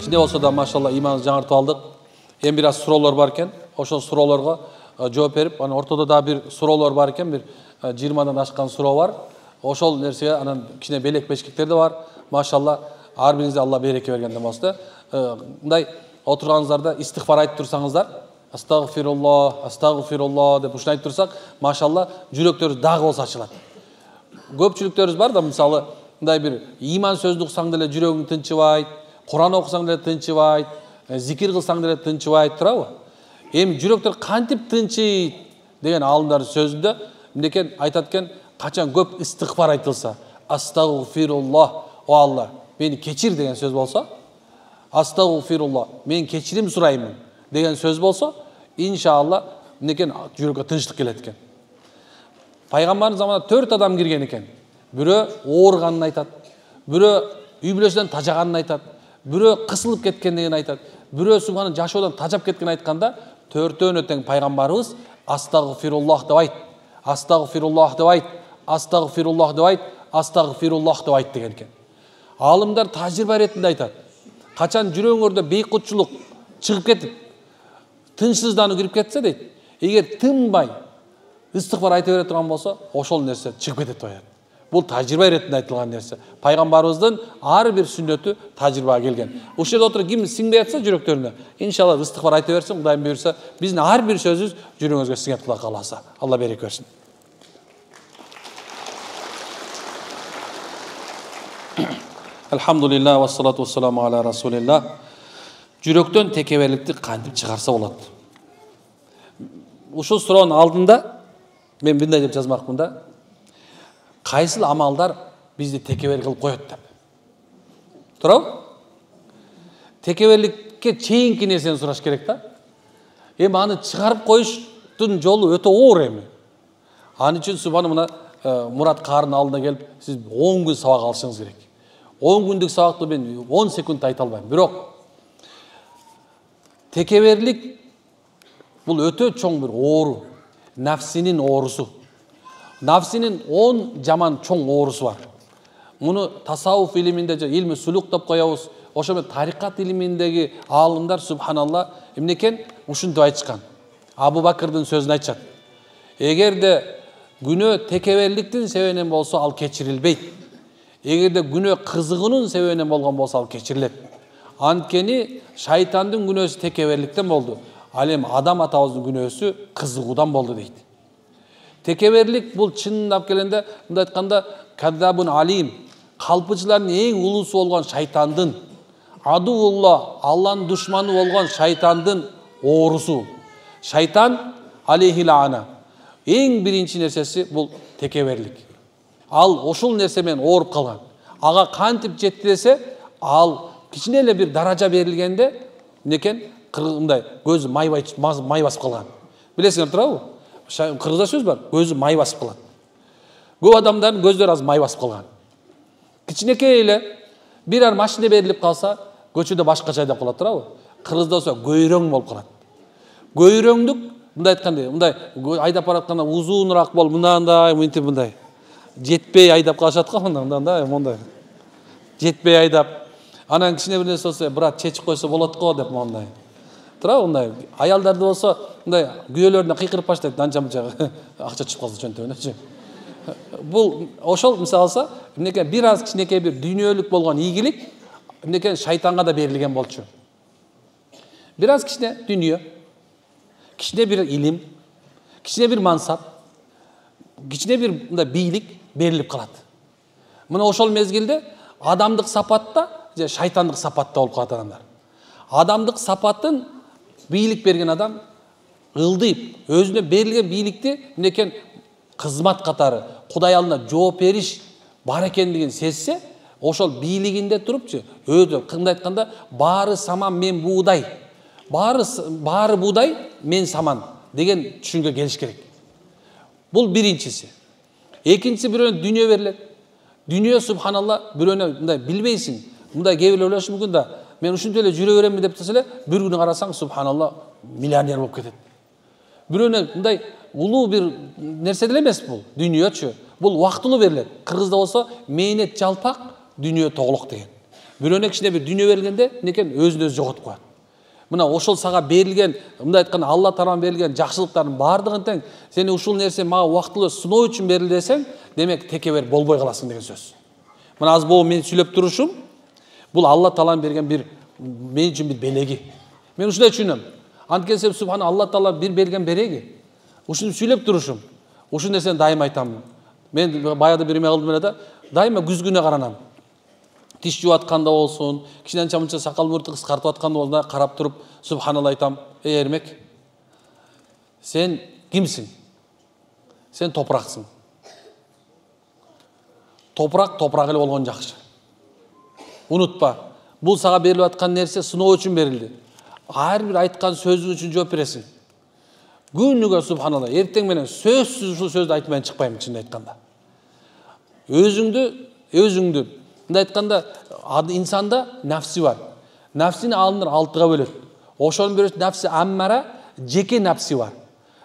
кичине болсо да машалла ыйманыбызды жаңыртып алдык. Эми бир аз суроолор бар экен. Ошол суроолорго жооп берип, анан ортодо да бир суроолор бар экен, бир 20-дан ашкан суроо бар. Ошол нерсеге анан кичине белек бешкектер да бар. Машалла, ар бириңизге Алла береке бергенден болсо. Мындай отурганыңыздарда истигфар айтып турсаңыздар, астагфируллах деп ушуну айтып турсак, машалла, жүрөктөрүбүз дагы болсо ачылат. Көпчүлүктөрүбүз бар да, мисалы, мындай бир ыйман сөздү уксаң деле жүрөгүң тынчыбайт, Куран окусаң деле тынчыбайт, зикир кылсаң деле тынчыбайт, турабы? Эми жүрөктөр кантип тынчыйт деген аалымдардын сөзүндө мындай айтат экен, качан көп истигфар айтылса, астагфируллах, о Алла, мени кечир деген сөз болсо, астагфируллах, мен кечирим сураймын деген сөз болсо, иншалла, мындай жүрөккө тынчтык келет экен. Пайгамбардын заманында 4 адам кирген экен. Бирөө ооруганын айтат, бирөө үй бүлөсүнөн тажаганын айтат, бирөө кысылып кеткендигин айтат, бирөө субхана жашоодон тажап кеткен айтканда, 4-өөнө тең пайгамбарыбыз астагфируллах деп айт, астагфируллах деп айт, астагфируллах деп айт, астагфируллах деп айт деген экен. Алымдар тажрыйба иретинде айтат. Качан жүрөгүңөрдө бейкутчулук чыгып кетип, тынчсыздануу кирип кетсе дейт, эгер тынбай истигфар айта бере турган болсо, ошол нерсе чыгып кетет деп айтат. Бул тажрыйба иретинде айтылган нерсе. Пайгамбарыбыздын ар бир сүннөтү тажрыйбага келген. Ушул жерде отуруп ким сиңбей атса жүрөктөрүнө, иншалла истигфар айта берсин, Кудайым буйрса, биздин ар бир сөзүбүз жүрөгүңүзгө сиңет, Кудай кааласа. Алла береке берсин. Алхамдулилlah ва салату вассаламу аля расулилlah. Жүрөктөн текеберликти кантип чыгарса болот? Ушул суроонун алдында мен мындай деп жазмакмын да. Кайсыл амалдар бизди текебер кылып коет деп. Туурабы? Текеберликке чейинки нерсени сураш керек да. Эми аны чыгарып коюштун жолу өтө оор эми. Аны үчүн субхана мына Мурат Каарынын алдына келип, сиз 10 күн сабак алышыңыз керек. 10 күндүк сабакты мен 10 секундта айта албайм. Бирок текеберлик бул өтө чоң бир оору, нафсинин оорусу. Нафсинин 10 жаман чоң оорусу бар. Муну тасаввуф илиминде, илми сулук деп коебуз. Ошо менен тарикат илиминдеги аалымдар субханалла эмнекен ушинтип айтышкан. Абу Бакырдын сөзүн айтышат. Эгерде күнөө текеберликтин себебинен болсо, ал кечирилбейт. Эгерде күнөө кызыгуунун себебинен болгон болсо, ал кечирилет. Анткени шайтандын күнөөсү текеберликтен болду. Ал эми адам атабыздын күнөөсү кызыгуудан болду дейт. Текеберлик бул чындап келгенде, мындай айтканда, каддабун алим, калпычылардын эң улуусу болгон шайтандын, адувулла, Алланын душманы болгон шайтандын оорусу. Шайтан алейхи лаана. Эң биринчи нерсеси бул текеберлик. Ал ошол нерсе менен ооруп калган. Ага кантип жетти десе, ал кичине эле бир даража берилгенде, некен мындай көзү май басып калган. Билесиңер, турабы? Кыргызда сөз бар, көзү май басып калат. Көп адамдардын көздөрү аз май басып калган. Кичинекей эле бир ар машина берилип калса, көчөдө башкача айдап калат, турабы? Кыргызда болсо көйрөң болуп калат. Көйрөңдүк мындай айтканда, мындай айдап баратканда узунураак болуп, мындай, мынтип мындай жетпей айдап калышат го, мындай. Жетпей айдап, анан кичине бир нерсе болсо, брат чечип койсо болот го деп мындай. Турабы, мындай. Аялдарды болсо, мындай күйөөлөрүнө кыйкырып баштайт, анча-мынча акча чыгып калса чөнтөгүнөчү. Бул ошол мисалы алса, эмнеке бир аз кичинекей бир дүйнөлүк болгон ийгилик, эмнеке шайтанга да берилген болчу. Бир аз кичине дүйнө, кичине бир илим, кичине бир мансап, кичине бир мындай бийлик берилип калат. Мына ошол мезгилде адамдык сапатта же шайтандык сапатта болуп калат адамдар. Адамдык сапатын бийлик берген адам ылдыйып, өзүнө берилген бийликти эмнекен кызмат катары, Кудай алдында жооп бериш бар экендигин сезсе, ошол бийлигинде турупчу, өзү кандай айтканда, баары саман мен буудай, баары буудай мен саман деген түшүнгө келиш керек. Бул биринчиси. Экинчиси бирөөнө дүйнө берилет. Дүйнө субханалла бирөөнө мындай билбейсиң, мындай кээ бирлер ойлошу мүмкүн да, мен ушинтип эле жүрө беремби деп десе эле, бир күнү карасаң субханалла миллионер болуп кетет. Бирөөнө мындай улуу бир нерсе деле эмес бул, дүйнөчү. Бул убактылуу берилет. Кыргызда болсо мейнет жалпак, дүйнө тоголок деген. Бирөөнө кичине бир дүйнө бергенде некен өзүн өзү жоготуп коет. Мына ошол сага берилген, мындай айтканда Алла Тааланын берилген жакшылыктардын баардыгын тең сени ушул нерсе мага убактылуу сыноо үчүн берилди десең, демек текебер болбой каласың деген сөз. Мына азыр бул мен сүйлөп турушум, бул Алла Тааланын берген бир мен үчүн бир белеги. Мен ушундай түшүнөм. Анткени субхана Алла Таала бир берген береги. Ушуну сүйлөп турушум. Ушул нерсени дайыма айтам. Мен баягы бир эме кылдым эле да, дайыма күзгүнө каранам. Тиш жууп атканда болсун, кичинен мынча сакал муртты кыскартып атканда болсун, карап туруп субханалла айтам. Эрмек, сен кимсиң? Сен топураксың. Топурак эле болгон жакшы. Унутпа. Бул сага берилип аткан нерсе сыноо үчүн берилди. Ар бир айткан сөзүң үчүн жооп бересиң. Күнүгө субханалла, эртең менен сөзсүз ушул сөздү айтпай чыкпайм чынын айтканда. Өзүңдү мындай айтканда инсанда нафси бар. Нафсини алымдар 6га бөлөт. Ошонун бирөөсү нафси аммара, жеке нафси бар.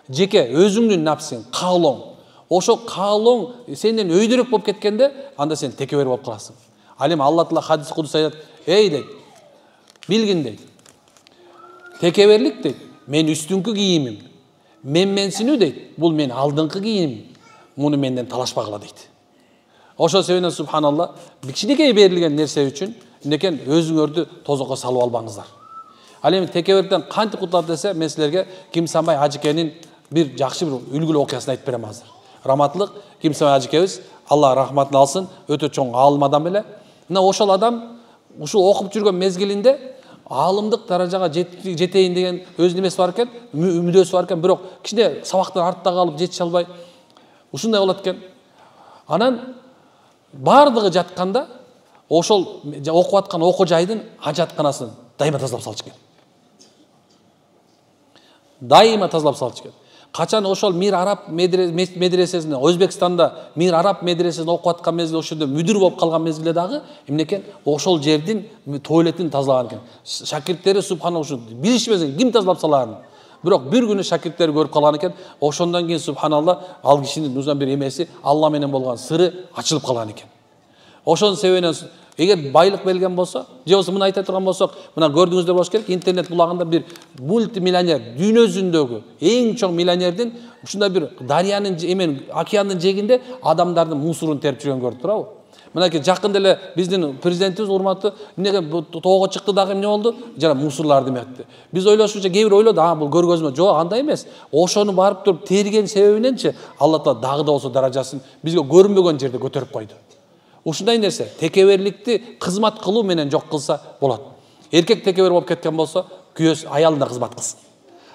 Жеке өзүңдүн нафсиң, каалооң. Ошо каалооң сенден өйдөрөк болуп кеткенде, анда сен текебер болуп каласың. Ал эми Алла Таала хадис кудус айтат: "Эй дейт, билгин дейт. Текеберлик дейт, мен үстүңкү кийимим. Менсинүү дейт, бул мен алдыңкы кийимим. Муну менден талашпагыла" дейт. Ошол себептен субханалла, кичинекей берилген нерсе үчүн некен өзүңөрдү тозокко салып албаңыздар. Ал эми текеберден кантип кутулат десе, мен силерге Кимсанбай Ажыкенин бир жакшы бир үлгүлүү окуясын айтып берем азыр. Раматтылык Кимсанбай Ажыкебиз, Алла рахматын алсын, өтө чоң аалым адам эле. Мына ошол адам ушул окуп жүргөн мезгилинде аалымдык даражага жетейин деген өз немеси бар экен, мүдөөсү бар экен, бирок кичине сабактан артта калып жетише албай ушундай болот экен. Анан бардыгы жатканда ошол окуп аткан окуу жайдын ажатканасын дайыма тазалап салчу экен. Дайыма тазалап салчу экен. Качан ошол Мир Араб медресесинде, Өзбекстанда Мир Араб медресесинде окуп аткан мезгилде ошондо мүдүр болуп калган мезгилде дагы эмнекен ошол жердин туалетин тазалаган экен. Шакирттери субханалла ушу билишпесең ким тазалап саларын. Бирок бир күнү шакирттери көрүп калган экен. Ошондон кийин субханалла ал кишинин нужан бир эмеси Алла менен болгон сыры ачылып калган экен. Ошонун себебинен эгер байлык берилген болсо, же болбосо мына айта турган болсок, мына көрдүңүздөр болуш керек, интернет булагында бир мультимиллионер, дүйнө жүзүндөгү эң чоң миллионердин ушундай бир дарыянын океандын жээгинде адамдардын мусорун терип жүргөнүн көрүп турабы? Мынакей жакында эле биздин президентибиз урматтуу эмнеге тоого чыкты дагы эмне болду? Жана мусорларды эметти. Биз ойлошубузча кээ бир ойлоду, бул көргөзмө. Жок, андай эмес. Ошону барып туруп терген себебиненчи Алла Таала дагы да болсо даражасын бизге көрүнбөгөн жерде көтөрүп койду. Ушундай нерсе, текеберликти кызмат кылуу менен жок кылса болот. Эркек текебер болуп кеткен болсо, күйөөсү аялына кызмат кылсын.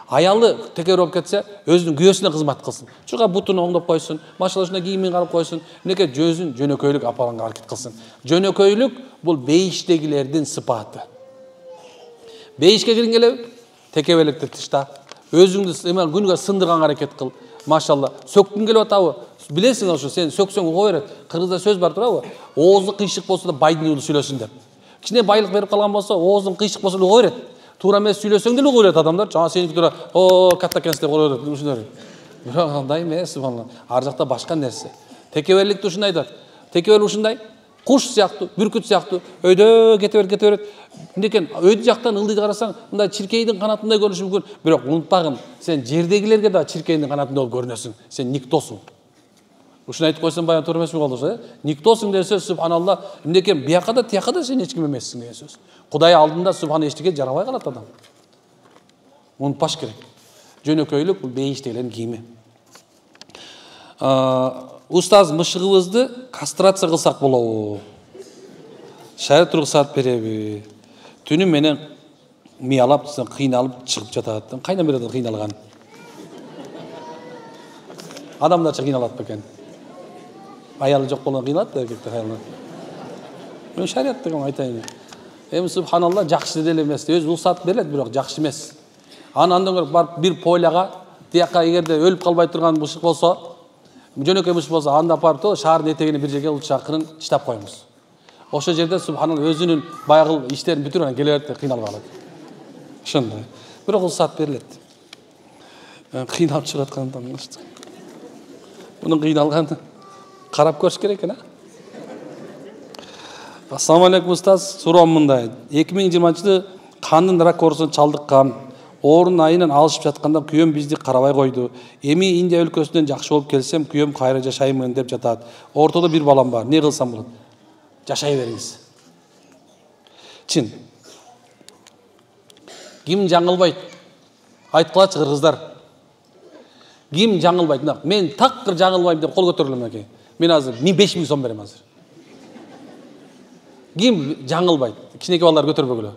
Аялы текебер болуп кетсе, өзүнүн күйөөсүнө кызмат кылсын. Чуга бутун оңдоп койсун, машалла ушундай кийимин карап койсун, эмнеге жөзүн жөнөкөйлүк апаганга аракет кылсын. Жөнөкөйлүк бул бейиштегилердин сыпаты. Бейишке киргиң келеби? Текеберликти тышта. Өзүңдү эме күнүгө сындырганга аракет кыл. Машалла, сөккүң келип атабы? Билесиң ошо, сен сөксөң уга берет. Кыргызда сөз бар турабы? Оозу кыйшык болсо да байдын уулу сүйлөсүн деп. Кичине байлык берип калган болсо, оозун кыйшык болсо да уга берет. Туура эмес сүйлөсөң деле уга берет адамдар. Жана сеники тура, катта экенсиң деп уга берет. Ушундай. Бирок андай эмес, субханалла. Ар жакта башка нерсе. Текеберликти ушундай айтат. Текебер ушундай, куш сыяктуу, бүркүт сыяктуу, өйдө кете берет. Мынекен өйдү жактан ылдыйды карасаң, мындай чиркейдин канатындай көрүнүшү мүмкүн. Бирок унутпагын, сен жердегилерге да чиркейдин канатындай болуп көрүнөсүң. Сен никтосуң. Ушуну айтып койсом баягы туура эмесми болду? Никтосуң деген сөз субханалла, эмнекен бияка да тияка да сен эч ким эмессиң деген сөз. Кудай алдында субхана эчтеке жарабай калат адам. Унутпаш керек. Жөнөкөйлүк бул бейиштегилердин кийими. Устаз, мышыгыбызды кастрация кылсак болобу? Шариат уруксат береби? Түнү менен мыялап, кыйналып чыгып жатат. Кайдан берет кыйналган? Адамдарча кыйналат бекен. Аялы жок болгон кыйналат да эркектер аялына. Мен шариат деген айтайын. Эми субханалла жакшы деле эмес. Өз уруксат берилет, бирок жакшы эмес. Андан көрүп барып бир поляга, тияка эгерде өлүп калбай турган мышык болсо, жөнөкөй мышык болсо, анда барып шаардын этегине бир жерге чакырын чыдап коюңуз. Ошол жерде субханалла өзүнүн баягы иштерин бүтүрүп анан келе берет, кыйналып алат. Ошондой. Бирок уруксат берилет. Кыйналып чыгып аткандан Bunun kıyналганы карап көрүш керек экен, Assalamu alaikum ustaz. Суроом мындай. 2020-жылы кандын рак оорусуна чалдыккан. Орун айынан алышып жатканда күйөөм бизди карабай койду. Эми Индия өлкөсүнөн жакшы болуп келсем, күйөөм кайра жашаймын деп жатат. Ортодо бир балам бар. Не кылсам болот? Жашай бериңиз. Чын. Ким жаңылбайт? Айткылачы кыргыздар. Ким жаңылбайт? Мен такыр жаңылбайм деп кол көтөрүлөм экен. Мен азыр 5000 сом берем азыр. Ким жаңылбайт? Кичинекей балдар көтөрбөгүлө.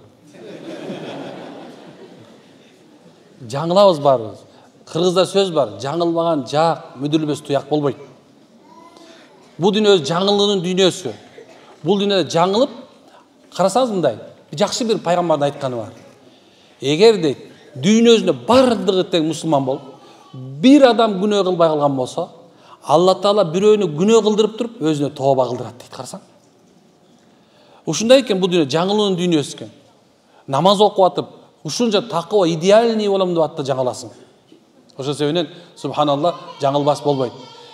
Жаңылабыз барбыз. Кыргызда сөз бар. Жаңылбаган жак, мүдүрүлбөс туяк болбойт. Бул дүйнө жаңылыгынын дүйнөсү. Бул дүйнөдө жаңылып, карасаңыз мындай, жакшы бир пайгамбардын айтканы бар. Эгерде дүйнөсүндө бардыгы тең мусулман болуп, бир адам күнөө кылбай калган болсо, Алла Таала бирөөнү күнөө кылдырып туруп, өзүнө тооба кылдырат дейт, карасаң. Ушундай экен бул дүйнө жаңылуунун дүйнөсү экен. Намаз окуп атып, ушунча такыба идеальный болом деп атты жаңыласың. Ошол себептен субханалла жаңылбас болбойт.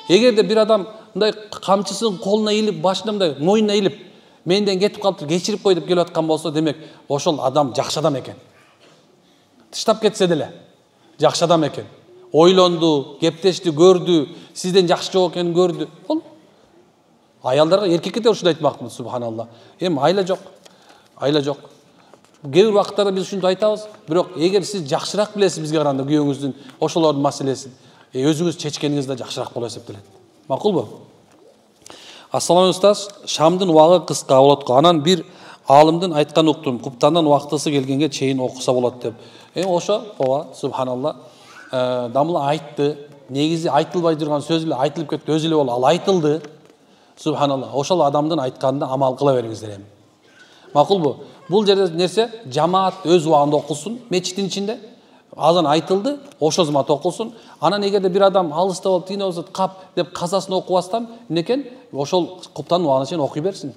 Эгерде бир адам мындай камчысын колуна илип, башына мындай мойнуна илип, менден кетип калыптыр, кечирип кой деп келип аткан болсо, демек ошол адам жакшы адам экен. Тыштап кетсе деле жакшы адам экен. Ойлонду, кептешти, көрдү, сизден жакшы жок экенин көрдү. Бул аялдарга, эркекке да ушуну айтмакмын, субханалла. Эми айла жок. Айла жок. Кээ бир убакыттарда биз ушунду айтабыз, бирок эгер сиз жакшыраак билесиз бизге караганда күйөөңүздүн ошолордун маселесин, өзүңүз чечкениңиз да жакшыраак болуп эсептелет. Макулбу? Ассаламу устаз, шамдын убагы кыска болот го. Анан бир алымдын айткан уктум, куптандан убактысы келгенге чейин окуса болот деп. Ошо, ооба, субханалла, дамыла айтты. Негизи айтылбай жүргөн сөз эле айтылып кетти, өзү эле болуп, ал айтылды. Субханалла, ошол адамдын айтканына амал кыла бериңиздер эми. Макулбу? Бул жерде нерсе жамаат өз убагында окулсун, мечиттин ичинде. Азан айтылды, ошол замат окулсун. Анан эгерде бир адам алыста болуп, тийине болсо кап деп казасын окубастан, эмнекен? Ошол куптан убагына чейин окуй берсин.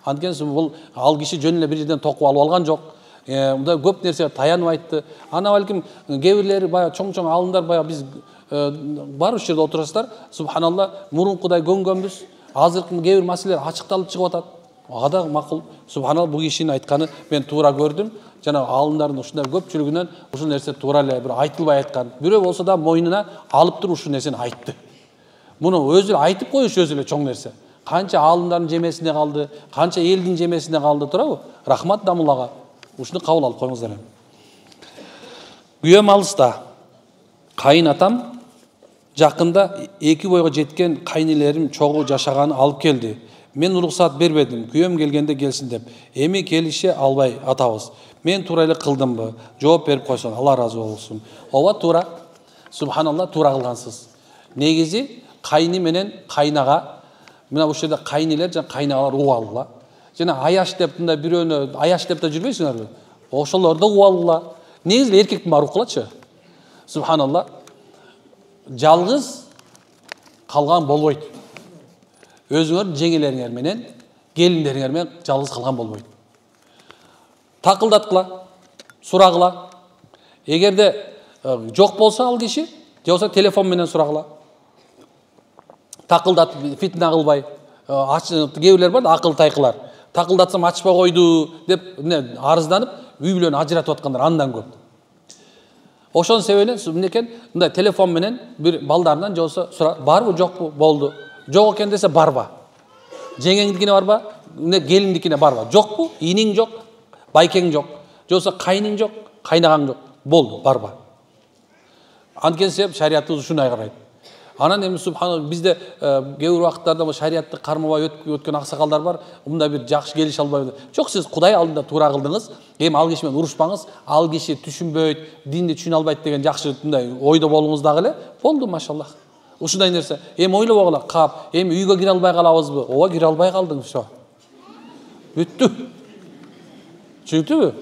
Анткени бул ал киши жөн эле бир жерден токуп алып алган жок. Мындай көп нерсеге таянып айтты. Ана балким кээ бирлери баягы чоң-чоң алымдар баягы биз бар ушул жерде отурасыздар. Субханалла, мурункудай көнгөнбүз. Азыркы кээ бир маселелер ачыкталып чыгып атат. Ага да макул. Субханалла, бул кишинин айтканы мен туура көрдүм. Жана алымдардын ушундай көпчүлүгүнөн ушул нерсе туура эле бир айтылбай айткан. Бирөө болсо да мойнуна алып туруп ушул нерсени айтты. Муну өзү айтып коюш өзү эле чоң нерсе. Канча алымдардын жемесине калды, канча элдин жемесине калды, туурабы? Рахмат дамылага. Ушуну кабыл алып коюңуздар эми. Күйөөм алыста. Кайын атам жакында 2 бойго жеткен кайнелерим чогуу жашаганы алып келди. Мен уруксат бербедим, күйөөм келгенде келсин деп. Эми келише албай атабыз. Мен туура эле кылдымбы? Жооп берип койсун, Алла разы болсун. Ооба, туура. Субханалла, туура кылгансыз. Негизи кайны менен кайнага, мына ушул жерде кайнелер жана кайнагалар убалла. Жана аяш деп мындай бирөөнү аяш деп да жүрбөйсүңөрбү? Ошолор да убалла. Негизи эркектин баары укулачы. Субханалла. Жалгыз калган болбойт. Өзүңөр жеңелериңер менен, келиндериңер менен жалгыз калган болбойт. Такылдаткыла, сурагыла. Эгерде жок болсо ал киши, же болсо телефон менен сурагыла. Такылдатып, фитна кылбай, кээ бирлер бар да, акыл тайкылар. Такылдатсам ачпай койду деп арызданып, үй бүлөнү ажыратып аткандар андан көп. Ошонун себебинен эмнекен? Мындай телефон менен бир балдарынан же болсо сурап, барбы, жокпу, болду. Жок экен десе барба. Жеңеңдикине барба, келиндикине барба. Жокпу, ийниң жок, байкең жок. Же болсо кайның жок, кайнагаң жок. Болду, барба. Анткени себеп шариятыбыз ушуну айгарайт. Анан эми субханалла, бизде кээ бир убакыттарда бул шариятты кармабай өткөн аксакалдар бар. Мындай бир жакшы келише албай. Жок, сиз Кудай алдында туура кылдыңыз. Эми ал киши менен урушпаңыз. Ал киши түшүнбөйт, динди түшүнө албайт деген жакшы мындай ойдо болуңуз дагы эле. Болду, машаллах. Ушундай нерсе. Эми ойлобогула, кап, эми үйгө кире албай калабызбы? Ооба, кире албай калдың, всё. Бүттү. Түшүнүктүбү?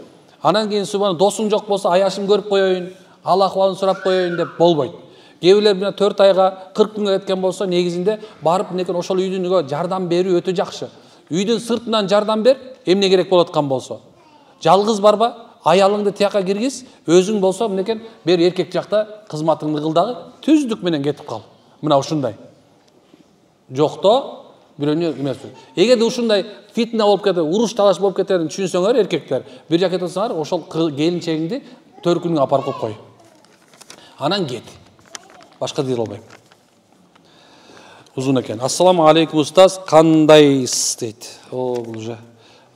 Анан кийин субхан, досуң жок болсо, аяшым көрүп коеюн, ал акыбалын сурап коеюн деп болбойт. Кээ бирлер 4 айга, 40 күнгө кеткен болсо, негизинде барып мынекей ошол үйдүнгө жардам берүү өтө жакшы. Үйдүн сыртынан жардам бер, эмне керек болот аткан болсо. Жалгыз барба, аялыңды тияка киргиз, өзүң болсо мынекей бер эркек жакта кызматыңды кыл дагы, түздүк менен кетип кал. Мына ушундай. Жокто бирөөнү эмес. Эгерде ушундай фитна болуп кетет, уруш талаш болуп кетерин түшүнсөңөр эркектер, бир жака турсаңар, ошол келинчегиңди төркүнгө апарып коюп кой. Анан кет. Башка дил албайм. Узун экен. Ассаламу алейкум устаз, кандайсыз дейт. Бул уже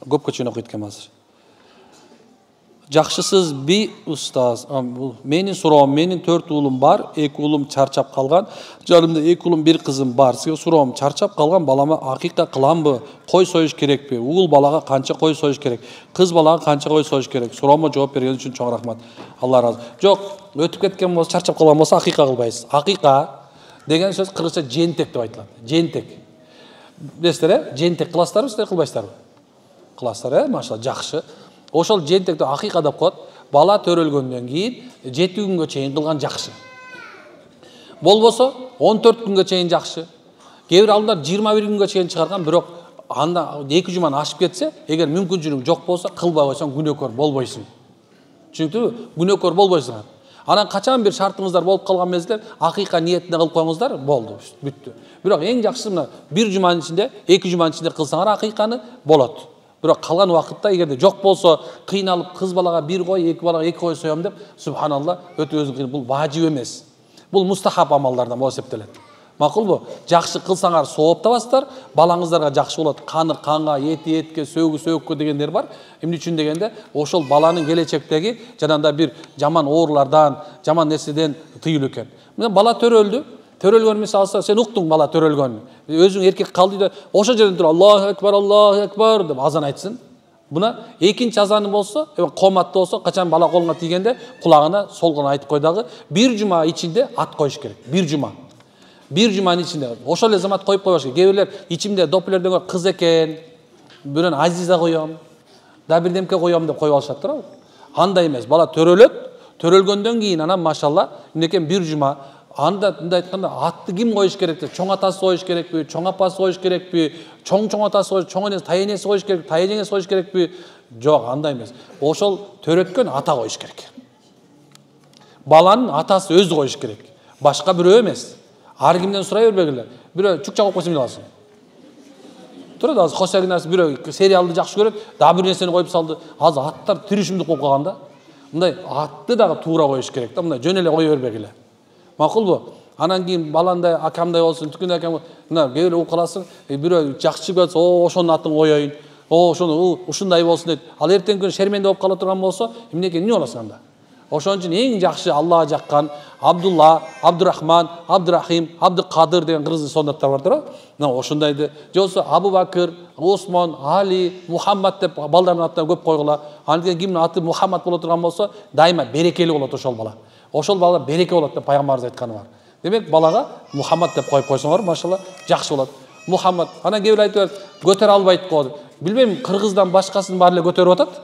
көпкө чейин окуйт экен азыр. Жакшысыз би устаз. Менин суроом, менин 4 уулум бар, 2 уулум чарчап калган. Жанымда 2 уулум, 1 кызым бар. Сизге суроом, чарчап калган балама акыйка кыламбы? Кой союш керекпи? Уул балага канча кой союш керек? Кыз балага канча кой союш керек? Суроомо жооп берген үчүн чоң рахмат. Алла разы. Жок, өтүп кеткен болсо, чарчап калган болсо акыйка кылбайсыз. Акыйка деген сөз кыргызча жентек деп айтылат. Жентек. Билесиздер, жентек кыласыздарбы, сиздер кылбайсыздарбы? Кыласыздар, машалла, жакшы. Ошол жентекти акыйка деп коет. Бала төрөлгөндөн кийин 7 күнгө чейин кылган жакшы. Болбосо 14 күнгө чейин жакшы. Кээ бир алымдар 21 күнгө чейин чыгарган, бирок анда 2 жуманы ашып кетсе, эгер мүмкүнчүлүк жок болсо, кылбай койсоң күнөөкөр болбойсуң. Түшүнүктүбү? Күнөөкөр болбойсуңар. Анан качан бир шартыңыздар болуп калган мезгилде акыйка ниетине кылып коюңуздар, болду, бүттү. Бирок эң жакшысы мына 1 жуманын ичинде, 2 жуманын ичинде кылсаңар акыйканы болот. Бирок калган убакытта эгерде жок болсо, кыйналып кыз балага 1 кой, 2 балага 2 кой соём деп, субханалла, өтө өзү кыйын. Бул важип эмес. Бул мустахаб амалдардан болуп эсептелет. Макулбу? Жакшы кылсаңар сооп табасыздар, балаңыздарга жакшы болот. Каны канга, эти этке, сөөгү сөөгкө дегендер бар. Эмне үчүн дегенде, ошол баланын келечектеги жанагындай бир жаман оорулардан, жаман нерседен тыйылуу экен. Мына бала төрөлдү. Төрөлгөн мисалы сен уктуң бала төрөлгөнүн. Өзүң эркек калды да ошол жерден туруп Аллаху акбар деп азан айтсын. Буна экинчи азаны болсо, коматты болсо, качан бала колуңа тийгенде кулагына солгон айтып кой дагы 1 жума ичинде ат коюш керек. 1 жума. 1 жуманын ичинде. Ошол эле замат коюп койбош керек. Кээ бирлер ичимде доплерден кыз экен, бирөөнү Азиза коём, да бирдемке коём деп коюп алышат туурабы? Андай эмес. Бала төрөлөт, төрөлгөндөн кийин анан машалла, эмнекен 1 жума анда мындай айтканда атты ким коюш керек деп, чоң атасы коюш керекпи, чоң апасы коюш керекпи, чоң атасы коюш, чоң энеси, тай энеси коюш керек, тай жеңеси коюш керекпи? Жок, андай эмес. Ошол төрөткөн ата коюш керек. Баланын атасы өзү коюш керек. Башка бирөө эмес. Ар кимден сурай бербегиле. Бирөө чукча коюп койсо эмне кыласың? Турат азыр Хосягин нерсе бирөө сериалды жакшы көрөт, дагы бир нерсени коюп салды. Азыр аттар тиришимдик болуп калганда, мындай атты дагы туура коюш керек да, мындай жөн эле кое бербегиле. Макулбу? Анан кийин баландай акамдай болсун, түкүндөй акам, мына кээ бир угуп каласың, бирөө жакшы көрсө, ошонун атын коеюн, ошону ушундай болсун дейт. Ал эртең күнү шерменде болуп кала турган болсо, эмне экен, эмне болосуң анда? Ошон үчүн эң жакшы Аллага жаккан Абдулла, Абдурахман, Абдурахим, Абдукадыр деген кыргыз сонаттар бар туурабы? Мына ошондайды, жолсо Абу Бакыр, Осмон, Али, Мухаммад деп балдардын аттарын көп койгула. Анткени кимдин аты Мухаммад боло турган болсо, дайыма берекелүү болот ошол бала. Ошол бала береке болот деп пайгамбарыбыз айтканы бар. Демек балага Мухаммад деп коюп койсоңор, машалла, жакшы болот. Мухаммад. Анан кээ бир айтып, көтөрө албайт го. Билбейм, кыргыздан башкасын баары эле көтөрүп атат.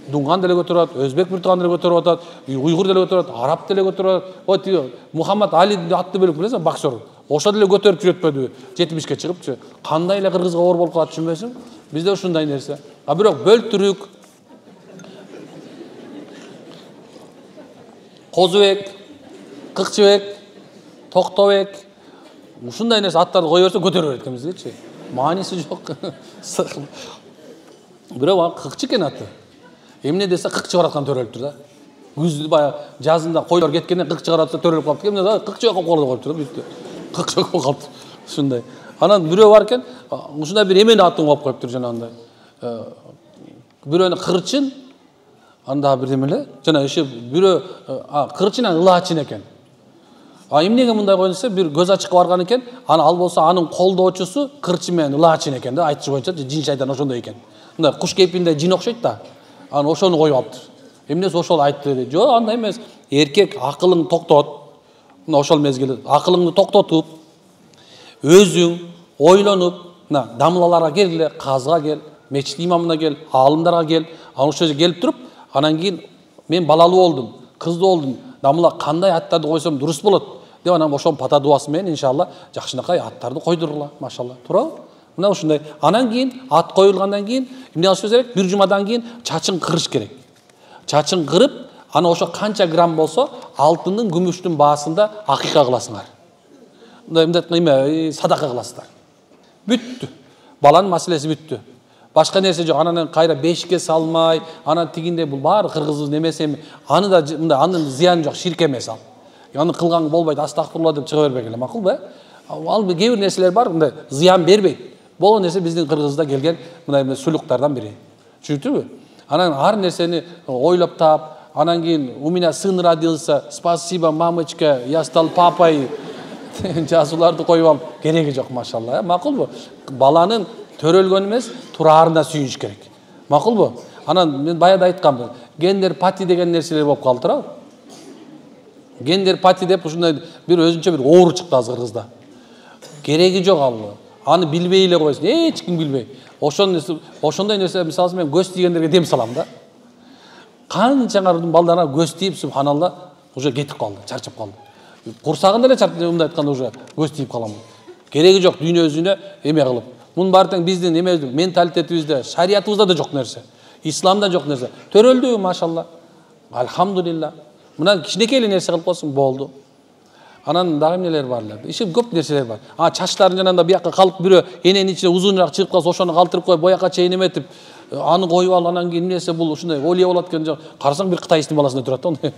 Дунган деле көтөрүп атат, өзбек биртуган деле көтөрүп атат, уйгур деле көтөрүп атат, араб деле көтөрүп атат. Ой, тиги Мухаммад Алидин атты бөлүк билесиң, боксер. Ошол деле көтөрүп жүрөтпөдү, 70ке чыгыпчы. Кандай эле кыргызга оор болуп калат түшүнбөйсүң? Бизде ушундай нерсе. А бирок бөлтүрүк, Козубек, Кыкчыбек, Токтобек, ушундай нерсе аттарды кое берсе көтөрө берет экен биздечи. Мааниси жок. Бирок Кыкчы экен аты. Эмне десе кык чыгарып аткан төрөлүп тур да. Күздү баягы жазында койлор кеткенден кык чыгарып атса төрөлүп калыптыр. Эмне да кык чыгарып коюп тур да бүттү. Кык чыгарып калыптыр. Ушундай. Анан бирөө бар экен, ушундай бир эмени атын коюп коюптур жанагындай. Бирөөнү Кырчын, анда бир эмеле, жана иши бирөө Кырчынан Ылаачин экен. Эмнеге мындай койду десе, бир көз ачыкка барган экен, ал болсо анын колдоочусу Кырчы менен Ылаачин экен да, айтышы боюнча жин шайтан ошондой экен. Мындай куш кейпинде жин окшойт да. Анан ошону коюп алыптыр. Эмнеси ошол айтты дейт. Жок, андай эмес. Эркек акылың токтот. Мына ошол мезгилде акылыңды токтотуп, өзүң ойлонуп, мына дамлаларга келгиле, казга кел, мечит имамына кел, аалымдарга кел, анан ошол жерге келип туруп, анан кийин мен балалуу болдум, кыздуу болдум, дамла кандай аттарды койсом дурус болот деп анан ошол пата дуасы менен иншалла жакшынакай аттарды койдургула, машалла. Туурабы? Мына ушундай. Анан кийин ат коюлгандан кийин эмне кылыш керек? 1 жумадан кийин чачын кырыш керек. Чачын кырып, ана ошо канча грамм болсо, алтындын, күмүштүн баасында акыйка кыласыңар. Мындай садака кыласыздар. Бүттү. Баланын маселеси бүттү. Башка нерсе жок. Анан кайра бешикке салмай, анан тигинде бул баары кыргыз немесе эми. Аны да мындай анын зыяны жок, ширк эмес ал. Аны кылган болбойт, астагфирулла деп чыга бербек эле, макулбу? Ал кээ бир нерселер бар, мындай зыян бербейт. Болгон нерсе биздин Кыргызда келген мындай сулуктардан бири. Түшүндүңбү? Анан ар нерсени ойлоп таап, анан кийин у меня сын родился, спасибо, мамочка, я стал папой. Жазууларды коюп алып кереги жок, машалла. Макулбу? Баланын төрөлгөн эмес, тураарына сүйүнүш керек. Макулбу? Анан мен баягы айтканмын. Гендер пати деген нерселер болуп калды, туурабы? Гендер пати деп ушундай бир өзүнчө бир оору чыкты азыр Кыргызда. Кереги жок ал. Аны билбей эле койсун, эч ким билбей. Ошондой нерсе, мисалы мен көз тийгендерге дем салам да. Канчаңардын балдарына көз тийип, субханалла, уже кетип калды, чарчап калды. Курсагында эле чарчап, мындай айтканда уже көз тийип калам. Кереги жок дүйнө өзүнө эме кылып. Мунун баары тең биздин эмебиздин менталитетибизде, шариятыбызда да жок нерсе. Исламда жок нерсе. Төрөлдү, машалла. Алхамдулилла. Мына кичинекей эле нерсе кылып койсоң болду. Анан дагы эмнелер бар эле. Иши көп нерселер бар. Чачтарын жанагында бияка калып бирөө эненин ичине узунураак чыгып калса, ошону калтырып коюп, боякка чейин эметип, аны коюп ал, анан кийин эмнесе бул ушундай олия болот экен жок. Карасаң бир кытайстын баласындай турат да.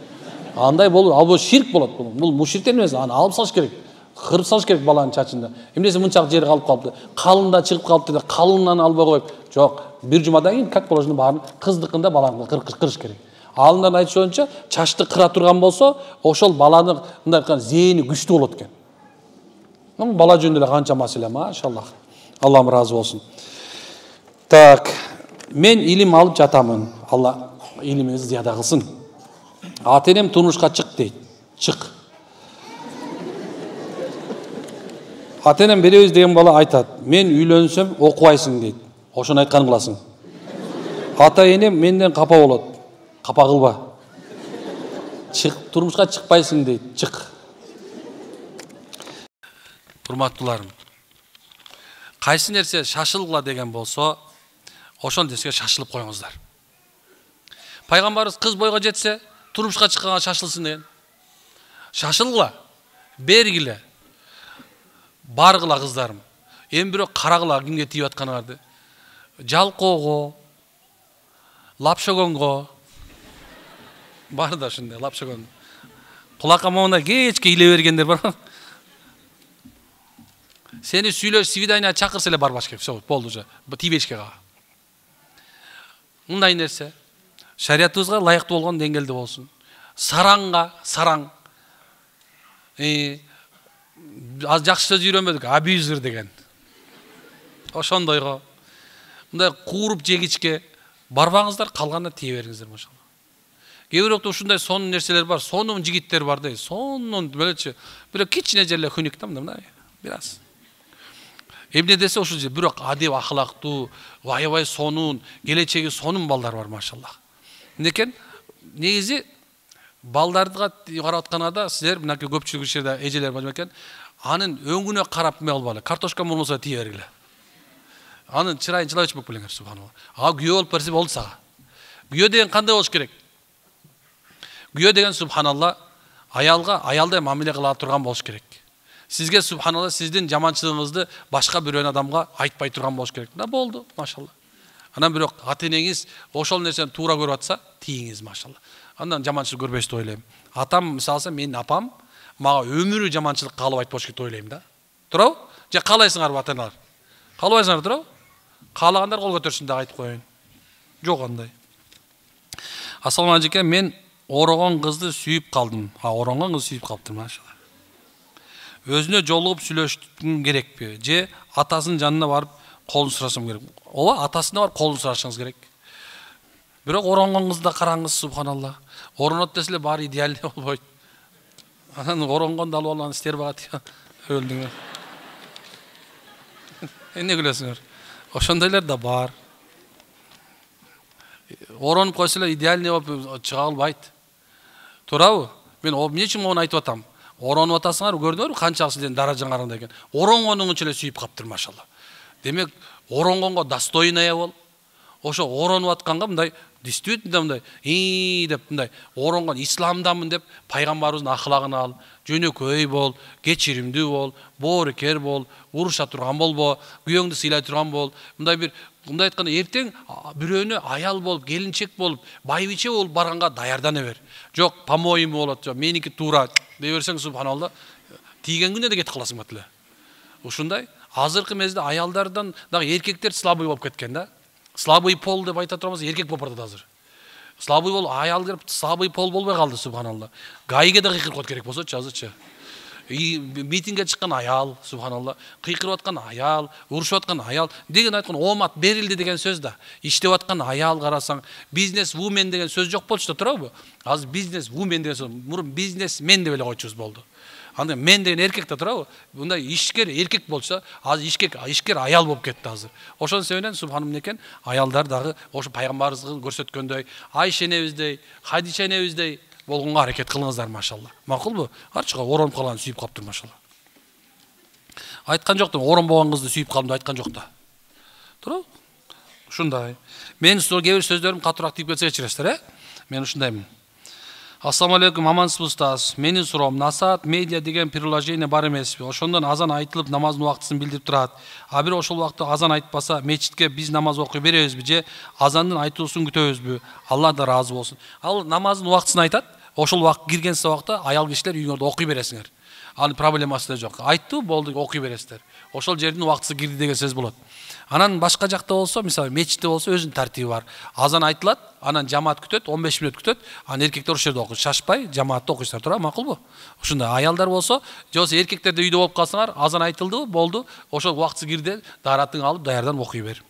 Андай болуп, ал бул ширк болот бул. Бул мушриктер эмес, аны алып салыш керек. Кырып салыш керек баланын чачында. Эмнесе мынчак жери калып калыпты. Калында чыгып калыпты деп калынынан албай коюп, жок. Бир жумадан кийин как положено баарын кыздыкында баланы кырыш керек. Алындан айтышынча, чачты кыра турган болсо, ошол баланын мындай айткан зээни күчтүү болот экен. Бала жөнүндө эле канча маселе, машаллах. Аллахым разы болсун. Так, мен илим алып жатамын. Алла илимиңизди зияда кылсын. Ата-энем турмушка чык дейт. Чык. Ата-энем беребиз деген бала айтат. Мен үйлөнсөм окубайсың дейт. Ошону айткан кыласың. Ата-энем менден капа болот. Капа кылба. Чык, турмушка чыкпайсың дейт. Чык. Урматтууларым. Кайсы нерсе шашылгыла деген болсо, ошол нерсеге шашылып коюңуздар. Пайгамбарыбыз кыз бойго жетсе, турмушка чыкканга шашылсын деген. Шашылгыла, бергиле. Баргыла кыздарым. Эми бирок карагыла кимге тийип атканыңарды. Жалкоого, лапшогонго. Бар да ушундай лапшогон. Кулакка моунда кечке иле бергендер бар. Сени сүйлөш свидание чакырса эле барбаш керек. Всё, болду уже. Тийбешке кага. Мындай нерсе. Шариятыбызга ылайыктуу болгон деңгээлде болсун. Саранга, сараң. Аз жакшы сөз үйрөнбөдүк, абьюзер деген. Ошондойго. Мындай кууруп жегичке барбаңыздар, калганына тие бериңиздер, машалла. Кээ бирок ушундай сонун нерселер бар, сонун жигиттер бар да, сонун белечи. Бирок кичине жерле хүнүк да, мындай бир аз. Эмне десе ошол же бирок адеп ахлактуу, аябай сонун, келечеги сонун балдар бар, машалла. Некен негизи балдарга карап атканда силер мынакей көпчүлүк ишерде эжелер бар экен. Анын өңүнө карап эме кылбайлы. Картошка болмосо тие бергиле. Анын чырайын чылап өчпөк белеңер, субханалла. Күйөө болуп берсе болду сага. Күйөө деген кандай болуш керек? Күйөө деген субханалла аялга аялдай мамиле кыла турган болуш керек. Сизге субханалла сиздин жаманчылыгыңызды башка бирөө адамга айтпай турган болуш керек. Да болду, машалла. Анан бирок ата-энеңиз ошол нерсени туура көрүп атса, тийиңиз, машалла. Андан жаманчылык көрбөйсүз деп ойлойм. Атам, мисалы, менин апам мага өмүрү жаманчылык каалап айтпош керек деп ойлойм да. Туурабы? Же каалайсыңарбы ата-аналар? Каалабайсыңар, туурабы? Каалагандар кол көтөрсүн деп айтып коеюн. Жок андай. Ассаламу алейкум, мен орогон кызды сүйүп калдым. Орогон кызды сүйүп калыптыр, машалла. Өзүнө жолугуп сүйлөшүм керекпи? Же атасынын жанына барып колун сурашым керек? Ооба, атасына барып колун сурашыңыз керек. Бирок оронгон кызды да караңыз, субханалла. Оронот деселе баары идеалдуу болбойт. Анан оронгонду алып алган стервага өлдүңөр. Эмне күлөсүңөр? Ошондойлор да бар. Оронуп койсо эле идеальный болуп чыга албайт. Туурабы? Мен эмне үчүн муну айтып атам? Оронуп атасыңар, көрдүңөрбү канчалык сиздин даражаң кандай экен. Оронгонуңчу эле сүйүп каптыр, машалла. Демек, оронгонго достойная бол. Ошо оронуп атканга мындай действительно мындай деп мындай оронгон исламдамын деп пайгамбарыбыздын акылагын ал, жөнөкөй бол, кечиримдүү бол, боорукер бол, уруша турган болбо, күйөөңдү сыйлай турган бол, мындай айтканда эртең бирөөнө аял болуп, келинчек болуп, байбиче болуп барганга даярдана бер. Жок, по-моему болот, меники туура дей берсең, субханалла, тийген күнү да кетип каласың батылы. Ушундай азыркы мезгилде аялдардан дагы эркектер слабый болуп кеткен да. Слабый пол деп айта турабыз, эркек болуп барды азыр. Слабый пол, аял кирип слабый пол болбой калды, субханалла. Гайге да кыйкырып коет керек болсочу азырчы. Митингге чыккан аял, субханалла, кыйкырып аткан аял, урушуп аткан аял деген айткан оомат берилди деген сөз да. Иштеп аткан аял карасаң, бизнес вумен деген сөз жок болчу да турабы? Азыр бизнес вумен деген сөз, мурун бизнесмен деп эле койчубуз болду. Анда мен деген эркек да турабы? Мындай ишкер эркек болчу, азыр ишкер аял болуп кетти азыр. Ошон себептен субханым экен, аялдар дагы ошо пайгамбарыбыз көрсөткөндөй, Айша энебиздей, Хадиша энебиздей болгонго аракет кылыңыздар, машалла. Макулбу? Арчыга оронуп калган сүйүп калыптыр, машалла. Айткан жок да, оронбогон кызды сүйүп калдым да айткан жок да. Туурабы? Ушундай. Мен кээ бир сөздөрүм катуураак тийип кетсе кечиресиздер, Мен ушундаймын. Ассаламу алейкум, амансызбы устаз. Менин суроом, Насаат медиа деген приложение бар эмеспи? Ошондон азан айтылып, намаздын убактысын билдирип турат. А бир ошол убакта азан айтпаса, мечитке биз намаз окуй беребизби же азандын айтылуусун күтөбүзбү? Алла да ыраазы болсун. Ал намаздын убактысын айтат. Ошол убакыт кирген убакта аял кишилер үйүңөрдө окуй бересиңер. Анын проблемасы да жок. Айтты, болду, окуй бересиздер. Ошол жердин убактысы кирди деген сөз болот. Анан башка жакта болсо, мисалы мечитте болсо өзүнүн тартиби бар. Азан айтылат, анан жамаат күтөт, 15 мүнөт күтөт. Анан эркектер ошол жерде окуйт, шашпай, жамаатта окуйсуздар, туура, макулбу? Ушундай аялдар болсо, же болсо эркектер да үйдө болуп калсаңар, азан айтылды, болду, ошол убактысы кирди, даратыңды алып, даярданып окуй бер.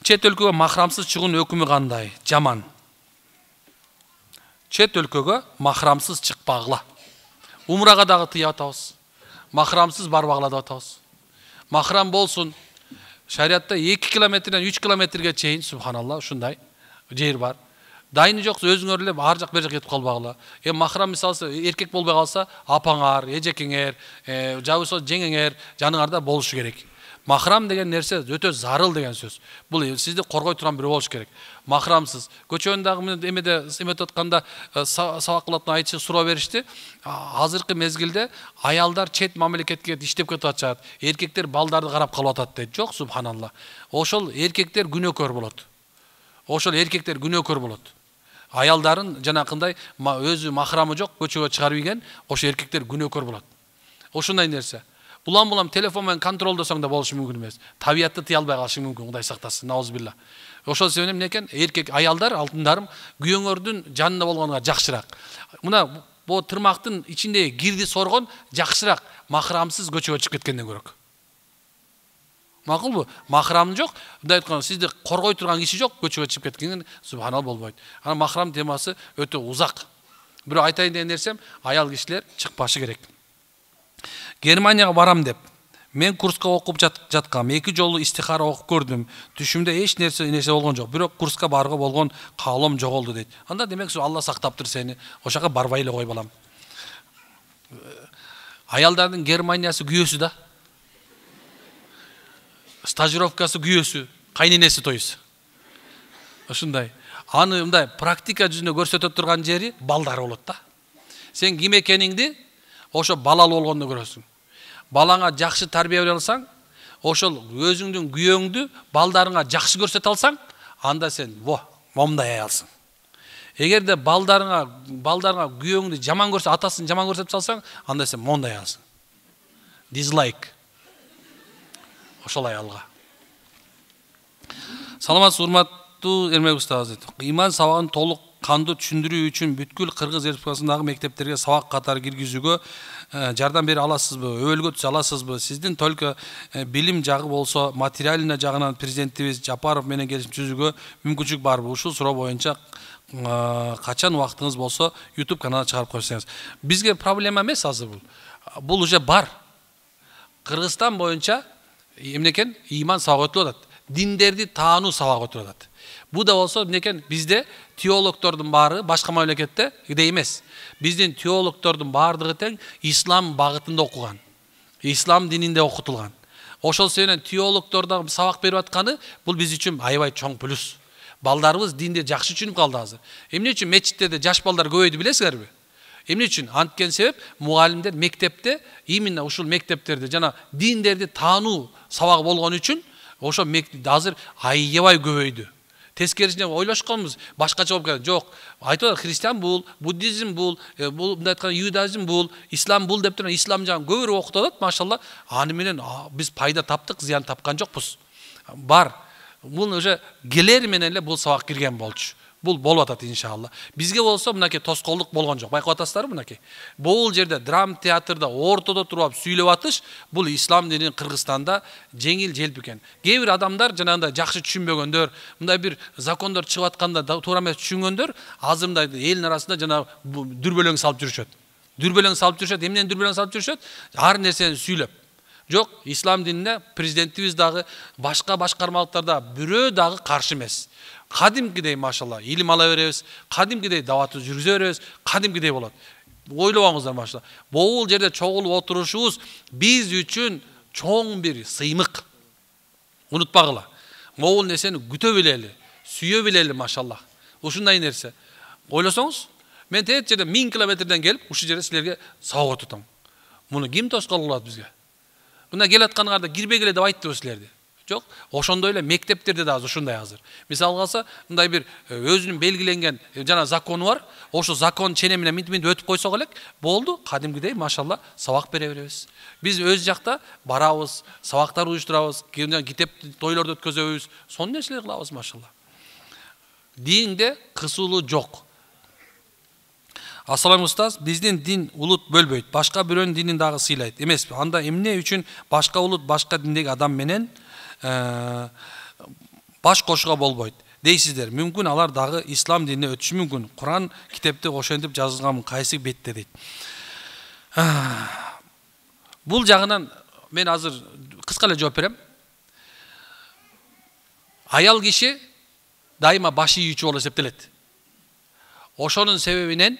Чет өлкөгө махрамсыз чыгуунун өкүмү кандай? Жаман. Чет өлкөгө махрамсыз чыкпагыла. Умрага дагы тыйып атабыз. Махрамсыз барбагыла деп атабыз. Махрам болсун. Шариатта 2 километрден 3 километрге чейин, субханалла, ушундай жер бар. Дайыны жоксо өзүңөр эле ар жак бер жак кетип калбагыла. Махрам мисалы эркек болбой калса, апаңар, эжекеңер, жабысо жеңеңер жаныңарда болушу керек. Махрам деген нерсе өтө зарыл деген сөз. Бул сизди коргой турган бирөө болуш керек. Махрамсыз. Көчөндөгү эмеде эметип атканда сабак кылатын айтчы суроо беришти. Азыркы мезгилде аялдар чет мамлекетке иштеп кетип атышат. Эркектер балдарды карап калып атат дейт. Жок, субханалла. Ошол эркектер күнөөкөр болот. Аялдарын жанакындай өзү махрамы жок, көчөгө чыгарып ийген, ошо эркектер күнөөкөр болот. Ошондой нерсе. Булам телефон менен контролдосоң да болушу мүмкүн эмес. Табиятты тыя албай калышы мүмкүн, Кудай сактасын, наузубилла. Ошол себептен экен эркек аялдар, алтындарым, күйөөңөрдүн жанында болгонго жакшыраак. Мына бу тырмактын ичиндеги кирди соргон жакшыраак махрамсыз көчөгө чыгып кеткенден көрөк. Макулбу? Махрам жок, мындай айтканда сизди коргой турган киши жок, көчөгө чыгып кеткенден субханалла болбойт. Анан махрам темасы өтө узак. Бирок айтайын деген нерсем, аял кишилер чыкпашы керек. Германияга барам деп. Мен курска окуп жаткам. 2 жолу истихара окуп көрдүм. Түшүмдө эч нерсе болгон жок. Бирок курска барууга болгон каалоом жоголду дейт. Анда демек Алла сактаптыр сени. Ошака барбай эле кой балам. Аялдардын Германиясы күйөөсү да. Стажировкасы күйөөсү, кайненеси тойсу. Ошундай. Аны мындай практика жүзүндө көрсөтө турган жери балдары болот да. Сен ким экениңди ошо балалуу болгондо көрөсүң. Балаңа жакшы тарбия бере алсаң, ошол өзүңдүн күйөөңдү балдарыңа жакшы көрсөтө алсаң, анда сен момундай аялсың. Эгерде балдарыңа күйөөңдү жаман көрсөтүп, атасын жаман көрсөтүп салсаң, анда сен момундай аялсың. Дизлайк. Ошол аялга. Саламатсыз, урматтуу Эрмек устаз. Иман сабагын толук кандуу түшүндүрүү үчүн бүткүл Кыргыз Республикасындагы мектептерге сабак катары киргизүүгө жардам бере аласызбы, өбөлгө түзө аласызбы? Сиздин только билим жагы болсо, материалдык жагынан президентибиз Жапаров менен келишим түзүүгө мүмкүнчүлүк барбы? Ушул суроо боюнча качан убактыңыз болсо YouTube каналына чыгарып койсоңуз. Бизге проблема эмес азыр бул. Бул уже бар. Кыргызстан боюнча эмнекен иман сабагы өтүп атат. Диндерди таануу сабагы өтүп атат. Бу да болсо эмнекен бизде теологдордун баары башка мамлекетте идей эмес. Биздин теологдордун баардыгы тең ислам багытында окуган. Ислам дининде окутулган. Ошол себептен теологдордун сабак берип атканы бул биз үчүн аябай чоң плюс. Балдарыбыз динде жакшы түшүнүп калды азыр. Эмне үчүн мечиттерде жаш балдар көбөйдү билесиңерби? Эмне үчүн? Анткен себеп мугалимдер мектепте, именно ушул мектептерде жана диндерди таануу сабагы болгон үчүн ошо азыр аябай көбөйдү. Тескерисине ойлошконбуз, башкача болуп кетет. Жок, айтып атат, христиан бул, буддизм бул, мындай айтканда иудаизм бул, ислам бул деп туруп ислам жагын көбүрөөк окутуп атат, машалла. Аны менен биз пайда таптык, зыян тапкан жокпуз. Бар. Бул уже келер менен эле бул сабак кирген болчу. Бул болуп атат иншалла. Бизге болсо мынакей тоскоолдук болгон жок. Байкап атасыздарбы мынакей? Бул жерде драм театрда ортодо туруп сүйлөп атыш, бул ислам динин Кыргызстанда жеңил желп экен. Кээ бир адамдар жанагындай жакшы түшүнбөгөндөр, мындай бир закондор чыгып атканда туура эмес түшүнгөндөр, азыр мындай элдин арасында жанагы дүрбөлөң салып жүрүшөт. Эмнени дүрбөлөң салып жүрүшөт? Ар нерсени сүйлөп. Жок, ислам динине президентибиз дагы, башка башкармалыктарда бирөө дагы каршы эмес. Кадимкидей машалла илим ала беребиз, кадимкидей даватты жүргүзө беребиз, кадимкидей болот. Ойлобоңуздар машалла. Бул жерде чогулуп отурушубуз биз үчүн чоң бир сыймык. Унутпагыла. Могул нерсени күтө билели, сүйө билели машалла. Ушундай нерсе. Ойлосоңуз, мен тет жерде 1000 километрден келип, ушул жерде силерге сабак өтөтөм. Муну ким тоскоол кылат бизге? Мына келатканыңарда кирбегиле деп айттыбы силерди. Жок, ошондой эле мектептерде да ушундай азыр. Мисалы калса, мындай бир өзүнүн белгиленген жана закону бар. Ошо закон ченеминен минтип өтүп койсок элек, болду, кадимкидей машалла сабак бере беребиз. Биз өз жакта барабыз, сабактар уюштурабыз, китеп тойлорду өткөзөбүз, сонун нерселер кылабыз машалла. Динде кысылуу жок. Ассалам устаз, биздин дин улут бөлбөйт, башка бирөөнүн динин дагы сыйлайт. Эмеспи? Анда эмне үчүн башка улут, башка диндеги адам менен баш кошууга болбойт дейсиздер? Мүмкүн алар дагы ислам динине өтүшү мүмкүн. Куран китепте ошентип жазылган кайсы бетте дейт. Бул жагынан мен азыр кыска эле жооп берем. Аял киши дайыма баш ийүүчү болуп эсептелет. Ошонун себебинен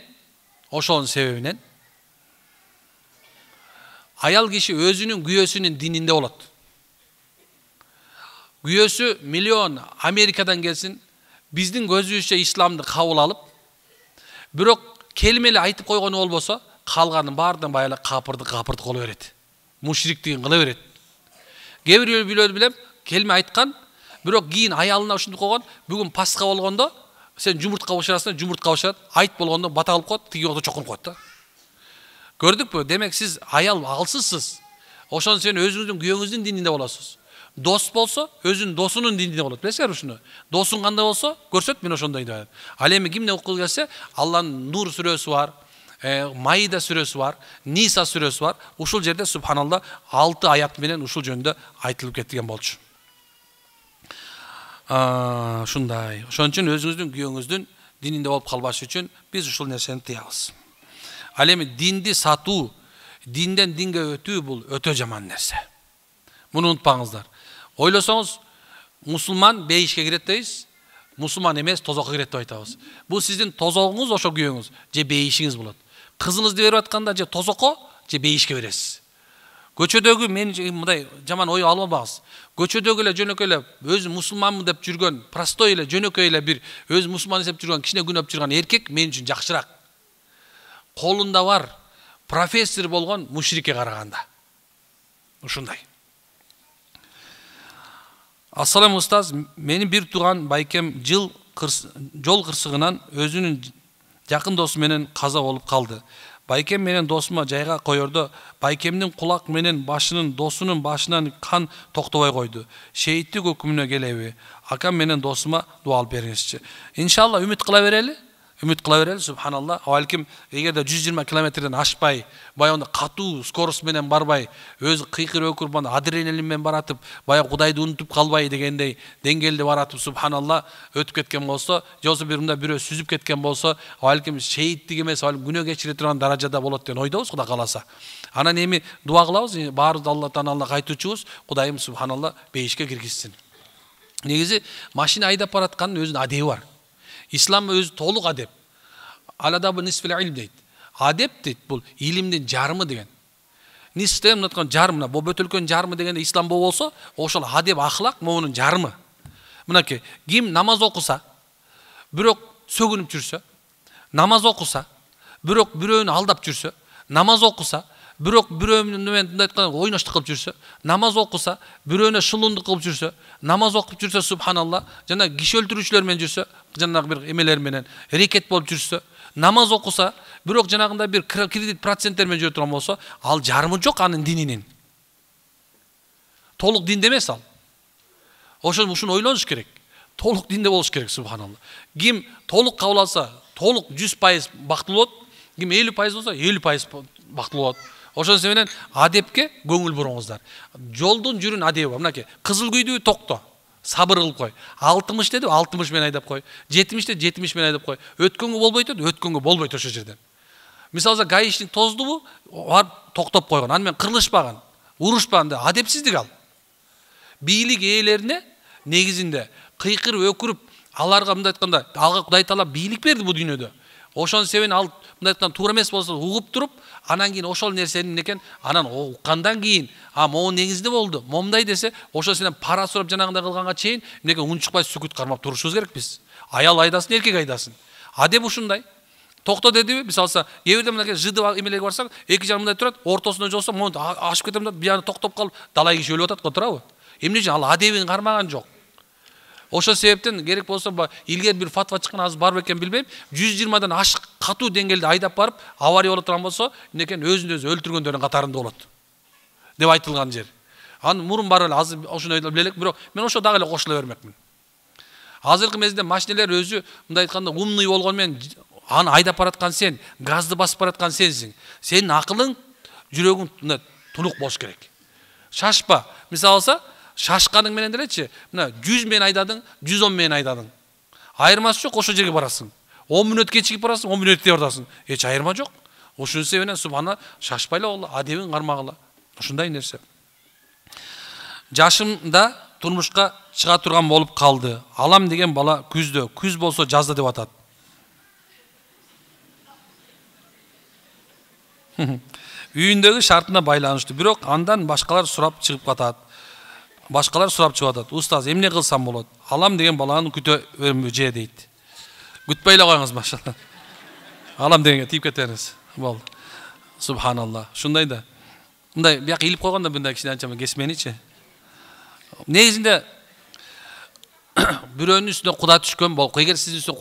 аял киши өзүнүн күйөөсүнүн дининде болот. Күйөөсү миллион Америкадан келсин, биздин көзүбүзчө исламды кабыл алып, бирок келмеле айтып койгону болбосо, калганын баардыгын баягы капырдык кыла берет. Мушриктигин кыла берет. Кээ бир билем, келме айткан, бирок кийин аялына ушинтип койгон, бүгүн пасха болгондо сен жумуртка бошырасың, жумуртка бошырат, айт болгондо бата кылып коет, тиги жакта чокунуп коет да. Көрдүкпү? Демек сиз аял алсызсыз. Ошон сен өзүңүздүн күйөөңүздүн дининде болосуз. Дос болсо, өзүнүн досунун дининде болот. Билесиңерби ушуну? Досуң кандай болсо, көрсөт, мен ошондой деп. Ал эми кимне окуп келсе, Алланын Нур сүрөсү бар, Маида сүрөсү бар, Ниса сүрөсү бар. Ушул жерде субханалла 6 аят менен ушул жөнүндө айтылып кеткен болчу. Ушундай. Ошон үчүн өзүңүздүн күйөөңүздүн дининде болуп калбаш үчүн биз ушул нерсени тыябыз. Ал эми динди сатуу, динден динге өтүү бул өтө жаман нерсе. Муну унутпаңыздар. Ойлосоңуз, мусулман бейишке кирет дейбиз, мусулман эмес тозокко кирет деп айтабыз. Бул сиздин тозогуңуз ошо күйөөңүз, же бейишиңиз болот. Кызыңызды берип атканда же тозокко, же бейишке бересиз. Көчөдөгү мен мындай жаман ой албаңыз. Көчөдөгү эле жөнөкөй эле өзү мусулманмын деп жүргөн, простой эле жөнөкөй эле бир өзү мусулман деп жүргөн, кичине күнөп жүргөн эркек мен үчүн жакшыраак. Колунда бар профессор болгон мушрикке караганда. Ушундай. Ассалам устаз, менин бир тууган байкем жол кырсыгынан өзүнүн жакын досу менен каза болуп калды. Байкем менен досума жайга коердо, байкемдин кулак менен досунун башынан кан токтобой койду. Шейиттик өкүмүнө келеби? Акам менен досума дуа алып бериңизчи. Иншалла үмүт кыла берели. Субханалла. Балким эгерде 120 километрден ашпай, баягы катуу скорость менен барбай, өзү кыйкыр өкүрбан адреналин менен баратып, баягы Кудайды унутуп калбай дегендей деңгээлде баратып, субханалла, өтүп кеткен болсо, жосо бирөө сүзүп кеткен болсо, балким шейиттик эмес, күнөө кечире турган даражада болот деген ойдобуз, Кудай кааласа. Анан эми дуа кылабыз, баарыбыз Аллахтан Алла кайтуучубуз, Кудайым субханалла бейишке киргизсин. Негизи машина айдап бараткандын өзүнүн адеби бар. Ислам өзү толук адеп. Аладабы нисфил илм дейт. Адеп дейт, бул илимдин жарымы деген. Нисфте мынаткан жарымына, бо бөтөлкөнүн жарымы дегенде ислам болсо, ошол адеп ахлак момунун жарымы. Мынакей, ким намаз окуса, бирок сөгүнүп жүрсө, намаз окуса, бирок бирөөнү алдап жүрсө, намаз окуса, бирок бирөөнүн менен мындай айтканда ойноштук кылып жүрсө, намаз окуса, бирөөнө шылуундук кылып жүрсө, намаз окуп жүрсө, субханалла, жана киши өлтүрүүчүлөр менен жүрсө, жанагы бир эмелер менен рекет болуп жүрсө, намаз окуса, бирок жанагындай бир кредит проценттер менен жүрө турган болсо, ал жарымы жок анын дининин. Толук динде эмес ал. Ушуну ойлонуш керек. Толук динде болуш керек, субханалла. Ким толук кабыл алса, толук 100% бактылуу болот, ким 50% болсо, 50% бактылуу болот. Ошон менен адепке көңүл буруңуздар. Жолдун жүрүн адеби бар. Мынакей, кызыл күйдү токто. Сабыр кылып кой. 60 деди, 60 менен айдап кой. 70 деди, 70 менен айдап кой. Өткөнгө болбойт деди, өткөнгө болбойт ошол жерден. Мисалы, гаишник тоздубу, токтоп койгон. Аны менен кырылышпаган, урушпаган да адепсиздик ал. Бийлик ээлерине негизинде кыйкырып өкүрүп, аларга мындай айтканда, алга Кудай Таала бийлик берди бу дүйнөдө. Ошон себебинен ал мындай айтканда туура эмес болсо угуп туруп, анан кийин ошол нерсени экен, анан уккандан кийин, могу негизде болду, момундай десе, ошол сенен пара сурап жанагындай кылганга чейин, эмнеге унчукпай сүкүт кармап турушубуз керек биз. Аял айдасын, эркек айдасын. Адеп ушундай. Токто дедиби, мисалса, эбирде мынакей жыды эмелерге барсак, эки жак мындай турат, ортосуна жолсо, монтип ашып кетем деп, бияны токтоп калып, далай киши өлүп атат го, туурабы? Эмне үчүн ал адебин кармаган жок. Ошол себептен керек болсо илгери бир фатва чыккан, азыр бар бекен билбейм, 120дан ашык катуу деңгээлде айдап барып, авария боло турган болсо, эмнекен өзүн өзү өлтүргөндөрдүн катарында болот деп айтылган жер. Аны мурун бар эле, азыр ошону ойлоп билелек, бирок мен ошо дагы эле кошула бермекмин. Азыркы мезгилде машинелер өзү мындай айтканда умный болгон менен аны айдап бараткан сен, газды басып бараткан сенсиң. Сенин акылың, жүрөгүң тунук болуш керек. Шашпа. Мисалы алса, шашканың менен делечи, мына 100 менен айдадың, 110 менен айдадың. Айырмасы жок, ошол жерге барасың. 10 мүнөт кечигип барасың, 10 мүнөттө бардасың. Эч айырма жок. Ошон себептен субхана шашпайлы болгула, адебин кармагыла. Ушундай нерсе. Жашымда турмушка чыга турган болуп калды. Алам деген бала күздө, күз болсо жазда деп атат. Үйүндөгү шартына байланыштуу, бирок андан башкалар сурап чыгып атат. Устаз, эмне кылсам болот? Алам деген баланы күтө же дейт. Күтпөй эле коюңуз, машалла. Алам дегенге тийип кетериңиз. Болду. Субханалла. Ушундай да. Мындай бияк илип койгондо мындай кичине анча кесменичи. Негизинде бирөөнүн үстүнө куда түшкөн болуп, эгер сиздин үстүнө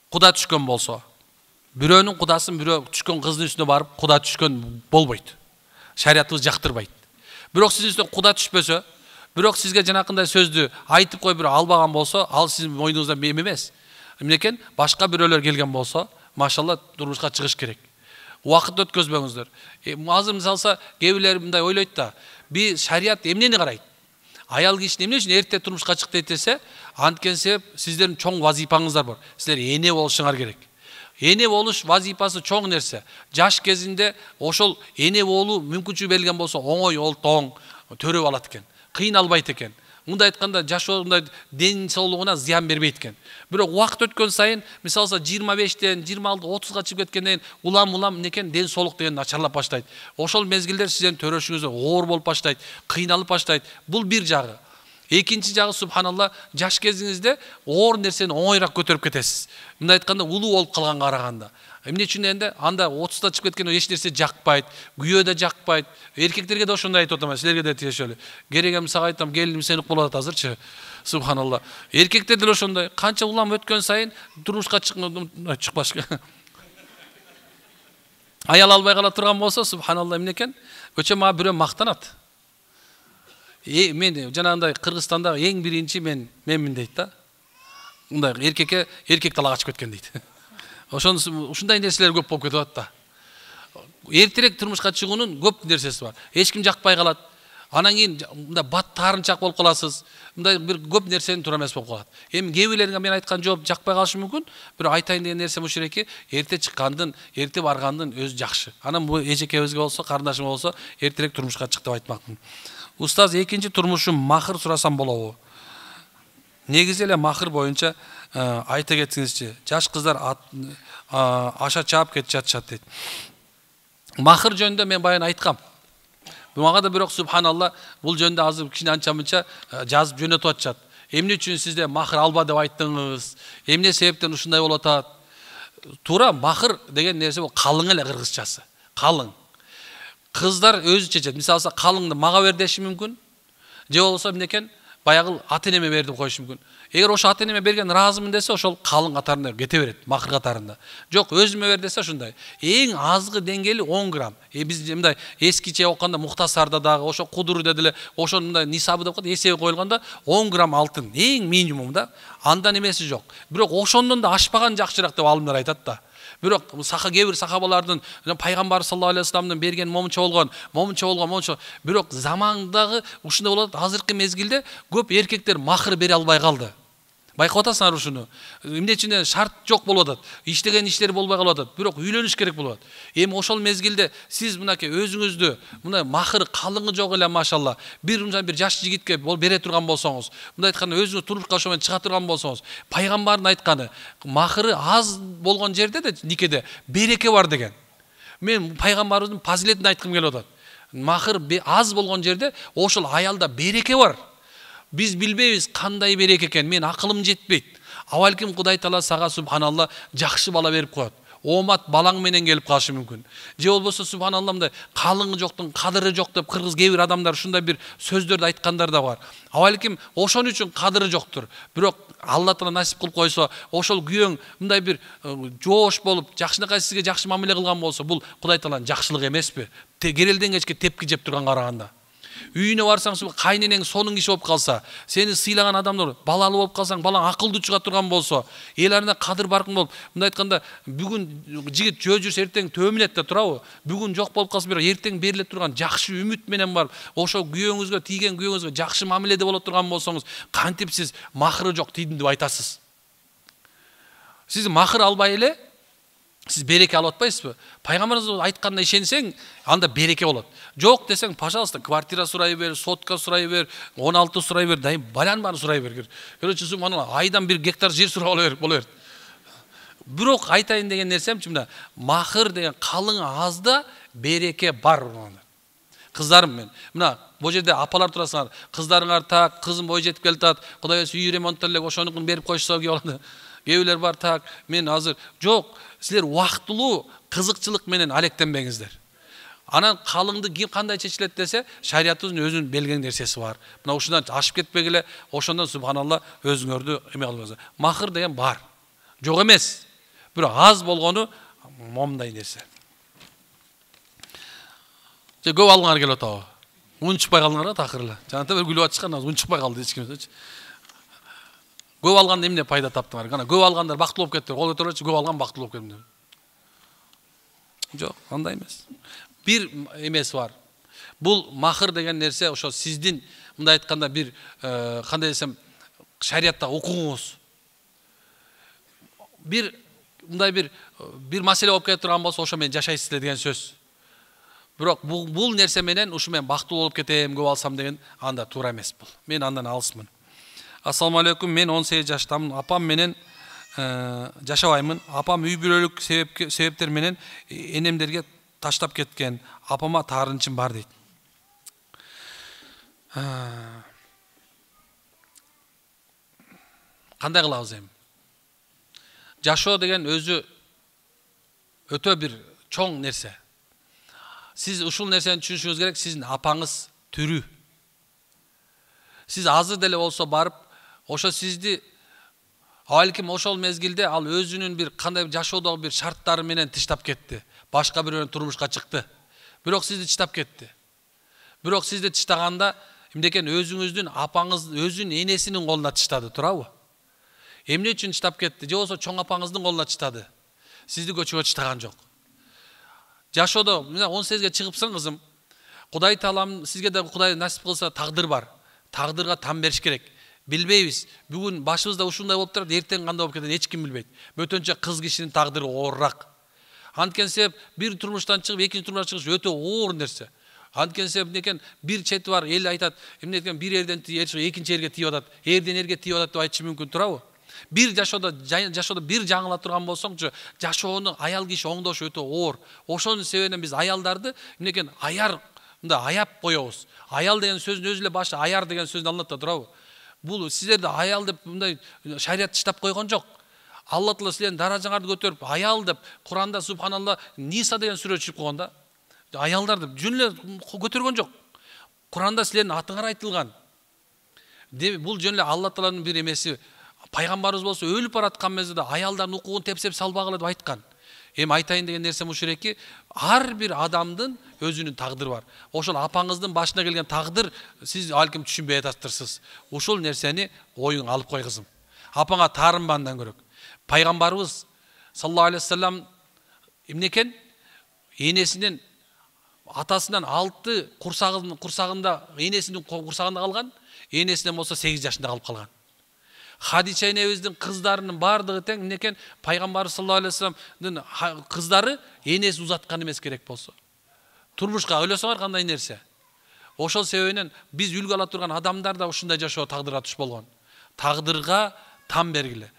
куда түшкөн болсо, бирөөнүн кудасын бирөө түшкөн кыздын үстүнө барып куда түшкөн болбойт. Шариятыбыз жактырбайт. Бирок сиздин үстүнө куда түшпөсө, бирок сизге жанакындай сөздү айтып коюп бирөө албаган болсо, ал сиздин мойнуңуздан мем эмес. Эмнекен башка бирөөлөр келген болсо, машалла турмушка чыгыш керек. Убакыт өткөзбөңүздөр. Азыр мисалса, кээ бирлер мындай ойлойт да, бир шарият эмнени карайт? Аял кишини эмне үчүн эрте турмушка чык дейт десе, анткен себеп сиздердин чоң вазипаңыздар бар. Силер эне болушуңар керек. Эне болуш вазипасы чоң нерсе. Жаш кезинде ошол эне болуу мүмкүнчүлүгү берилген болсо, оңой олтоң төрөп алат экен. Кыйналбайт экен. Мындай айтканда жашоонда ден соолугуна зыян бербейт экен. Бирок убакыт өткөн сайын, мисалса 25тен 26-30га чыгып кеткенден улам некен ден соолук деген начарлап баштайт. Ошол мезгилдер сиздердин төрөшүңүз оор болуп баштайт, кыйналып баштайт. Бул бир жагы. Экинчи жагы, субханалла, жаш кезиңизде оор нерсени оңойраак көтөрүп кетесиз. Мындай айтканда улуу болуп калганга караганда. Эмне үчүн дегенде, анда 30та чыгып кеткенде эч нерсе жакпайт, күйөө да жакпайт. Эркектерге да ошондой айтып атам, силерге да тиешелүү. Керегем сага айтам, келиним сени ук болот азырчы. Субханалла. Эркектер деле ошондой. Канча улам өткөн сайын турмушка чыкпаш. Аял албай кала турган болсо, субханалла, эмне экен? Өчө мага бирөө мактанат. Мен жанагындай Кыргызстандагы эң биринчи менмин дейт да. Мындай эркек талаа качып кеткен дейт. Ушундай нерселер көп болуп кетип атат да. Эртерээк турмушка чыгуунун көп нерсеси бар. Эч ким жакпай калат. Анан кийин мындай бат таарынчак болуп каласыз. Мындай бир көп нерсени туура эмес болуп калат. Эми кээ бирлерге мен айткан жооп жакпай калышы мүмкүн. Бирок айтайын деген нерсем ушул эки, эрте чыккандын, эрте баргандын өзү жакшы. Анан бул эжекебизге болсо, карындашыма болсо, эртерээк турмушка чык деп айтмакмын. Устаз, экинчи турмушум махыр сурасам болобу? Негизи эле махыр боюнча айта кетсиңизчи. Жаш кыздар аша чаап кетип жатышат дейт. Махыр жөнүндө мен баягы айткам. Мага да бирок субханалла бул жөнүндө азыр кичине анча-мынча жазып жөнөтүп атышат. Эмне үчүн сизде махыр алба деп айттыңыз? Эмне себептен ушундай болуп атат? Туура махыр деген нерсе бул калың эле кыргызчасы. Калың. Кыздар өзү чечет. Мисалы калыңды мага бер деши мүмкүн. Же болбосо эмнекен? Баягы ата-энеме бер деп коюшу мүмкүн. Эгер ошо ата-энеме берген разымын десе, ошол калың катарында кете берет, махыр катарында. Жок, өзүмө бер десе ушундай. Эң азгы деңгээли 10 грамм. Биз мындай эскиче окуганда Мухтасарда дагы ошо кудур дедиле, ошо мындай нисабы деп коет, эсеби коюлганда 10 грамм алтын, эң минимум да. Андан эмеси жок. Бирок ошондон да ашпаган жакшыраак деп алымдар айтат да. Бирок кээ бир сахабалардын пайгамбар саллаллаху алейхи вассаламдын берген момунча болгон. Бирок замандагы ушундай болот. Азыркы мезгилде көп эркектер махыр бере албай калды. Байкап атасыңар ушуну. Эмне үчүн шарт жок болуп атат. Иштеген иштери болбой калып атат. Бирок үйлөнүш керек болуп атат. Эми ошол мезгилде сиз мынакей өзүңүздү мындай махыр калыңы жок эле машалла. Бир жаш жигитке бере турган болсоңуз, мындай айтканда өзүңүз турмушка ошо менен чыга турган болсоңуз, пайгамбардын айтканы махыры аз болгон жерде де никеде береке бар деген. Мен пайгамбарыбыздын фазилетин айткым келип атат. Махыр аз болгон жерде ошол аялда береке бар. Biz bilbeybiz kандай береке экен, мен акылым жетпейт. Авалким Кудай Таала сага субханалла жакшы бала берип коет. Омат балаң менен келип калышы мүмкүн. Же болбосо субханалла мындай калыңы жоктун кадыры жок деп кыргыз кээ бир адамдар ушундай бир сөздөрдү айткандар да бар. Авалким ошон үчүн кадыры жоктур. Бирок Алла Таала насип кылып койсо, ошол күйөөң мындай бир жоош болуп, жакшынакай сизге жакшы мамиле кылган болсо, бул Кудай Тааланын жакшылыгы эмеспи? Керелден кечке тепки жеп турган караганда. Үйүнө барсаң, кайненең сонун киши болуп калса, сени сыйлаган адамдар балалуу болуп калсаң, балаң акылдуу чыга турган болсо, эл арасында кадыр баркын болуп, мындай айтканда, бүгүн жигит жөө жүрсө эртең төмүнөт да турабы? Бүгүн жок болуп калса, бирок эртең бериле турган жакшы үмүт менен барып, ошо күйөөңүзгө тийген күйөөңүзгө жакшы мамиледе боло турган болсоңуз, кантип сиз махыры жок тийдим деп айтасыз? Сиз махыр албай эле сиз береке алып атпайсызбы? Пайгамбарыбыз айтканына ишенсең, анда береке болот. Жок десең, пожалуйста, квартира сурай бер, сотка сурай бер, 16 сурай бер, балан бааны сурай бер. Короче, айдан 1 гектар жер сурап ала бер, боло берет. Бирок айтайын деген нерсемчи мына, махыр деген калың азда береке бар. Кыздарым мен. Мына, бул жерде апалар турасыңар, кыздарыңар так, кызым бой жетип келатат, Кудай үй ремонттор эле ошонукун берип койсо болот. Кээбирлер бар так, мен азыр жок. Силер вактылуу кызыкчылык менен алектенбеңиздер. Анан калыңды ким кандай чечилет десе, шариятыбыздын өзүнүн белгилеген нерсеси бар. Мына ушундан ашып кетпегиле, ошондон субханалла өзүңөрдү эме кылыңыздар. Махыр деген бар. Жок эмес. Бирок аз болгону момундай нерсе. Же көп алгыңар келип атабы? Унчукпай калдыңар да такыр эле. Жанагы бир күлүп атышкан, унчукпай калды эч кимсе. Көп алганда эмне пайда таптыңар? Кана көп алгандар бактылуу болуп кетти. Кол көтөрүлчү, көп алган бактылуу болуп кетти. Жок, андай эмес. Бир эмеси бар. Бул махыр деген нерсе ошо сиздин мындай айтканда бир кандай десем, шариятта укугуңуз. Бир мындай бир маселе болуп кетип турган болсо, ошо менен жашайсыз деген сөз. Бирок бул нерсе менен ушу мен бактылуу болуп кетем, көп алсам деген анда туура эмес бул. Мен андан алысмын. Ассаламу алейкум, мен 18 жаштамын. Апам менен жашабаймын. Апам үй бүлөлүк себептер менен энемдерге таштап кеткен. Апама таарынчым бар дейт. Кандай кылабыз эми? Жашоо деген өзү өтө бир чоң нерсе. Сиз ушул нерсени түшүнүшүңүз керек, сиздин апаңыз түрү. Сиз азыр деле болсо барып, ошо сизди балким ошол мезгилде ал өзүнүн бир кандай жашоодогу бир шарттары менен тыштап кетти. Башка бирөөнүн турмушка чыкты. Бирок сизди тыштап кетти. Бирок сизди тыштаганда эмнекен өзүңүздүн апаңыз өзүнүн энесинин колуна тыштады, турабы? Эмне үчүн тыштап кетти? Же болсо чоң апаңыздын колуна тыштады. Сизди көчөгө тыштаган жок. Жашоодо мына 18ге чыгыпсың кызым. Кудай Таалам сизге да Кудай насип кылса тагдыр бар. Тагдырга там бериш керек. Билбейбиз. Бүгүн башыбызда ушундай болуп турат, эртең кандай болуп кететин эч ким билбейт. Бөтөнчө кыз кишинин тагдыры оорураак. Анткени себеп бир турмуштан чыгып, экинчи турмушка чыгыш өтө оор нерсе. Анткени себеп экен бир чети бар, эл айтат, эмне экен бир эрден экинчи эрге тийип атат, эрден эрге тийип атат деп айтышы мүмкүн, турабы? Бир жашоодо бир жаңыла турган болсоңчу, жашоону аял киши оңдошу өтө оор. Ошонун себебинен биз аялдарды эмне экен аяр мында аяп коебуз. Аял деген сөздүн өзү эле башта аяр деген сөздү алынат да турабы? Бул силерди аял деп мындай шарият иштеп койгон жок. Алла Таала силердин даражаңарды көтөрүп, аял деп Куранда субханалла Ниса деген сүрө чыгып койгон да. Аялдар деп жөн эле көтөргөн жок. Куранда силердин атыңар айтылган. Бул жөн эле Алла Тааланын бир эмеси. Пайгамбарыбыз болсо өлүп бараткан мезгилде аялдардын укугун тепсеп салбагыла деп айткан. Эми айтайын деген нерсе мушуреки, ар бир адамдын өзүнүн тагдыры бар. Ошол апаңыздын башына келген тагдыр сиз алким түшүнбөй атасыздарсыз. Ошол нерсени оюңа алып кой кызым. Апаңа таарынбандан көрөк. Пайгамбарыбыз саллаллаху алейхи вассалам эмне экен? Энесинен атасынан 6 курсагында энесинин курсагында калган, энесинен болсо 8 жашында калып калган. Хадича энебиздин кыздарынын бардыгы тең эмне экен? Пайгамбар саллаллаху алейхи вассаламдын кыздары энеси узаткан эмес керек болсо. Турмушка ойлосоңор кандай нерсе. Ошол себебинен биз үлгү ала турган адамдар да ушундай жашоо тагдырга туш болгон. Тагдырга там бергиле.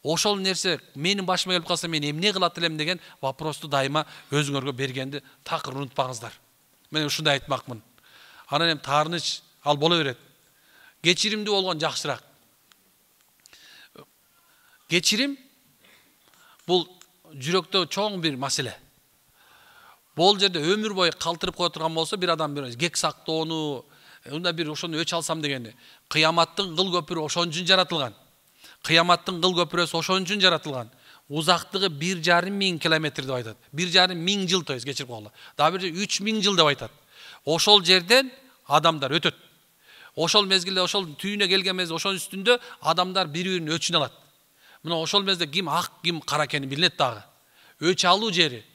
Ошол нерсе менин башыма келип калса мен эмне кылат элем деген вопросту дайыма өзүңөргө бергенди такыр унутпаңыздар. Мен ушундай айтмакмын. Анан эми таарыныч ал боло берет. Кечиримдүү болгон жакшыраак. Кечирим бул жүрөктө чоң бир маселе. Бул жерде өмүр бою калтырып кое турган болсо бир адам бир кек сактоону, унда бир ошону өч алсам дегени. Кыяматтын кыл көпүрү ошон үчүн жаратылган. Кыяматтын кыл көпүрөсү ошон үчүн жаратылган. Узактыгы 1,5 миң километр деп айтат. 1,5 миң жыл тоюз кечирип койгула. Дагы бир 3 миң жыл деп айтат. Ошол жерден адамдар өтөт. Ошол мезгилде ошол түйүнө келген мезгилде ошонун үстүндө адамдар бири-биринин өчүн алат. Мына ошол мезгилде ким ак, ким кара экени билинет дагы. Өч алуу жери.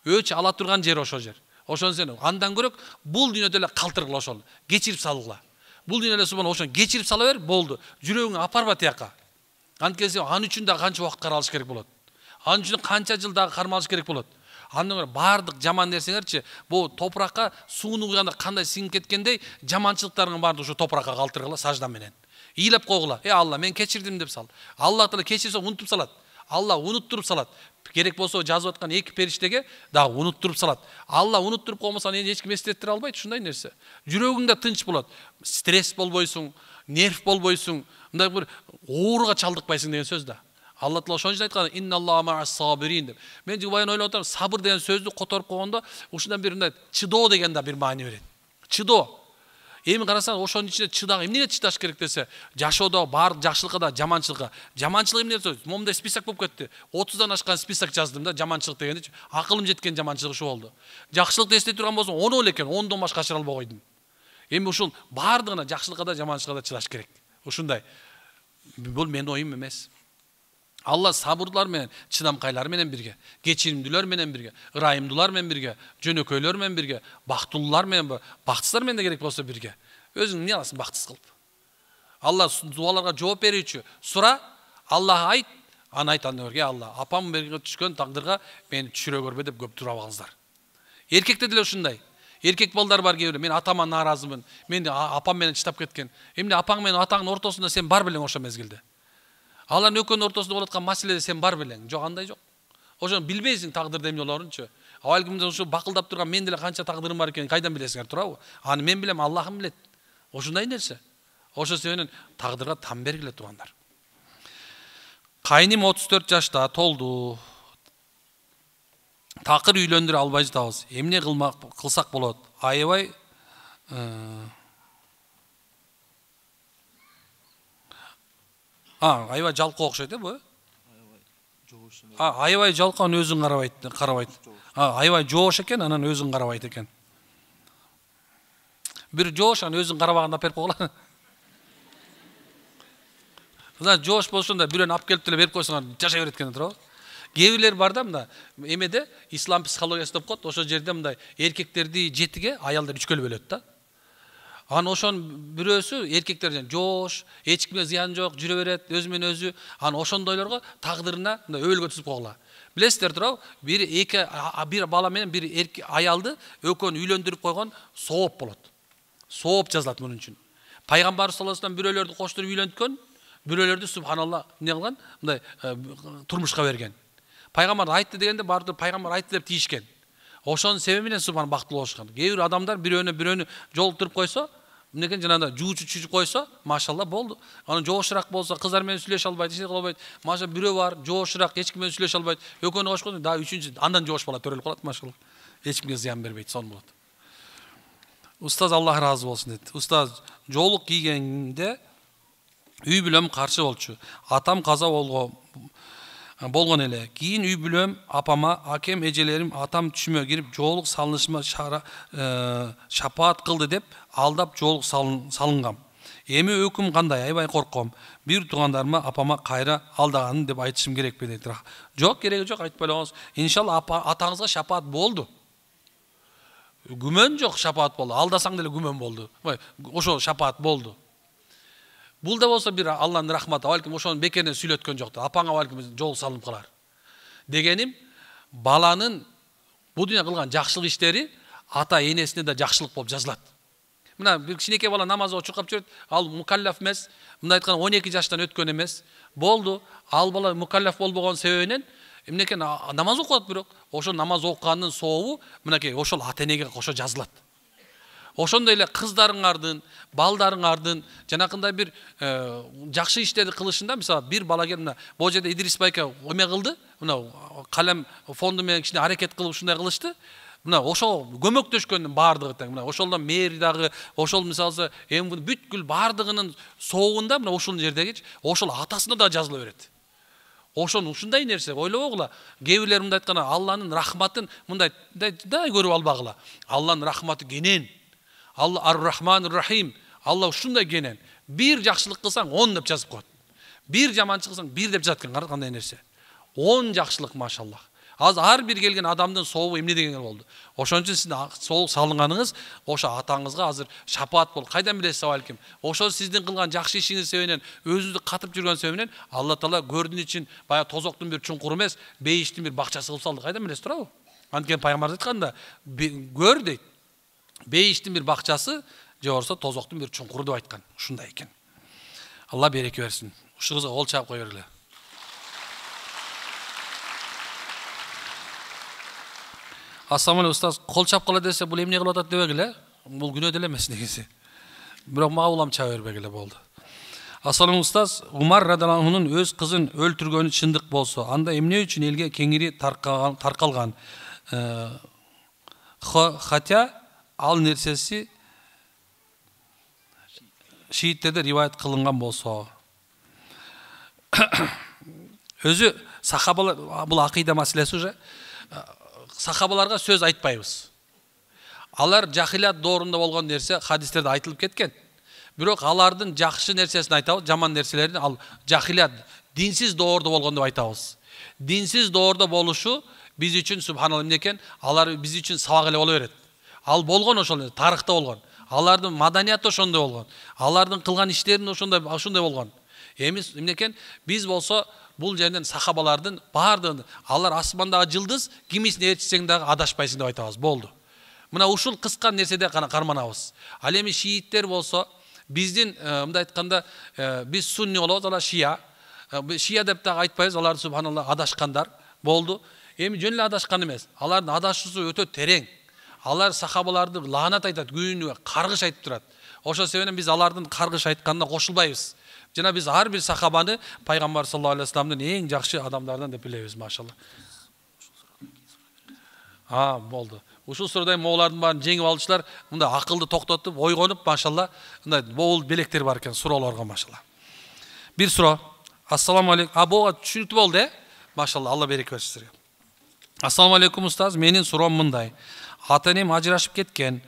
Өч ала турган жер ошол жер. Ошон сен андан көрөк бул дүйнөдө эле калтыргыла ошол. Кечирип салгыла. Бул дүйнөдө субхан ошон кечирип сала бер, болду. Жүрөгүң апарба тияка. Анткени ан үчүн да канча убакыт каралыш керек болот. Ан үчүн канча жыл дагы кармалыш керек болот. Андан көрө бардык жаман нерсеңерчи, бул топуракка сууну куйганда кандай сиңип кеткендей, жаманчылыктарыңын баардыгы ошо топуракка калтыргыла сажда менен. Ийлеп койгула. Алла, мен кечирдим деп сал. Алла Таала кечирсе унутуп салат. Алла унуттуруп салат. Керек болсо жазып аткан эки периштеге дагы унуттуруп салат. Алла унуттуруп коймосо аны эч ким эстеттире албайт, ушундай нерсе. Жүрөгүң да тынч болот. Стресс болбойсуң, нерв болбойсуң, мындай бир ооруга чалдыкпайсың деген сөз да. Алла Таала ошон үчүн айткан инналлаха ма'ас-сабирин деп. Мен жубайын ойлоп атам, сабыр деген сөздү которуп койгондо ушундан бир мындай чыдоо деген да бир маани берет. Чыдоо. Эми карасаң ошонун ичинде чыдак эмнеге чыдаш керек десе, жашоодо бар жакшылыкка да жаманчылыкка. Жаманчылык эмне десе, момундай список болуп кетти. 30дан ашкан список жаздым да, жаманчылык дегенди. Акылым жеткен жаманчылык ушу болду. Жакшылыкты эстей турган болсоң, 10 эле экен, 10дон башка ачыра албай койдум. Эми ушул бардыгына жакшылыкка да жаманчылыкка да чыдаш керек. Ушундай. Бул менин оюм эмес. Алла сабырлар менен, чыдамкайлар менен бирге, кечиримдүүлөр менен бирге, ырайымдуулар менен бирге, жөнөкөйлөр менен бирге, бактылуулар менен, бактсыздар менен керек болсо бирге. Өзүң эмне аласың бактсыз кылып? Алла дуаларга жооп берүүчү. Сура, Аллага айт, аны айт анда берге, Алла, апам берге түшкөн тагдырга мени түшүрө көрбө деп көп тура алыңыздар. Эркекте деле ушундай. Эркек балдар бар кээ мен атама нааразымын. Мен апам менен чыдап кеткен. Эмне апаң менен атаңдын ортосунда сен бар белең ошол мезгилде. Алардын экөөнүн ортосунда болуп аткан маселеде сен бар белең. Жок, андай жок. Ошон билбейсиң тагдырды эмне болорунчу. Балким ушу бакылдап турган мен деле канча тагдырым бар экенин кайдан билесиңер, турабы? Аны мен билем, Аллахым билет. Ошондой нерсе. Ошол себептен тагдырга там бергиле туугандар. Кайным 34 жашта толду. Такыр үйлөндүрө албай жатабыз. Эмне кылсак болот? Аябай аябай жалкоо окшойт бу. Аябай жалкоо өзүн карабайт. Аябай жоош экен, анан өзүн карабайт экен. Бир жоош анан өзүн карабаганда берип койгула. Мына жоош болсонда бирөөнү алып келип деле берип койсоңар жашай берет экен, туурабы? Кээ бар да, мында эмеде ислам психологиясы деп коет, ошол жерде мындай эркектерди 7ге, аялдар 3кө бөлөт да. Анан ошон бирөөсү эркектер жоош, эч кимге зыян жок, жүрө берет, өзү менен өзү. Анан ошондойлорго тагдырына мындай өбөлгө түзүп койгула. Билесиздер туурабы? Бир бала менен бир аялды экөөнү үйлөндүрүп койгон сооп болот. Сооп жазылат мунун үчүн. Пайгамбар саллаллаху алейхи вассалам бирөөлөрдү коштуруп үйлөнткөн, бирөөлөрдү субханалла эмне кылган? Мындай турмушка берген. Пайгамбар айтты дегенде барды пайгамбар айтты деп тийишкен. Ошонун себеби менен субхан бактылуу болушкан. Кээ бир адамдар бирөөнү жолуктуруп койсо, мынекей жанагындай жуучу койсо, машалла болду. Анан жоошураак болсо, кыздар менен сүйлөшө албайт, эч нерсе кыла албайт. Машалла бирөө бар, жоошураак, эч ким менен сүйлөшө албайт. Экөөнү кошкондо дагы үчүнчү андан жоош бала төрөлүп калат, машалла. Эч кимге зыян бербейт, сон болот. Устаз Аллах разы болсун дейт. Устаз жоолук кийгенде үй бүлөм каршы болчу. Атам каза болгон эле. Кийин үй бүлөм апама, акем, эжелерим атам түшүмө кирип жоолук салынышыма шапаат кылды деп алдап жоолук салынгам. Эми өкүм кандай? Аябай корком. Бир туугандарыма апама кайра алдаганын деп айтышым керекпи дейт. Жок, кереги жок, айтпай эле коңуз. Иншалла атаңызга шапаат болду. Күмөн жок, шапаат болду. Алдасаң деле күмөн болду. Ошо шапаат болду. Бул да болсо бир Алланын рахматы, балким ошону бекеринен сүйлөткөн жокту. Апаңа балким жол салынып калар. Дегеним, баланын бул дүйнө кылган жакшылык иштери ата энесине да жакшылык болуп жазылат. Мына бир кичинекей бала намазга чуркап жүрөт, ал мукаллаф эмес, мындай айтканда 12 жаштан өткөн эмес. Болду, ал бала мукаллаф болбогон себебинен эмнекен намаз окуат, бирок ошо намаз окуганын сообу мынакей ошол ата энеге кошо жазылат. Ошондой эле кыздарыңардын, балдарыңардын жанакындай бир жакшы иштерди кылышында, мисалы бир бала келип мына бул жерде Идрис байка эме кылды, мына калем фонду менен кичине аракет кылып ушундай кылышты. Мына ошол көмөктөшкөндүн баардыгы тең. Мына ошолдон мэри дагы, ошол мисалы эми бүткүл баардыгынын соогунда мына ошол жердеги ошол атасына да жазыла берет. Ошон ушундай нерсе ойлобогула. Кээ бирлер мындай айтканда Алланын рахматын мындай көрүп албагыла. Алланын рахматы кенен. Алла ар-Рахман ар-Рахим. Алла ушундай кенен. Бир жакшылык кылсаң 10 деп жазып коет. Бир жаманчылык кылсаң 1 деп жазат экен. Кара кандай нерсе. 10 жакшылык машалла. Азыр ар бир келген адамдын сообу эмне деген болду. Ошон үчүн сиздин соолук салынганыңыз ошо атаңызга азыр шапаат болду. Кайдан билесиз балким? Ошо сиздин кылган жакшы ишиңиз себебинен, өзүңүздү катып жүргөн себебинен Алла Таала көрдүн үчүн баягы тозоктун бир чуңкуру эмес, бейиштин бир бакчасы кылып салды. Кайдан билесиз туурабы? Анткени пайгамбар айтканда, көр дейт. Бейиштин бир бакчасы же болбосо тозоктун бир чуңкуру деп айткан. Ушундай экен. Алла береке берсин. Ушуңузга кол чаап кое бергиле. Ассаламу алейкум устаз, кол чапкыла десе бул эмне кылып атат дебегиле? Бул күнөө деле эмес негизи. Бирок мага улам чаап бербегиле болду. Ассаламу устаз, Умар радhiyallahu анхунун өз кызын өлтүргөнү чындык болсо, анда эмне үчүн элге кеңири таркалган? Хотя ал нерсеси шииттерде риваят кылынган болсо. Өзү сахабалар, бул акыйда маселеси уже. Сахабаларга сөз айтпайбыз. Алар жахилят доорунда болгон нерсе хадистерде айтылып кеткен. Бирок алардын жакшы нерсесин айтабыз, жаман нерселерин ал жахилят, динсиз доордо болгон деп айтабыз. Динсиз доордо болушу биз үчүн субханалла эмне экен? Алар биз үчүн сабак эле боло берет. Ал болгон ошол тарыхта болгон. Алардын маданияты ошондой болгон. Алардын кылган иштерин ошондой болгон. Эми эмне экен? Биз болсо бул жерден сахабалардын баардыгын алар асмандагы жылдыз, кимисине ээрчисең дагы адашпайсың деп айтабыз. Болду. Мына ушул кыска нерседе карманабыз. Ал эми шииттер болсо биздин мындай айтканда биз сунни болобуз, алар шия. Шия деп дагы айтпайбыз, алар субханалла адашкандар. Болду. Эми жөн эле адашкан эмес. Алардын адашуусу өтө терең. Алар сахабаларды лаанат айтат, күнүгө каргыш айтып турат. Ошол себептен биз алардын каргыш айтканына кошулбайбыз. Жана биз ар бир сахабаны пайгамбар саллаллаху алейхи вассаламдын эң жакшы адамдарынан деп билебиз, машалла. Болду. Ушул сурада моолардын баарын жеңип алчылар, мындай акылды токтотуп, ойгонуп, машалла, мындай бол белектер бар экен суроолорго, машалла. Бир суроо. Ассаламу алейкум. Буга түшүнүктүү болду, машалла, Алла береке берсин сизге. Ассаламу алейкум устаз, менин суроом мындай. Ата-энем ажырашып кеткен.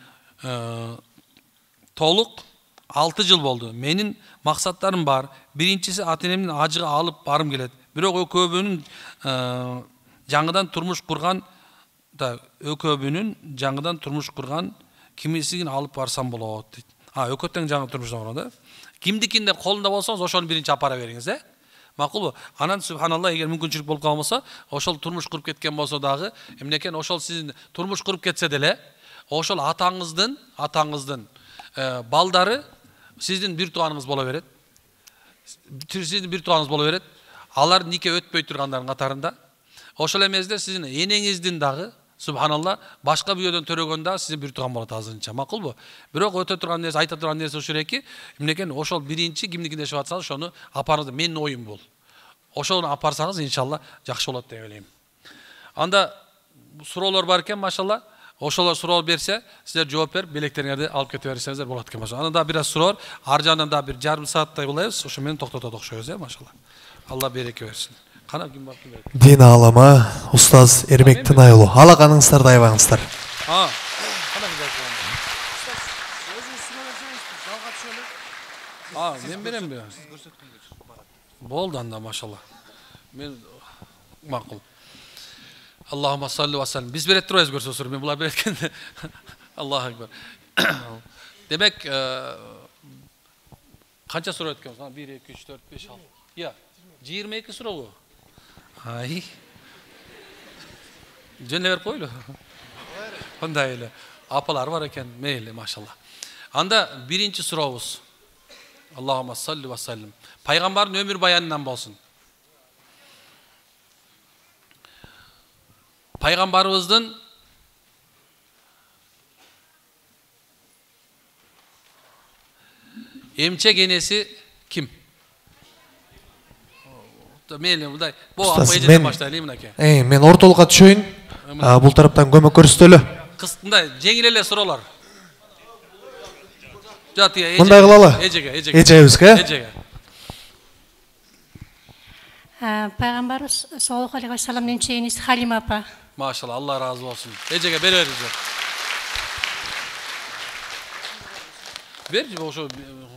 Толук 6 жыл болду. Менин максаттарым бар. Биринчиси ата-энемдин ажыга алып барым келет. Бирок экөөбүнүн жаңыдан турмуш курган кимисин алып барсам болот дейт. Экөө тең жаңы турмуштан курган да. Кимдикинде колунда болсоңуз ошону биринчи апара бериңиз, Макулбу? Анан субханалла, эгер мүмкүнчүлүк болуп калган болсо, ошол турмуш куруп кеткен болсо дагы, эмнекен ошол сиздин турмуш куруп кетсе деле, ошол атаңыздын балдары сиздин бир тууганыңыз боло берет. Алар нике өтпөй тургандардын катарында. Ошол эмеде сиздин энеңиздин дагы Subhanallah, başka bir yerden törөгөндө size bir turgan болот азырынча. Макул бу? Бирок өтө турган нерсе, айта турган нерсе ошол эки. Эмнекен ошол биринчи кимдикинде чыгып атсаңыз, ошону апарыңыз. Менин оюм бул. Ошону апарсаңыз, иншалла жакшы болот деп ойлойм. Анда суроолор бар экен, машалла. Ошолор суроо берсе, силер жооп берип, белектериңерди алып кете берсеңиздер болот экен, машалла. Анда да бир суроолор, ар жагынан да бир жарым сааттай кылабыз. Ошо менен токтотот окшойбуз, машалла. Алла береке берсин. Кана ким бар ким? Дин алымы Устаз Эрмек Тынайұлы. Алақаныңыздар дайбаңыздар. Кана ким? Мен берем бе? Болду анда, машалла. Мен макул. Аллахума салли ва саллим. Биз берет турабыз көрсөсүр. Мен булар береткенде. Аллаху акбар. Демек, канча суроо өткөнбүз? 1 2 3 4 5 6. Я, 22 сурообу? Ай. Жөнө берип койлу. Кандай эле. Апалар бар экен, мейли, машалла. Анда биринчи сурообуз. Аллахума салли ва саллим. Пайгамбардын өмүр баянынан болсун. Пайгамбарыбыздын эмчек энеси ким? Мейли, мындай. Бу апа эжеден баштайлы мынакей. Мен ортолукка түшөйүн. Бул тараптан көмөк көрсөтөлү. Кыстында жеңил эле суроолор. Мындай кылалы. Эжебизге. Эжеге. Пайгамбарыбыз саллаллаху алейхи ва салламдын энчегениси Халима апа. Машалла, Алла разы болсун. Эжеге бере бериңиздер. Берчи, ошо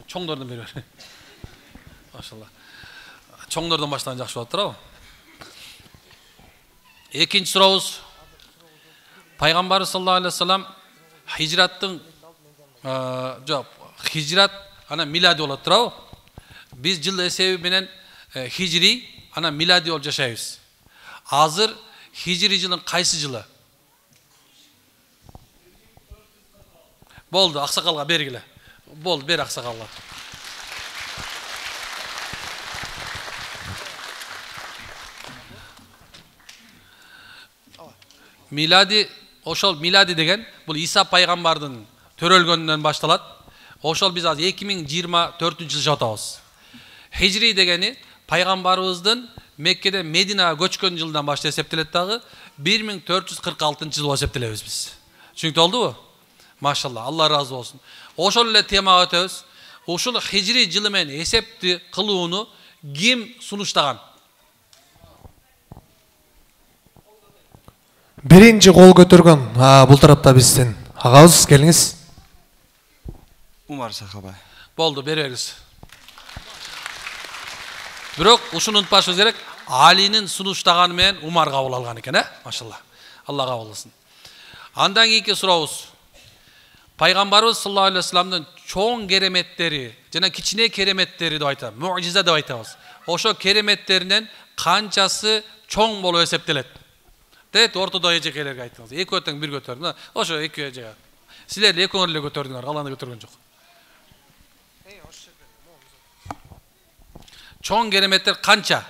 чоңдордон бере бер. Машалла. Чоңдордон баштаган жакшы болот турабы? Экинчи сурообуз. Пайгамбарыбыз саллаллаху алейхи ва саллам хижраттын жок, хижрат ана милади болот турабы? Биз жыл эсеби менен хижри ана милади болуп жашайбыз. Азыр хижри жылын кайсы жылы? Болду, аксакалга бергиле. Болду, бер аксакалга. Милади, ошол милади деген бул Иса пайгамбардын төрөлгөндөн башталат. Ошол биз азыр 2024 жыл жашап атабыз. Хижри дегени пайгамбарыбыздын Меккеден Мединага көчкөн жылдан баштап эсептелет дагы 1446 жыл болуп эсептелебиз биз. Түшүнүктүү болдубу? Машалла, Алла разы болсун. Ошол эле темага өтөбүз. Ошол хижри жылы менен эсепти кылууну ким сунуштаган? Биринчи кол көтөргөн бул тарапта биздин агабыз, келиңиз. Умар Сахабай. Болду, беребиз. Бирок ушуну унутпашыбыз керек, Алинин сунуштаганы менен Умар кабыл алган экен, Машалла. Алла кабыл кылсын. Андан кийинки сурообуз. Пайгамбарыбыз саллаллаху алейхи ва салламдын чоң кереметтери жана кичине кереметтери деп айтабыз, муъжиза деп айтабыз. Ошо кереметтеринен канчасы чоң болуп эсептелет? Дет ортодо эжекелерге айтыңыз. Экөө тең бир көтөрдүң. Ошо экөө эжеге. Силер экөөңөр эле көтөрдүңөр, каланы көтөргөн жок. Чоң кереметтер канча?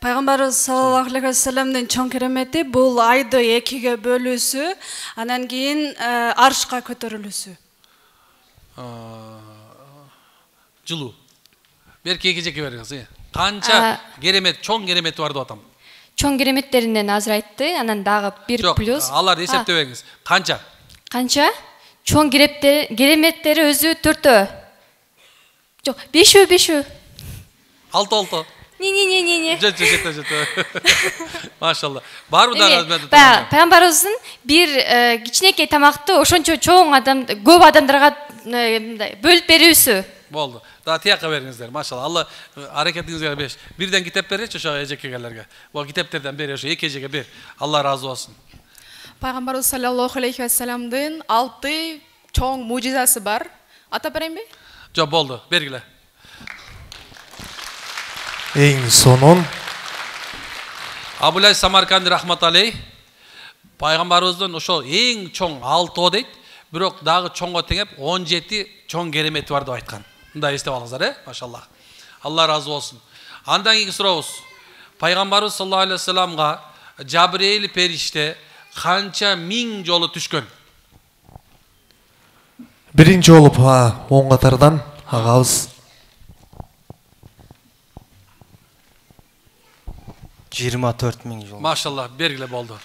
Пайгамбарыбыз саллаллаху алейхи ва салламдын чоң керемети бул айды экиге бөлүүсү, анан кийин аршка көтөрүлүүсү. Жылуу. Берки эки бериңиз. Канча керемет, чоң керемети бар деп атам. Чоң кереметтеринен азыр айтты, анан дагы 1 плюс. Алар эсептебеңиз. Канча? Канча? Чоң кереметтери өзү 4-тө. Жок, 5-өө. 6. Не. Жет. Машалла. Барбы дагы? Пайгамбарыбыздын бир кичинекей тамакты ошончо чоң адам, көп адамдарга бөлүп берүүсү. Болду. Да тияка бериңиздер. Машалла. Алла аракетиңизге беш. Бирден китеп беречи ошо эжекегелерге. Бул китептерден бери ошо эки эжеге бер. Алла разы болсун. Пайгамбарыбыз саллаллаху алейхи ва салламдын 6 чоң мужизасы бар. Ата беремби? Жок, болду. Бергиле. Эң сонун Абулай Самарканди рахмат алейх пайгамбарыбыздын ошол эң чоң 6 дейт. Бирок дагы чоңго теңеп 17 чоң керемети бар деп айткан. Мындай эстеп алыңыздар, машалла. Алла разы болсун. Андан кийинки сурообуз. Пайгамбарыбыз саллаллаху алейхи ва салламга Жабриил периште qancha ming jolu tushgan? Birinci olup oң qatardan ağabız. 24.000 jol. Maşallah, bergile boldu.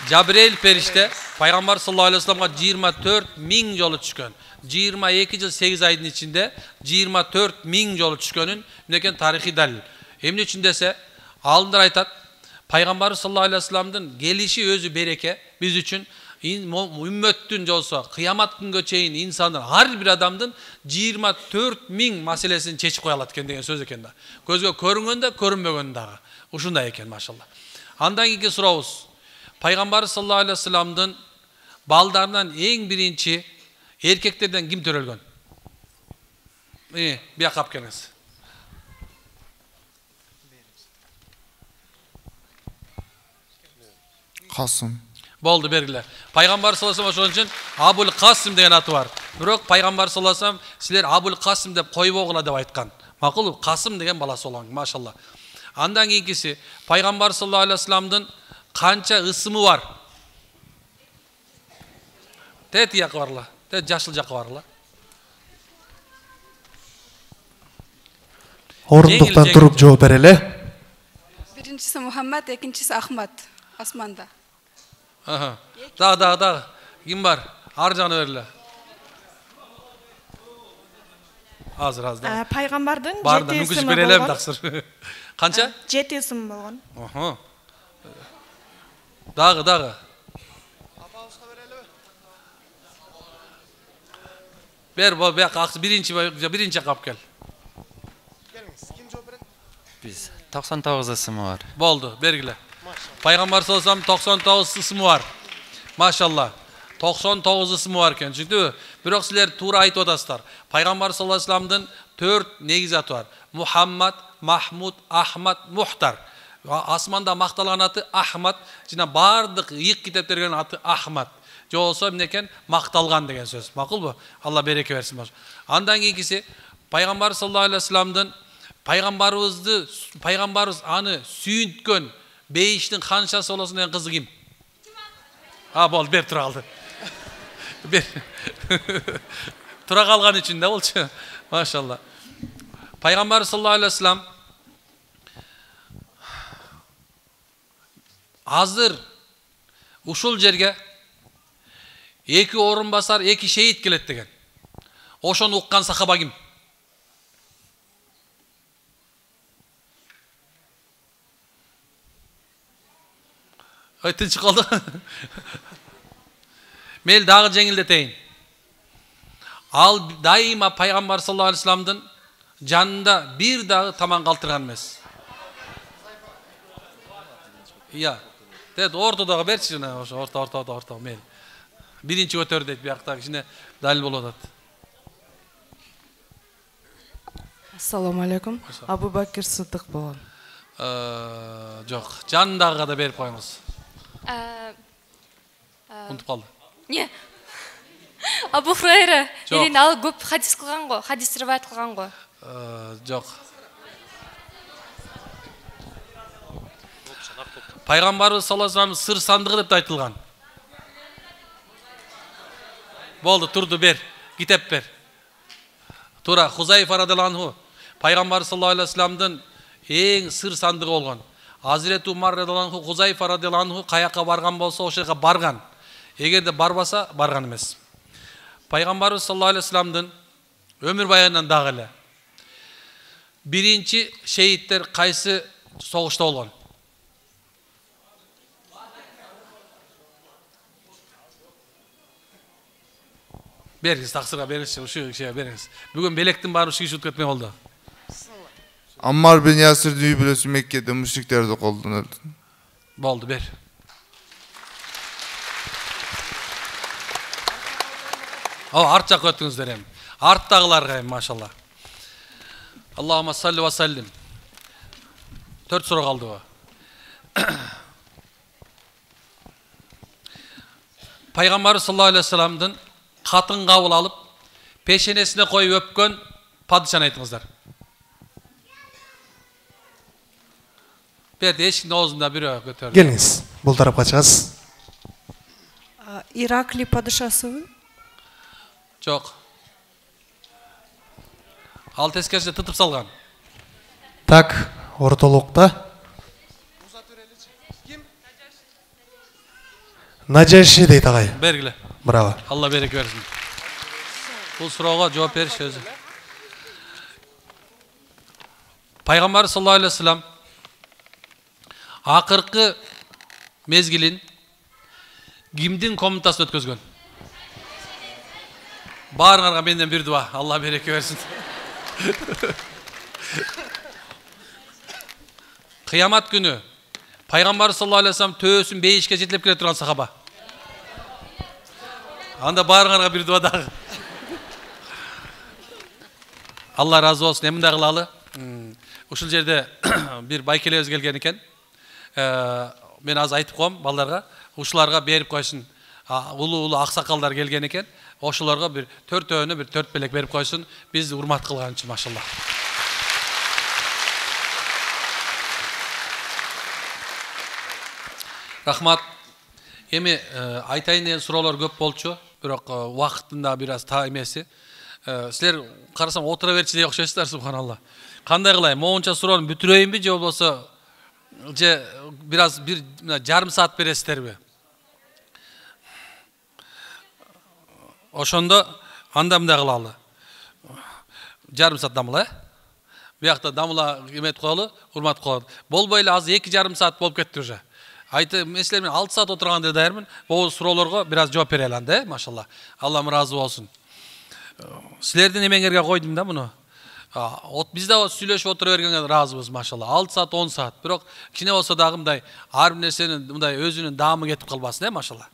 Jabril perişte Peygamber sallallahu aleyhi ve sellem'e 24.000 jolu tushgan. 22 yıl 8 ayın içinde 24.000 jolu tushganın neken tarihi dalil. Emne için dese alındır aytat Peygamber sallallahu aleyhi ve sellem'den gelişi özü bereke biz için ümmettün jolsa kıyamat günge çeyin insandan her bir adamdan 24.000 meselesini çeşip koy alat eken degen söz eken da. Gözge körüngönde körünmөгөн dagı. Uşunday eken maşallah. Andan kийинки сурабыз. Peygamber sallallahu aleyhi ve sellem'den baldarından en birinci erkeklerden kim törölgön? Bir yakap keliniz. Kasım. Boldu bergiler. Peygamber sallallahu aleyhi ve sellem için Abul Kasım degen atı var. Biroq Peygamber sallallahu aleyhi ve sellem sizler Abul Kasım dep koyup oğula dep aytkan. Makul Kasım degen balası olan maşallah. Andan kийинкisi Peygamber sallallahu aleyhi ve sellem'den kança ısımı var? Tet yakı varla. Tet jaşıl jakı varla. Orunduktan turup cevap bereli. Birincisi Muhammed, ikincisi Ahmet. Asmanda. Aha. Da. Kim var? Harcanı verile. Hazır. Peygamberden Barda 7 mümkün ismi berelem bolgan. taksır. Kança? 7 isim bolgan. Aha. Dağı. Ber birinci kap gel. Biz 99 ismi var. Boldu, bergile. Peygamber sallallahu aleyhi ve sellem 99 ismi var. Maşallah. 99 ismi var eken. Çünkü biroq sizler tuğra aytып atasızlar. Peygamber sallallahu aleyhi ve sellem'den 4 negiz atı var. Muhammed, Mahmud, Ahmet, Muhtar. Asmanda maqtalgan atı Ahmet. Jina bardyk yık kitaptergen atı Ahmet. Jo olsa mineken maqtalgan degen söz. Makul bu? Allah bereke versin. Andan kийинкisi Peygamber sallallahu aleyhi ve sellem'den Peygamberimiz anı sүйүнткөн beyiştin kanşası olasın en kızı kim? Ha bol ber tura kaldı. Ber. Tura kalgan içinde olçu. Maşallah. Peygamber sallallahu aleyhi ve sellem hazır uşul jerge eki orun basar, eki şehit kelet degen. Oşonu ukkan sahaba kim? Tinç kaldı. Mel dağı jеңилдетейин. Al daima Peygamber sallallahu aleyhi ve sellem'den canında bir dağı taman kaltırgan emес. Ya. Evet, ortadağı berçi jana, orta mel. Birinci kötör deyt, buyaqtagı içinde dalil bolot. Assalamu alaikum. Abu Bakr Sıddık bolgan. Жоқ, жанындағыға да беріп қойыңыз. Ұмытып қалды. Не? Абу Хурайра деген ал көп хадис қылған ғой, хадис риваят қылған ғой. Жоқ. Пайғамбарымыз саллаллаху алейхи ва саллям сыр сандығы деп айтылған. Болды, тұрды бер, китеп бер. Тура, Хузайфа радиаллаху анху, Пайғамбар саллаллаху алейхи ва саллямдың ең сыр сандығы болған. Hazreti Umar radıyallahu anh, Huzayfa radıyallahu anh kayaka bargan bolsa o şeyge bargan. Eğer de barbasa bargan emez. Peygamberimiz sallallahu aleyhi ve sellem'den ömür bayanından dağılı. Birinci şehitler kaysı soğuşta olan? Beriniz, taksırga beriniz, şu şeye beriniz. Bugün belektin barı şu işi etmeye oldu. Ammar bin Yasir düğü bilesi Mekke'de müşriklerde koldan öldü. Boldu ber. O artçak öttünüzler hem. Arttağılar hem maşallah. Allahümme salli ve sellim. 4 soru kaldı o. Peygamber sallallahu aleyhi ve sellem'den katın kavul alıp peşenesine koyup öpkön padişahını aytыңыздар. Bir de eşkin ağzında biri götürdü. Geliniz. Бул тарапка чыгасыз. Иракли падышасыбы? Жок. Ал тескерче тытып салган. Так, ортолукта. Нажаши дейт агай. Бергиле. Браво. Алла береке берсин. Бул суроого жооп бериш өзү. Пайгамбар саллаллаху алейхи вассалам акыркы мезгилин кимдин комнатасында өткөзгөн? Баарыңарга менден бир дуа. Алла береке берсин. Кыямат күнү Пайгамбар саллаллаху алейхи вассалам төбөсүн бейишке жетелеп келе турган сахаба. Анда баарыңарга бир дуа дагы. Алла разы болсун. Эмне кылалы? Ушул жерде бир байкелебиз келген экен. Мен азыр айтып коем балдарга, ушуларга берип койсун. Улуу аксакалдар келген экен. Ошолорго бир төртөөнө бир төрт белек берип койсун. Биз урмат кылган үчүн машалла. Рахмат. Эми айтайын деген суроолор көп болчу, бирок убактында бир аз та эмеси. Силер карасам отура берчи деп окшойсуздар, субханалла. Кандай кылайын? Моунча суроону бүтүрөйүнбү же болбосо бир аз бир жарым саат бересиздерби? Ошондо анда мындай кылалы. Жарым саат дамыла, биякта дамыла эметип коелу, урмат коелу. Болбой эле азыр 2,5 саат болуп кетти уже. Айтып, мен силер менен 6 саат отурганда даярмын. Бул суроолорго бир аз жооп бере алам, машалла. Аллам ыраазы болсун. Силердин эмеңерге койдум да муну. Биз да сүйлөшүп отура бергенге ыраазыбыз, машалла. 6 саат, 10 саат. Бирок кичине болсо дагы мындай ар бир нерсенин мындай өзүнүн даамы кетип калбасын, машалла.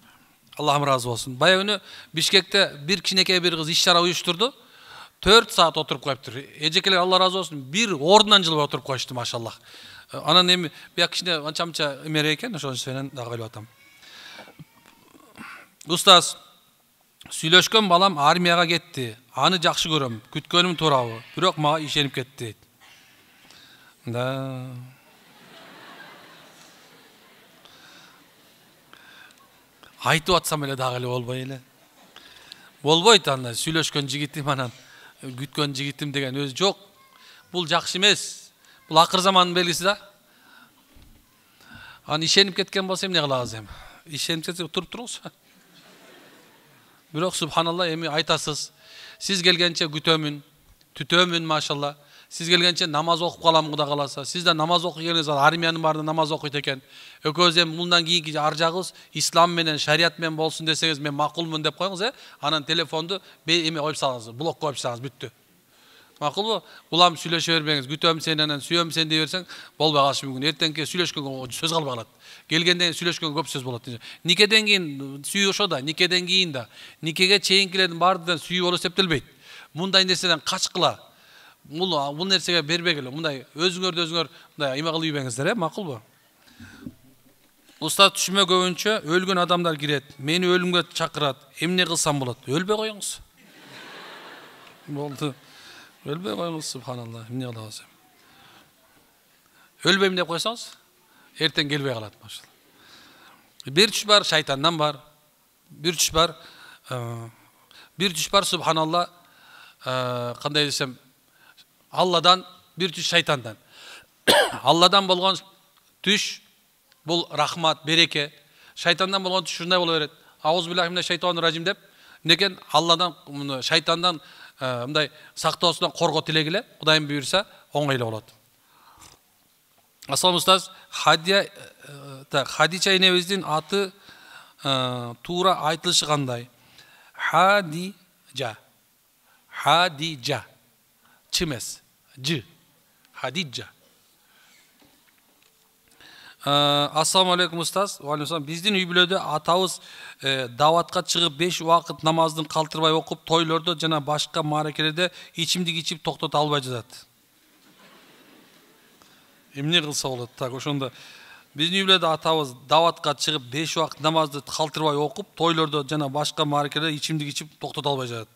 Аллахым ыраазы болсун. Бая күнү Бишкекте бир кичинекей бир кыз иш-чара уюштурду. 4 саат отуруп коюптур. Эжекелер Алла разы болсун, бир ордунан жылбай отуруп коюшту, машалла. Анан эми бияк кичине анча-мынча эмере экен, ошонун менен дагы ойлоп атам. Устаз, сүйлөшкөн балам армияга кетти. Аны жакшы көрөм. Күткөнүм туурабы? Бирок мага ишенип кетти дейт. Да. Айтып атсам эле дагы эле болбой эле. Болбойт анда сүйлөшкөн жигитим анан күткөн жигитим деген өзү жок. Бул жакшы эмес. Бул акыр замандын белгиси да. Аны ишенип кеткен болсо эмне кылабыз эми? Ишенип кетсе туруп туруңуз. Бирок субханалла эми айтасыз. Сиз келгенче күтөмүн, түтөмүн, машалла. Сиз келгенче намаз окуп калам, Кудай кааласа. Сиз да намаз окуйгениз бар, армиянын баарында намаз окуйт экен. Экөөбүз эми мындан кийинки ар жагыбыз ислам менен, шарият менен болсун десеңиз, мен макулмун деп коюңуз, Анан телефонду эме коюп салыңыз, блок коюп салыңыз, бүттү. Макулбу? Улам сүйлөшө бербеңиз, күтөм сени, анан сүйөм сени дей берсең, болбой калышы мүмкүн. Эртеңки сүйлөшкөнгө сөз калбай калат. Келгенден сүйлөшкөнгө көп сөз болот. Никеден кийин сүйүү ошо да, никеден кийин да. Никеге чейинкилердин баардыгынан сүйүү болуп эсептелбейт. Мындай нерседен качкыла. Бул нерсеге бербегиле. Мындай өзүңөрдү өзүңөр мындай эме кылып ийбеңиздер, макулбу? Устаз түшүмө көбүнчө өлгөн адамдар кирет. Мени өлүмгө чакырат. Эмне кылсам болот? Өлбөй коюңуз. Болду. Өлбөй коюңуз, субханалла. Эмне кылабыз? Өлбөйм деп койсоңуз, эртең келбей калат, машалла. Бир түш бар, шайтандан бар. Бир түш бар, субханалла. Кандай десем, Алладан, бир түш шайтандан. Алладан болгон түш бул рахмат, береке. Шайтандан болгон түш ушундай боло берет. Аузубиллахи минаш шайтанир ражим деп, некен Алладан, шайтандан мындай сактоосунан корго тилегиле, Кудайым буйрса, оңойло болот. Ассалам устаз, Хадича энебиздин аты туура айтылышы кандай? Хадижа. Хадижа. Чимес. Ж. Хадиджа. Ассаламу алейкум устаз. Биздин үй бүлөдө атабыз даватка чыгып 5 убакыт намаздын калтырбай окуп, тойлордо жана башка мааракелерде ичимдик ичип токтото албай жатат. Эмне кылса болот? Так, ошондо биздин үй бүлөдө атабыз даватка чыгып 5 убакыт намазды калтырбай окуп, тойлордо жана башка мааракелерде ичимдик ичип токтото албай жатат.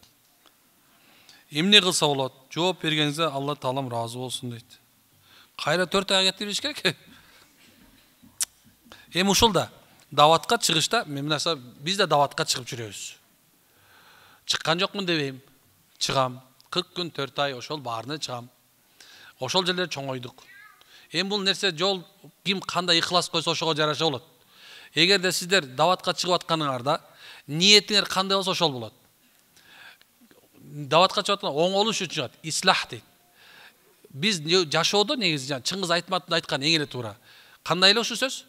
Эмне кылса болот? Жооп бергениңизге Алла таалам ыраазы болсун дейт. Кайра 4 ай кетип бериш керек. Эми ушул да даватқа чыгышта биз да даватқа чыгып жүрөбүз. Чыккан жокмун дебейм. Чыгам. 40 күн 4 ай ошол баарына чыгам. Ошол жерлер чоңойдук. Эми бул нерсе жол ким кандай ыхлас койсо ошого жараша болот. Эгерде сиздер даватқа чыгып атканыңарда ниетиңер кандай болсо ошол болот. Даватқа чыгып аткан оңолуш үчүн чыгат. Ислах дейт. Биз жашоодо негизи Чыңгыз Айтматовдун айткан эң эле туура. Кандай эле ушул сөз?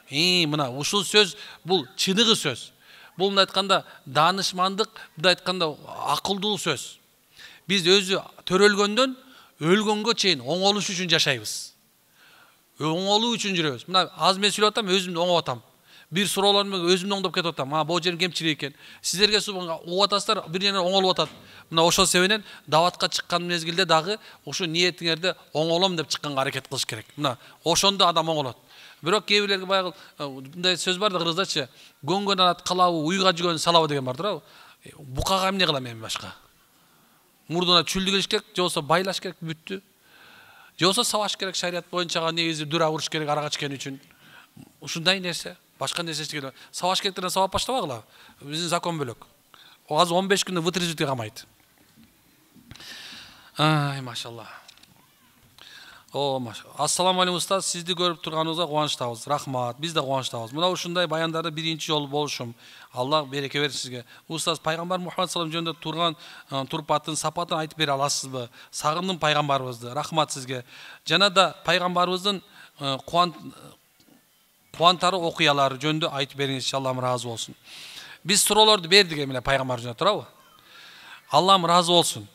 Мына ушул сөз бул чыныгы сөз. Бул мындай айтканда данышмандык, мындай айтканда акылдуу сөз. Биз өзү төрөлгөндөн өлгөнгө чейин оңолуш үчүн жашайбыз. Оңолуу үчүн жүрөбүз. Мына аз мен сүйлөп атам, өзүмдү оңоп атам. Бир суроолорду өзүмдү оңдоп кетип атам. Бул жерим кемчилик экен. Сиздерге угуп атасыздар, бир жерден оңолуп атат. Мына ошол себептен даватка чыккан мезгилде дагы ушу ниетиңерди оңолом деп чыкканга аракет кылыш керек. Мына ошондо адам оңолот. Бирок кээ бирлерге баягы мындай сөз бар да кыргыздачы, көңгөн ат калабы, уйга жүргөн салабы деген бар туурабы? Букага эмне кылам эми башка? Мурдуна чүлдү келиш керек, же болбосо байлаш керек, бүттү. Же болбосо сабаш керек, шарият боюнча негизи дүрө уруш керек арага чыккан үчүн. Ушундай нерсе. Башка нерсе эчтеке. Сабаш керектерин сабап баштабагыла. Биздин закон бөлөк. Азыр 15 күндө вытрезвитке камайт. Ай, машалла. Ассаламу алейкум устаз, сизди көрүп турганыбызга кубанычтабыз. Рахмат. Биз да кубанычтабыз. Мына ушундай баяндарды биринчи жолу болушум. Аллах береке берсин сизге. Устаз, пайгамбар Мухаммад саллаллаху алейхи жөнүндө турган турпатын, сапатын айтып бере аласызбы? Сагындым пайгамбарыбызды. Рахмат сизге. Жана да пайгамбарыбыздын кубантары окуялары жөнүндө айтып бериңизчи, Аллахым ыраазы болсун. Биз суроолорду бердик эмне пайгамбар жөнүндө, туурабы? Аллахым ыраазы болсун.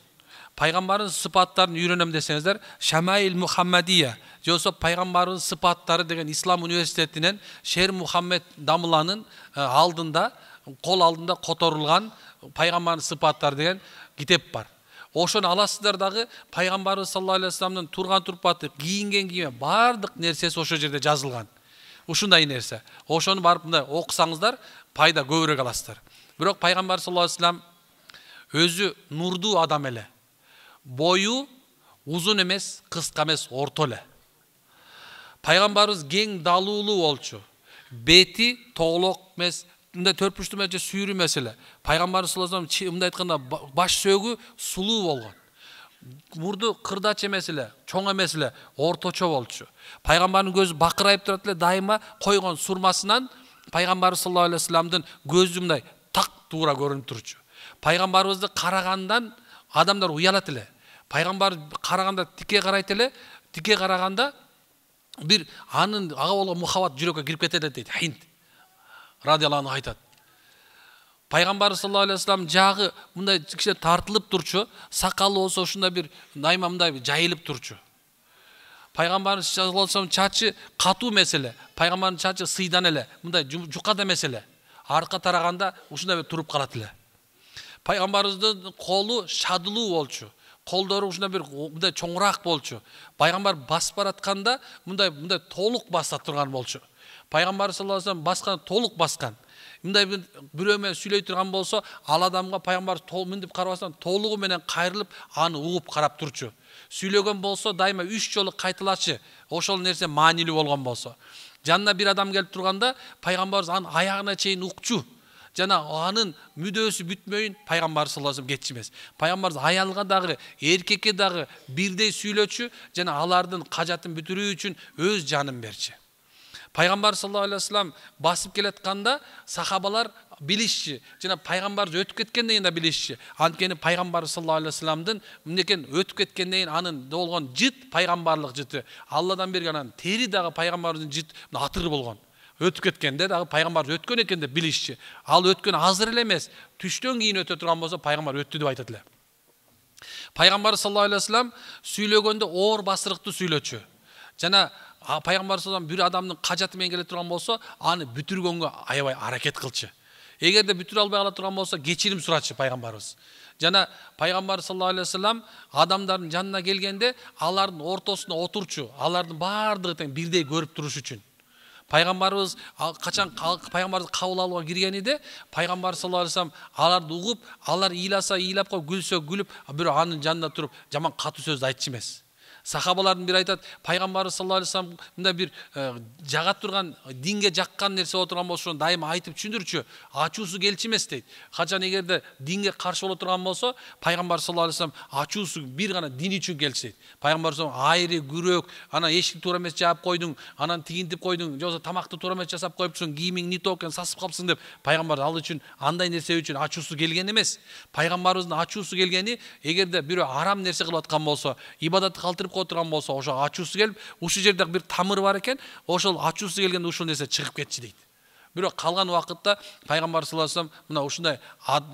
Пайгамбардын сыпаттарын үйрөнөм десеңиздер, Шамаил Мухаммадия, же болбосо пайгамбардын сыпаттары деген Ислам университетинен Шер Мухаммед Дамыланын алдында, кол алдында которулган пайгамбардын сыпаттары деген китеп бар. Ошону аласыздар дагы пайгамбарыбыз саллаллаху алейхи вассаламдын турган турпаты, кийинген кийими бардык нерсеси ошол жерде жазылган. Ушундай нерсе. Ошону барып мындай окусаңыздар, пайда көбүрөөк аласыздар. Бирок пайгамбар саллаллаху алейхи вассалам өзү нурдуу адам эле. Boyu uzun emес, kıska emес, orta эле. Пайгамбарыбыз кең далуулуу болчу. Бети тоолок эмес, мындай төртбүрчтүү эмес, сүйрүү эмес эле. Пайгамбарыбыз саллаллаху алейхи вассалам мындай айтканда баш сөөгү сулуу болгон. Мурду кырдач эмес эле, чоң эмес эле, орточо болчу. Пайгамбардын көзү бакырайып турат эле, дайыма койгон сурмасынан пайгамбарыбыз саллаллаху алейхи вассаламдын көзү мындай так туура көрүнүп турчу. Пайгамбарыбызды карагандан адамдар уялат эле. Пайгамбар караганда тике карайт эле, тике караганда бир анын ага болгон мухаббат жүрөккө кирип кетет дейт. Хинд радиаллаху анху айтат. Пайгамбар саллаллаху алейхи вассалам жагы мындай кичине тартылып турчу, сакалы болсо ушундай бир найма мындай жайылып турчу. Пайгамбар саллаллаху алейхи вассалам чачы катуу эмес эле, пайгамбардын чачы сыйдан эле, мындай жукада эмес эле. Арка тараганда ушундай бир туруп калат эле. Пайгамбарыбыздын колу шадылуу болчу. Колдору ушундай бир мындай чоңураак болчу. Пайгамбар басып баратканда мындай толук баса турган болчу. Пайгамбар саллаллаху алейхи вассалам баскан, толук баскан. Мындай бирөө менен сүйлөй турган болсо, ал адамга пайгамбар мындып карабастан толугу менен кайрылып, аны угуп карап турчу. Сүйлөгөн болсо, дайыма 3 жолу кайталачы. Ошол нерсе маанилүү болгон болсо. Жанына бир адам келип турганда, пайгамбарыбыз анын аягына чейин укчу. Жана анын мүдөөсү бүтмөйүн пайгамбар саллаллаху алейхи вассалам кетчү эмес. Пайгамбарыбыз аялга дагы, эркекке дагы бирдей сүйлөчү, жана алардын кажатын бүтүрүү үчүн өз жанын берчү. Пайгамбар саллаллаху алейхи вассалам басып келатканда сахабалар билишчи, жана пайгамбарыбыз өтүп кеткенден кийин да билишчи. Анткени пайгамбар саллаллаху алейхи вассаламдын мынекен өтүп кеткенден кийин анын болгон жыт пайгамбарлык жыты, Алладан берген анын тери дагы пайгамбарыбыздын жыт атыры болгон. Өтүп кеткенде дагы пайгамбар өткөн экен деп билишчи. Ал өткөн азыр эле эмес, түштөн кийин өтө турган болсо пайгамбар өттү деп айтат эле. Пайгамбар саллаллаху алейхи вассалам сүйлөгөндө оор басырыктуу сүйлөчү. Жана пайгамбар саллаллаху алейхи вассалам бир адамдын кажаты менен келе турган болсо, аны бүтүргөнгө аябай аракет кылчу. Эгерде бүтүрө албай кала турган болсо, кечирим сурачы пайгамбарыбыз. Жана пайгамбар саллаллаху алейхи вассалам адамдардын жанына келгенде алардын ортосуна отурчу, алардын баардыгы тең бирдей көрүп туруш үчүн. Пайгамбарыбыз качан пайгамбарды кабыл алууга киргениде, пайгамбар саллаллаху алейхи вассалам аларды угуп, алар ыйласа ыйлап коюп, күлсө күлүп, бирөө анын жанында туруп жаман катуу сөздү айтчу эмес. Сахабалардын бири айтат, пайгамбарыбыз саллаллаху алейхи вассалам мындай бир жага турган, динге жаккан нерсе отурган болсо, дайыма айтып түшүндүрчү, ачуусу келчү эмес дейт. Качан эгерде динге каршы боло турган болсо, пайгамбар саллаллаху алейхи вассалам ачуусу бир гана дин үчүн келчү дейт. Пайгамбар саллаллаху алейхи вассалам айры, күрөк, анан эшикти туура эмес жаап койдуң, анан тигинтип койдуң, же болбосо тамакты туура эмес жасап коюпсуң, кийимиң не токен сасып калыпсың деп, пайгамбар ал үчүн андай нерсе үчүн ачуусу келген эмес. Пайгамбарыбыздын ачуусу келгени, эгерде бирөө арам нерсе кылып аткан болсо, ибадатты калтырып отурган болсо, ошо ачуусу келип, ушул жерде бир тамыр бар экен, ошол ачуусу келгенде ушул нерсе чыгып кетчү дейт. Бирок калган убакытта пайгамбар саллаллаху алейхи вассалам мына ушундай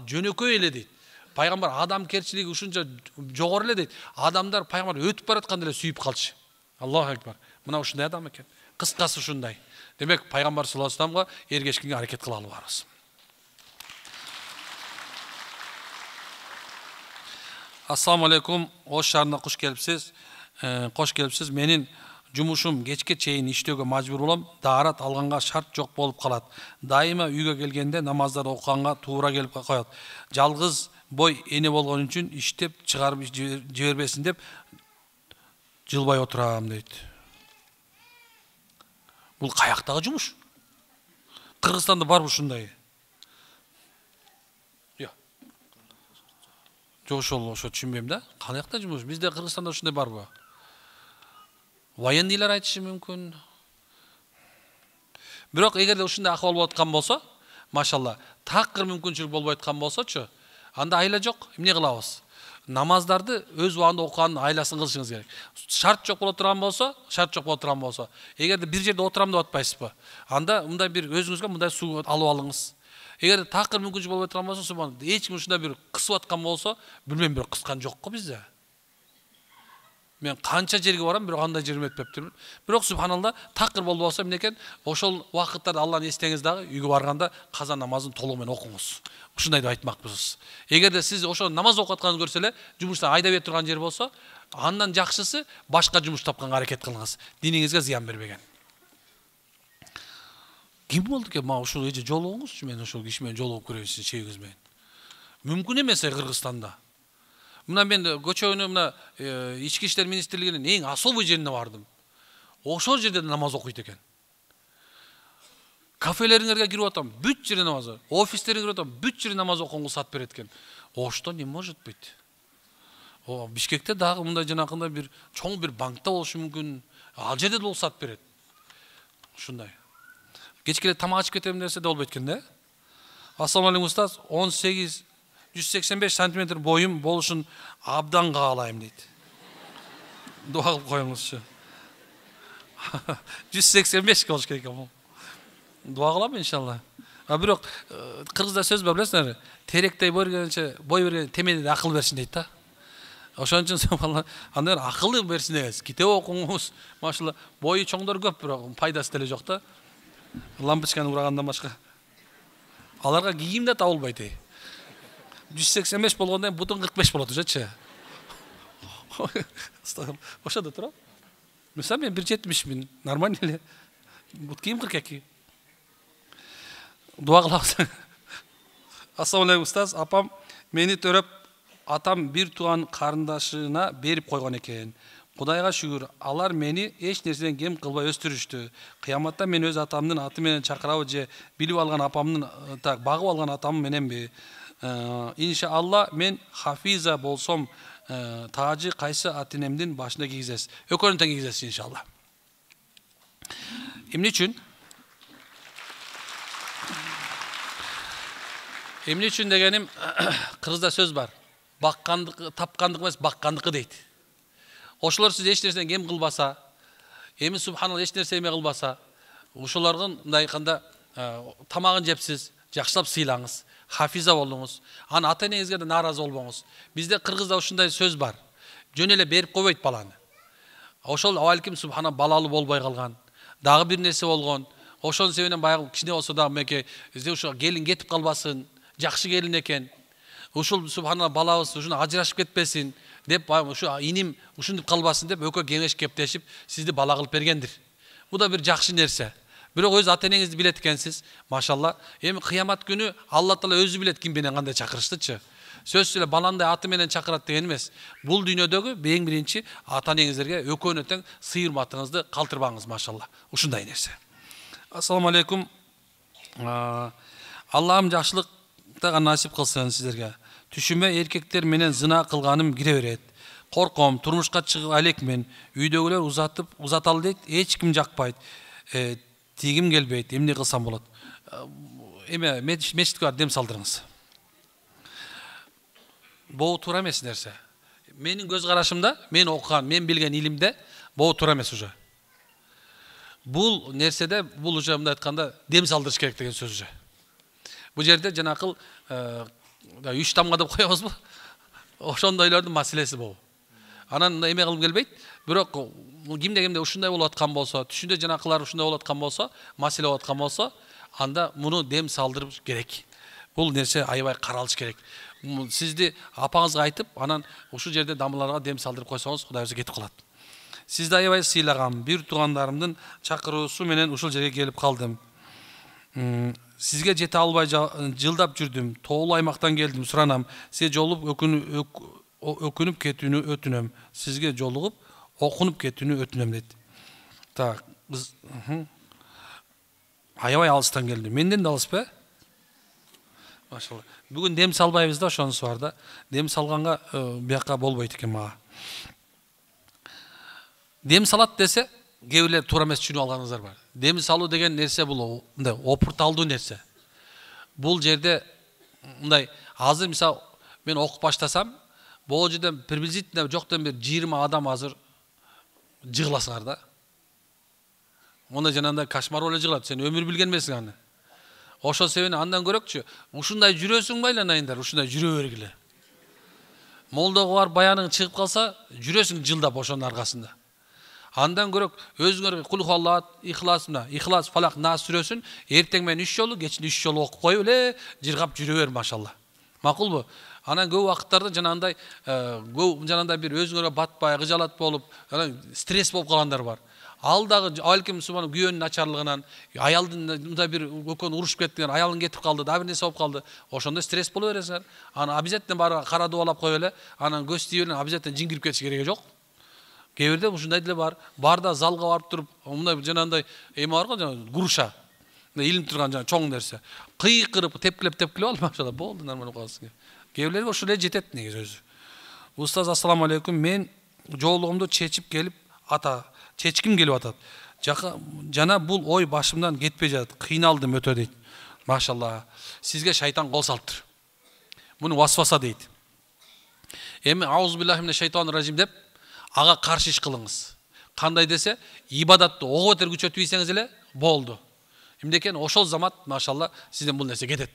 жөнөкөй эле дейт. Пайгамбар адамкерчилиги ушунча жогору эле дейт. Адамдар пайгамбар өтүп баратканда эле сүйүп калчу. Аллаху акбар. Мына ушундай адам экен. Кыскасы ушундай. Демек пайгамбар саллаллаху алейхи вассаламга эргешкенге аракет кылалы барыбыз. Ассаламу алейкум. Ош шаарына куш келипсиз. Кош келипсиз. Менин жумушум кечке чейин иштөөгө мажбур болом. Даарат алганга шарт жок болуп калат. Дайыма үйгө келгенде намаздарды окуганга туура келип коет. Жалгыз бой эне болгон үчүн иштеп чыгарып жибербесин деп жылбай отурам дейт. Бул каяктагы жумуш? Кыргызстанда барбы ушундай? Жок, ошо түшүнбөйм да. Каякта жумуш? Бизде Кыргызстанда ушундай барбы? Военныйлар айтышы мүмкүн. Бирок эгерде ушундай акыбал болуп аткан болсо, машалла, такыр мүмкүнчүлүк болбой аткан болсочу, анда айла жок, эмне кылабыз? Намаздарды өз убагында окуганын айласын кылышыңыз керек. Шарт жок боло турган болсо, эгерде бир жерде отурам деп атпайсызбы? Анда мындай бир өзүңүзгө мындай суу алып алыңыз. Эгер такыр мүмкүнчүлүк болбой турган болсо, субхан, эч ким ушундай бир кысып аткан болсо, билбейм, бир кыскан жокко бизде. Мен канча жерге барам, бирок андай жерим өтпөптүр. Бирок субханалла, такыр болбосо эмне экен, ошол убакыттарда Алланы эстеңиз дагы, үйгө барганда каза намазын толугу менен окуңуз. Ушундай деп айтмакпыз. Эгерде сиз ошо намаз окуп атканыңызды көрсө эле, жумуштан айдап бер турган жер болсо, андан жакшысы башка жумуш тапканга аракет кылыңыз. Диниңизге зыян бербеген. Ким болду экен? Мага ушул эже жолугуңузчу, мен ошол киши менен жолугуп көрөйүн чегиз менен. Мүмкүн эмес Кыргызстанда. Мына мен көчөнү мына Ички иштер министрлигинин эң особый жерине бардым. Ошол жерде намаз окуйт экен. Кафелериңерге кирип атам, бүт жерде намаз. Офистериңерге кирип атам, бүт жерде намаз окуганга сат берет экен. Ошто не может быть? Бишкекте дагы мындай жанакындай бир чоң бир банкта болушу мүмкүн. Ал жерде да сат берет. Ушундай. Кечке тамак ачып кетем десе да болбойт экен да. Ассаламу алейкум устаз, 185 сантиметр боюм болушун абдан каалайм дейт. Дуа кылып коюңузчу. 185 болуш керек экен. Дуа кылам иншалла. Бирок кыргызда сөз бар, билесиңерби? Теректей бой берген темеде акыл берсин дейт да. Ошон үчүн субханалла, андай акылы берсин дегенсиз. Китеп окуңуз, машалла, бою чоңдор көп, бирок пайдасы деле жок да. Лампочканы урагандан башка. Аларга кийим да табылбайт. 185 болгондон бутун 45 болот ужачы. Ошондо тура. Мисалы мен 170 нормально эле. Бут кийим 42. Дуа кылабыз. Ассаламу алейкум устаз, апам мени төрөп, атам бир туган карындашына берип койгон экен. Кудайга шүгүр, алар мени эч нерседен кем кылбай өстүрүштү. Кыяматта мен өз атамдын аты менен чакырабы же билип алган апамдын, багып алган атам мененби? Иншалла мен хафиза болсом, тажы кайсы атинемдин башына кийгизесиз? Экөөнү тең кийгизесиз иншалла. Эмне үчүн? Эмне үчүн дегеним, кыргызда сөз бар. Баккандык, тапкандык эмес, баккандыкы дейт. Ошолор сиз эч нерседен кем кылбаса, эми субханалла эч нерсе эме кылбаса, ошолорго мындай канда тамагын жепсиз, жакшылап сыйлаңыз, хафиза болуңуз. Аны ата энеңизге да нааразы болбоңуз. Бизде кыргызда ушундай сөз бар. Жөн эле берип койбойт баланы. Ошол абалким субхана балалуу болбой калган, дагы бир нерсе болгон. Ошонун себебинен баягы кичине болсо дагы меке, ошо келин кетип калбасын, жакшы келин экен. Ушул субханалла балабыз ушуну ажырашып кетпесин деп, ушу иним ушинтип калбасын деп өкө кеңеш кептешип сизди бала кылып бергендир. Бу да бир жакшы нерсе. Бирок өз ата энеңизди билет экенсиз, машалла. Эми кыямат күнү Алла Таала өзү билет ким менен кандай чакырыштычы. Сөзсүз эле баландай аты менен чакырат деген эмес. Бул дүйнөдөгү эң биринчи ата энеңиздерге өкөнө тең сыйырматыңызды калтырбаңыз, машалла. Ушундай нерсе. Ассаламу алейкум. Аллахым жакшылыкта насип кылсын сиздерге. Түшүмө эркектер менен зына кылганым кире берет. Корком, турмушка чыгып элекмин. Үйдөгүлөр узаталы дейт, эч ким жакпайт. Тигим келбейт, эмне кылсам болот? Эме мечитке дем салдырыңыз. Боо туура эмес нерсе. Менин көз карашымда, мен окуган, мен билген илимде боо туура эмес уже. Бул нерседе, бул уже мындай айтканда дем салдырыш керек деген сөз уже. Бул жерде жанакыл 3 тамга деп коебузбу? Ошондойлордун маселеси бул. Анан эме кылып келбейт, бирок кимде ушундай болуп аткан болсо, түшүндө жанакылар ушундай болуп аткан болсо, маселе болуп аткан болсо, анда муну дем салдырып керек. Бул нерсе аябай каралыш керек. Сизди апаңызга айтып, анан ушул жерде дамыларга дем салдырып койсоңуз, Кудай өзү кетип калат. Сизди аябай сыйлагам, бир туугандарымдын чакыруусу менен ушул жерге келип калдым. Сизге жете албай жылдап жүрдүм. Тоолуу аймактан келдим, суранам. Сиз жолуп өкүнүп кетүүнү өтүнөм. Сизге жолугуп окунуп кетүүнү өтүнөм дейт. Так, биз аябай алыстан келдим. Менден да алыспы? Машалла. Бүгүн дем салбайбыз да, ошонусу бар да. Дем салганга бияка болбойт экен мага. Дем салат десе, кээ туура эмес түшүнүп алганыңыздар бар. Дем салуу деген нерсе бул мындай опурталдуу нерсе. Бул жерде мындай азыр мисалы мен окуп баштасам, бул жерден приблизительно жоктон бир 20 адам азыр жыгыласыңар да. Онда жанагындай кошмар боло жыгылат. Сен өмүр билген эмесиң аны. Ошол себептен андан көрөкчү, ушундай жүрөсүң байланайындар, ушундай жүрө бергиле. Молдого бар баяның чыгып калса, жүрөсүң жылдап ошонун аркасында. Андан көрөк өзүңөр кулхаллат, ихлас, фалак, нас сүрөсүн, эртең менен 3 жолу, кечинде 3 жолу окуп коюп эле, жыргап жүрө бер, машалла. Макулбу? Анан көп убакыттарда жанагындай бир өзүңөргө батпай, кыжалат болуп, стресс болуп калгандар бар. Ал дагы алким субан күйөөнүн начарлыгынан, аялдын мындай бир өкөн урушуп кеткен, аялың кетип калды, да бир нерсе болуп калды. Ошондо стресс боло бересиңер. Аны обязательно бара кара дубалап коюп эле, анан көз тийип эле обязательно жиңгирип кетиш кереги жок. Кээ ушундай деле бар. Барда залга барып туруп, мындай жанагындай эме бар го, груша. Илинип турган жана чоң нерсе. Кыйкырып, тепкилеп ал, машалла, болду, нормально калсын. Кээ ошол эле жетет негизи өзү. Устаз, ассаламу алейкум. Мен жоолугумду чечким келип атат. Жана бул ой башымдан кетпей жатат. Кыйналдым өтө дейт. Машалла. Сизге шайтан кол салыптыр. Муну васваса дейт. Эми аузубиллахи минеш шайтанир ражим деп ага каршы иш кылыңыз. Кандай десе, ибадатты ого бетер күчөтүп эле болду. Эмнекен ошол замат, машалла, сизден бул нерсе кетет.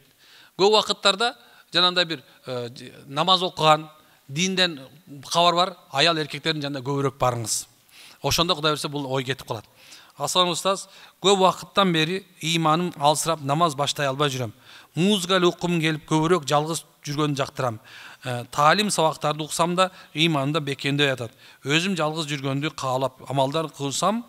Көп убакыттарда жанагындай бир намаз окуган, динден кабар бар, аял эркектердин жанына көбүрөөк барыңыз. Ошондо Кудай берсе бул ой кетип калат. Ассалам устаз, көп убакыттан бери ыйманым алсырап намаз баштай албай жүрөм. Музыкалык укум келип көбүрөөк жалгыз жүргөндү жактырам. Талим сабактарды уксам да ыйманымда бекемдей атат. Өзүм жалгыз жүргөндү каалап амалдар кылсам,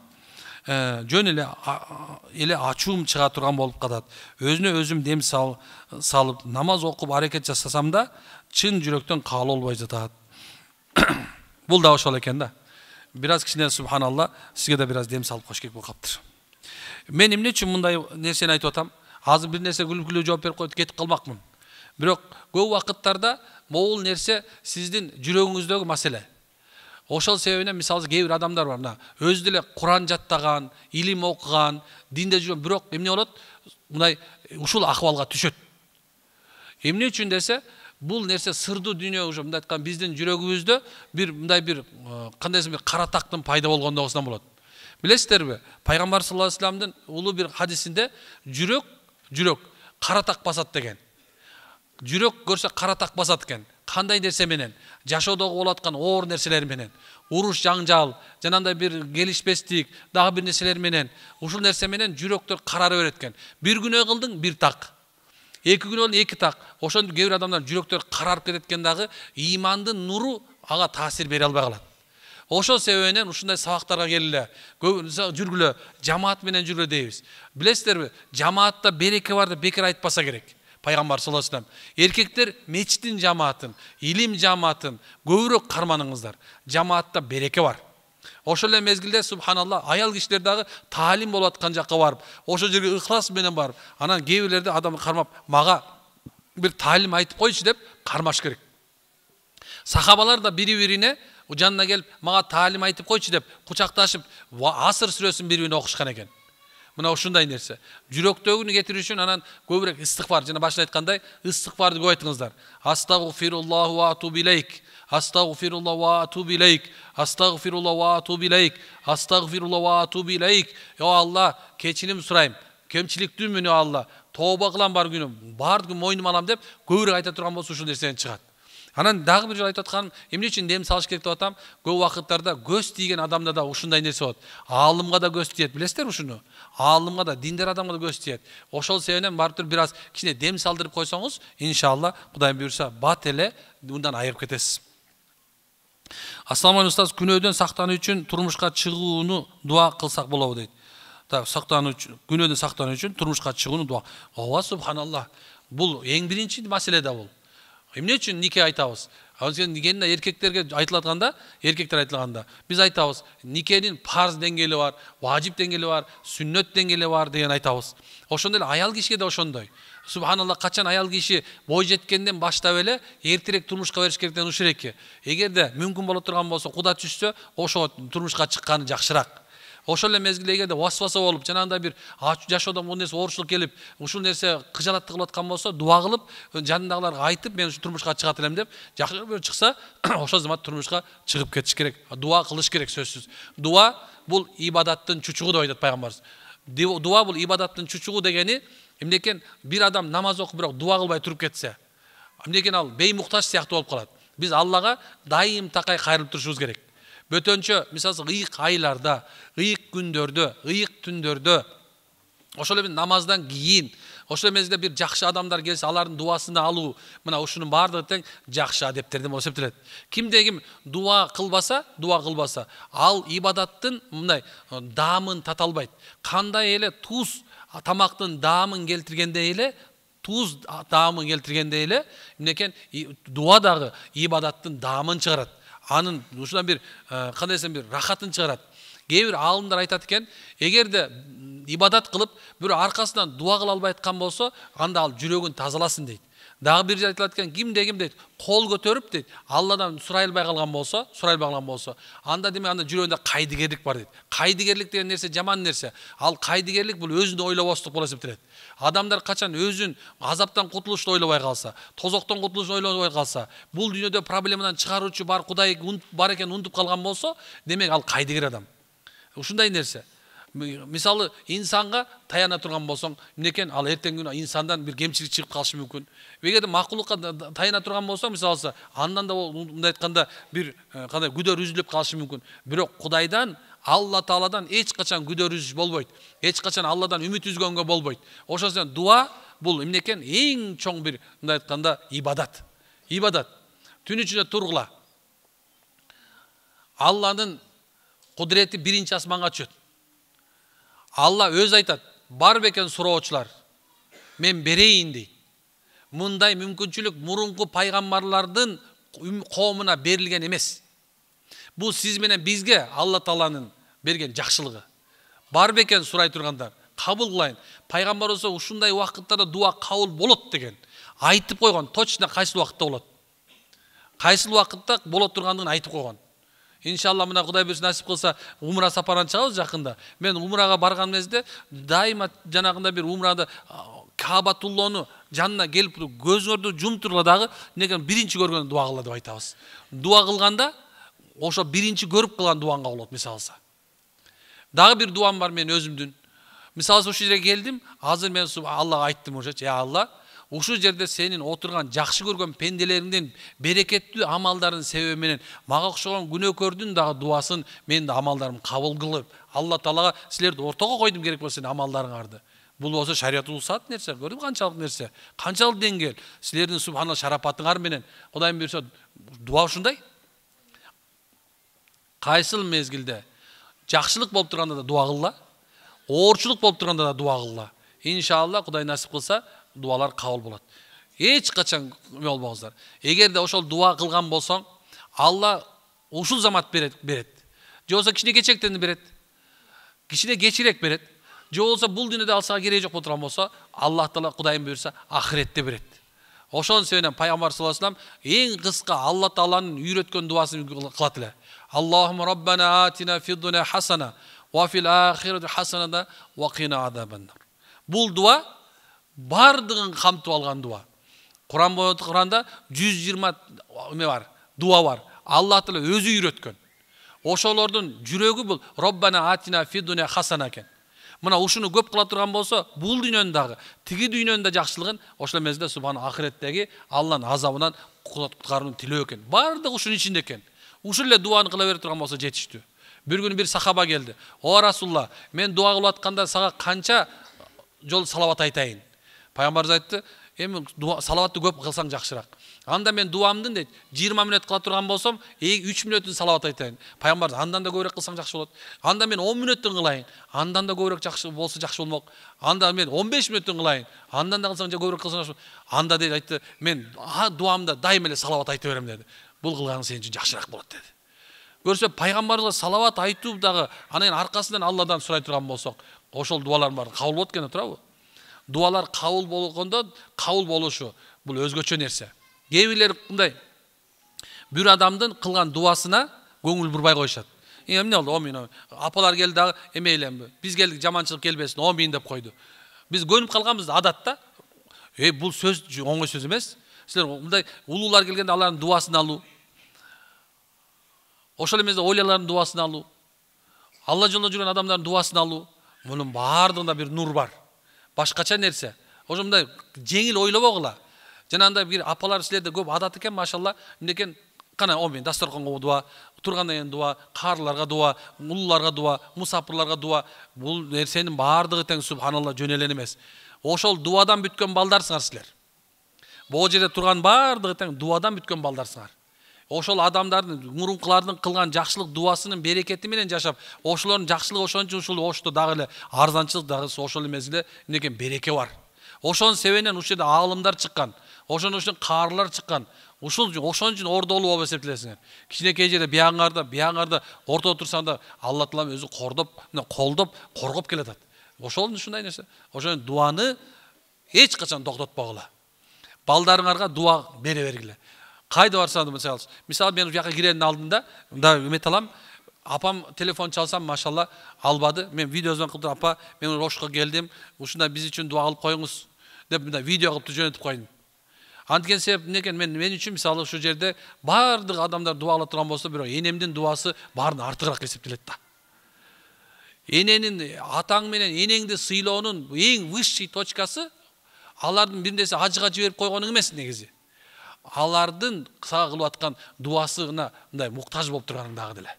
жөн эле ачуум чыга турган болуп калат. Өзүнө өзүм дем салып намаз окуп аракет жасасам да чын жүрөктөн каалоо болбой жатат. Бул да ошол экен да. Бираз кичине субханалла, сизге да бираз дем салып коюш керек болуп каптыр. Мен эмне үчүн мындай нерсени айтып атам? Азыр бир нерсе күлкүлүү жооп берип коюп кетип калмакмын. Бирок көп убакыттарда могул нерсе сиздин жүрөгүңүздөгү маселе. Ошол себебинен мисалы кээ бир адамдар бар, мына өзү деле Куран жаттаган, илим окуган, динде жүргөн, бирок эмне болот? Мындай ушул акыбалга түшөт. Эмне үчүн десе, бул нерсе сырдуу дүйнө уже мындай айткан биздин жүрөгүбүздө бир мындай бир кандайсы бир кара тактын пайда болгондогусунан болот. Билесиздерби? Пайгамбар саллаллаху алейхи вассаламдын улуу бир хадисинде жүрөк кара так басат деген. Жүрөк көрсө кара так басат экен. Кандай нерсе менен? Жашоодогу болуп аткан оор нерселер менен, уруш жаңжал, жанагындай бир келишпестик, дагы бир нерселер менен, ушул нерсе менен жүрөктөр карара берет экен. Бир күнөө кылдың, бир так. 2 күнөө кылдың, 2 так. Ошондо кээ бир адамдар жүрөктөр карарып кетет экен, дагы ыймандын нуру ага таасир бере албай калат. Ошол себебинен ушундай сабактарга келиле, жүргүлө, жамаат менен жүргүлө дейбиз. Билесиздерби? Жамаатта береке бар деп бекер айтпаса керек. Пайгамбар саллаллаху алейхи ва саллям. Эркектер мечиттин жамаатын, илим жамаатын көбүрөөк карманыңыздар. Жамаатта береке бар. Ошол эле мезгилде субханалла аял кишилер дагы таалим болуп аткан жакка барып, ошол жерге ыхлас менен барып, анан кээ бирлерде адам кармап, мага бир таалим айтып койчу деп кармаш керек. Сахабалар да бири-бирине жанына келип, мага таалим айтып койчу деп кучакташып, Асыр сүрөсүн бири-бирине окушкан экен. Мына ушундай нерсе. Жүрөктөгүнү кетирүү үчүн анан көбүрөөк истигфар, жана башта айткандай, истигфарды көп айтыңыздар. Астагфируллаху ва атубу илейк. Астагфируллах ва атубу илейк. Астагфируллах ва атубу илейк. Астагфируллах ва атубу илейк. О Алла, кечирим сурайм. Кемчиликтүүмүн о Алла. Тооба кылам бар күнүм. Бардыгын мойнума алам деп көбүрөөк айта турган болсо ушул нерседен чыгат. Анан дагы бир жолу айтып атканым, эмне үчүн дем салыш керек деп атам? Көп убакыттарда көз тийген адамда да ушундай нерсе болот. Аалымга да көз тиет, билесиздер ушуну? Аалымга да, диндер адамга да көз тиет. Ошол себептен барып бир аз кичине дем салдырып койсоңуз, иншалла, Кудайым буйрса, бат эле мындан айырып кетесиз. Ассаламу алейкум устаз, күнөөдөн сактануу үчүн турмушка чыгууну дуа кылсак болобу дейт. Сактануу үчүн, күнөөдөн сактануу үчүн турмушка чыгууну дуа. Ооба, субханалла. Бул эң биринчи маселе да бул. Эмне үчүн нике айтабыз? Никенин эркектерге айтылганда, эркектер айтылганда, биз айтабыз, никенин парз деңгээли бар, важип деңгээли бар, сүннөт деңгээли бар деген айтабыз. Ошондой эле аял кишиге да ошондой. Субханалла, качан аял киши бой жеткенден баштап эле эртерээк турмушка бериш керектен ушуреки. Эгерде мүмкүн боло турган болсо, куда түшсө, ошо турмушка чыкканы жакшыраак. Ошол эле мезгилде эгерде васваса болуп, жанагындай бир жашоодон бул нерсе оорчулук келип, ушул нерсе кыжалаттык кылып аткан болсо, дуа кылып, жанындагыларга айтып, мен ушу турмушка чыгат элем деп, жакшы бир чыкса, ошол замат турмушка чыгып кетиш керек. Дуа кылыш керек сөзсүз. Дуа бул ибадаттын чучугу деп айтат пайгамбарыбыз. Дуа бул ибадаттын чучугу дегени, эмне экен, бир адам намаз окуп, бирок дуа кылбай туруп кетсе, эмне экен, ал беймуктаж сыяктуу болуп калат. Биз Аллага дайым такай кайрылып турушубуз керек. Бөтөнчө, мисалы, ыйык айларда, ыйык күндөрдө, ыйык түндөрдө, ошол эле намаздан кийин, ошол мезгилде бир жакшы адамдар келсе, алардын дуасын алуу, мына ушунун баардыгы тең жакшы адептерден болуп эсептелет. Кимде ким дуа кылбаса, ал ибадаттын мындай даамын тата албайт. Кандай эле туз тамактын даамын келтиргендей эле, эмнекен дуа дагы ибадаттын даамын чыгарат. Анын ушундан бир кандай десем бир рахатын чыгарат. Кээ бир аалымдар айтат экен, эгерде ибадат кылып, бирөө аркасынан дуа кыла албай аткан болсо, анда ал жүрөгүн тазаласын дейт. Дагы бир айтылат экен, кимде ким дейт, кол көтөрүп дейт, Алладан сурай албай калган болсо, анда демек анда жүрөгүндө кайдыгерлик бар дейт. Кайдыгерлик деген нерсе жаман нерсе. Ал кайдыгерлик бул өзүндү ойлобостук болуп эсептелет. Адамдар качан өзүн азаптан кутулушту ойлобой калса, тозоктон кутулушту ойлобой калса, бул дүйнөдө проблемадан чыгаруучу бар Кудай бар экенин унутуп калган болсо, демек ал кайдыгер адам. Ушундай нерсе. Мисалы, инсанга таяна турган болсоң, эмнекен, ал эртеңки күнү инсандан бир кемчилик чыгып калышы мүмкүн. Эгерде макулукка таяна турган болсоң, мисалы, андан да мындай айтканда бир кандай күдөр үзүлүп калышы мүмкүн. Бирок Кудайдан, Алла Тааладан эч качан күдөр үзүш болбойт. Эч качан Алладан үмүт үзгөнгө болбойт. Ошол үчүн дуа бул эмнекен, эң чоң бир мындай айтканда ибадат. Ибадат. Түн ичинде тургула. Алланын кудурети биринчи асманга түшөт. Алла өз айтат, бар бекен суроочулар, мен берейин дейт. Мындай мүмкүнчүлүк мурунку пайгамбарлардын коомуна берилген эмес. Бул сиз менен бизге Алла Тааланын берген жакшылыгы. Бар бекен сурай тургандар, кабыл кылайын. Пайгамбар болсо ушундай убакыттарда дуа кабыл болот деген айтып койгон, точно кайсыл убакытта болот. Кайсыл убакытта болот тургандыгын айтып койгон. Иншалла, мына Кудай буйрса насип кылса, умра сапарына чыгабыз жакында. Мен умрага барган мезде дайыма жанагында бир умрада Каабатуллону жанына келип көзүңөрдү жумтурла дагы некен биринчи көргөн дуа кыла деп айтабыз. Дуа кылганда ошо биринчи көрүп кылган дуаңга болот, мисалса. Дагы бир дуам бар мен өзүмдүн. Мисалса, ушул жерге келдим, азыр мен Аллага айттым уже, "Я Алла, ушул жерде сенин отурган жакшы көргөн пенделериңдин берекеттүү амалдарын себеби менен мага окшогон күнөөкөрдүн дагы дуасын, менин да амалдарым кабыл кылып, Алла Таалага силерди ортого койдум керек болсо сенин амалдарыңарды. Бул болсо шариятул саат нерсе, көрдүм канчалык нерсе, канчалык деңгээл. Силердин субханалла шарапатыңар менен Кудайым буйрса дуа ушундай. Кайсыл мезгилде жакшылык болуп турганда да дуа кылла, оорчулук болуп турганда да дуа кылла. Иншалла, Кудай насип кылса, дуалар кабыл болот. Эч качан болбоңуздар. Эгерде ошол дуа кылган болсоң, Алла ушул замат берет. Же болсо кичине кечектен берет. Кичине кечирээк берет. Же болсо бул дүйнөдө алсага кереги жок болуп болсо, Аллах Таала Кудайым буйрса, ахиретте берет. Ошон себептен Пайгамбар саллаллаху алейхи ва саллям эң кыска Алла Тааланын үйрөткөн дуасын кылат эле. Аллахумма раббана атина фид дуnya хасана ва фил ахирати хасана ва кина азабан. Бул дуа бардыгын камтып алган дуа. Куранда 120 эме бар, дуа бар. Аллах Таала өзү үйрөткөн. Ошолордун жүрөгү бул Роббана атина фид дуnya хасана экен. Мына ушуну көп кыла турган болсо, бул дүйнөнүн дагы, тиги дүйнөнүн да жакшылыгын, ошол мезгилде субхана ахиреттеги Алланын азабынан куткарууну тилөө экен. Бардыгы ушунун ичинде экен. Ушул эле дуаны кыла бере турган болсо жетиштүү. Bir күнү бир сахаба келди. О Расулла, мен дуа кылып атканда сага канча жол салават айтайын? Пайгамбарыбыз айтты, эми салаватты көп кылсаң жакшыраак. Анда мен дуамдын дейт, 20 мүнөт кыла турган болсом, 3 мүнөтүн салават айтайын. Пайгамбар андан да көбүрөөк кылсаң жакшы болот. Анда мен 10 мүнөттүн кылайын, андан да көбүрөөк жакшы болсо жакшы болмок. Анда мен 15 мүнөттүн кылайын, андан да кылсаң көбүрөөк кылсаң жакшы. Анда дейт айтты, мен дуамда дайым эле салават айта берем деди. Бул кылганың сен үчүн жакшыраак болот деди. Көрсө пайгамбарыбызга салават айтуу дагы анын аркасынан Алладан сурай турган болсок, ошол дуалар бар кабыл болот экен, туурабы? Дуалар кабыл болгондо кабыл болушу бул өзгөчө нерсе. Кээ бирлер мындай бир адамдын кылган дуасына көңүл бурбай коюшат. Эмне болду? Омин. Апалар келди дагы эмейлемби? Биз келдик, жаманчылык келбесин, омин деп койду. Биз көнүп калганбыз адатта. Бул сөз оңой сөз эмес. Силер мындай улуулар келгенде алардын дуасын алуу. Ошол эмес ойлалардын дуасын алуу. Алла жолунда жүргөн адамдардын дуасын алуу. Мунун баардыгында бир нур бар. Башкача нерсе. Ошо мындай жеңил ойлобогула. Жанагындай бир апалар силерде көп адат экен, машалла. Эмнекен кана омин дасторконго дуа, тургандан кийин дуа, каарыларга дуа, улууларга дуа, мусапырларга дуа. Бул нерсенин баардыгы тең субханалла жөнелен эмес. Ошол дуадан бүткөн балдарсыңар силер. Бул жерде турган баардыгы тең дуадан бүткөн балдарсыңар. Ошол адамдардын, мурункулардын кылган жакшылык дуасынын берекети менен жашап, ошолордун жакшылыгы ошончо ушул ошто дагы эле арзанчылык дагы ошол мезгилде эмнекен береке бар. Ошонун себебинен ушул жерде аалымдар чыккан, ошон үчүн каарылар чыккан. Ошон үчүн ордолуу болуп эсептелесиңер. Кичинекей жерде бияңарда ортодо турсаң да Алла Таалам өзү колдоп, коргоп келатат. Ошол ушундай нерсе. Ошон дуаны эч качан токтотпогула. Балдарыңарга дуа бере бергиле. Кайда барсам да мисалы мен жака киренин алдында мында эмет алам. Апам телефон çalsam машалла албады. Мен видеозон кылып апа, мен Рошко келдим. Ушундай биз үчүн дуа кылып коюңуз деп мында видео кылып жөнөтүп койдум. Анткен себеп некен мен үчүн мисалы ушу жерде бардык адамдар дуа кыла турган болсо, бирок энемдин дуасы баарынан артыгыраак эсептелет да. Эненин атаң менен энеңди сыйлоонун эң высший точкасы алардын бириндеси ажыга жиберип койгон эмес негизи. Алардын сага кылып аткан дуасына мындай муктаж болуп турганың дагы деле.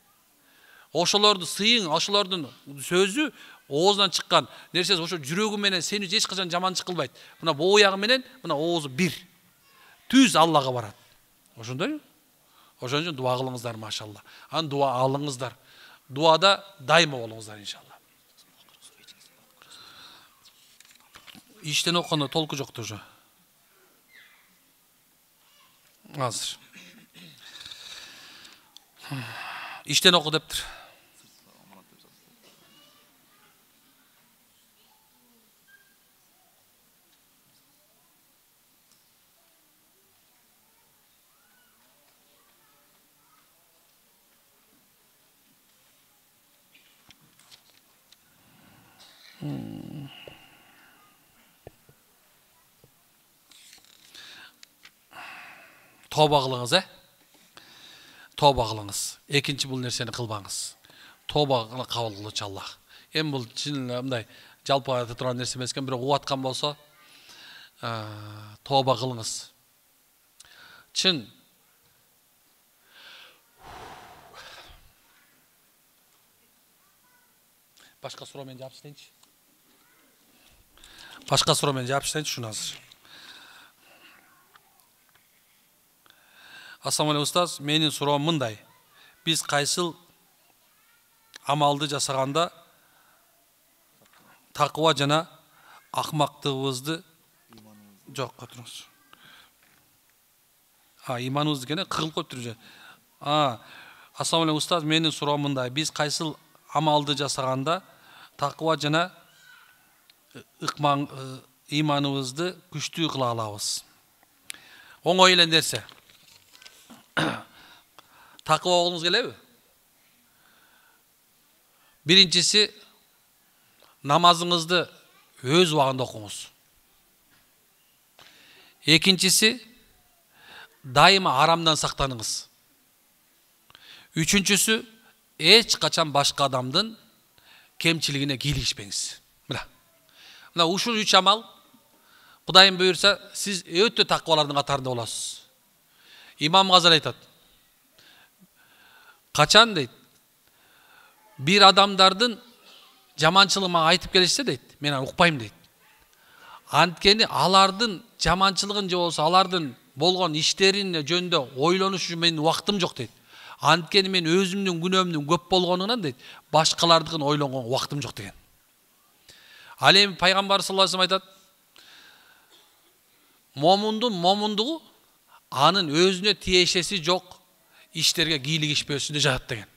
Ошолорду сыйың, ошолордун сөзү оозунан чыккан нерсеси ошо жүрөгү менен сени эч качан жаманчылык кылбайт. Мына боягы менен мына оозу бир. Түз Аллага барат. Ошондой? Ошон үчүн дуа кылыңыздар машалла. Ан дуа алыңыздар. Дуада дайыма болуңуздар иншалла. Иштен оккондо толку жокту уже. Азыр. Иштен оку дептир. Тоба кылыңыз, Тоба кылыңыз. Экинчи бул нерсени кылбаңыз. Тоба кабыл кылуучу Аллах. Эми бул чын мындай жалпы айта турган нерсе эмес экен, бирок угаткан болсо, тоба кылыңыз. Чын башка суроо менен жаап иштейинчи. Башка суроо менен жаап иштейинчи шуну азыр. Ассаламу алейкум устаз, менин суроом мындай. Биз кайсыл амалды жасаганда такыба жана акмактыгыбызды Жоқ, отырыңыз. Иманыңызды кене қығылып қойып тұр. Ассалаумағалейкум ұстаз, менің сұрауым мындай. Біз қайсыл амалды жасағанда тақуа жана иманыбызды күштүү кыла алабыз? Оңой эле нерсе. Тақуа болғыңыз келеби? Биринчиси, намазыңызды өз убагында окуңуз. Экинчиси, дайыма арамдан сактаныңыз. Үчүнчүсү, эч качан башка адамдын кемчилигине кийлигишпеңиз. Мына ушул 3 амал Кудайым буйрса, сиз өтө таквалардын катарында боласыз. Имам Газали айтат. Качан дейт? Бир адамдардын жаманчылыгын мага айтып келишсе дейт, мен аны укпайм дейт. Анткени алардын жаманчылыгын же болсо алардын болгон иштерин жөнүндө ойлонуш үчүн менин убактым жок дейт. Анткени мен өзүмдүн күнөөмдүн көп болгонунан дейт, башкалардыкын ойлонгонго убактым жок деген. Ал эми пайгамбар саллаллаху алейхи вассалам айтат, момундун момундугу анын өзүнө тиешеси жок иштерге кийлигишпесинде жатат деген.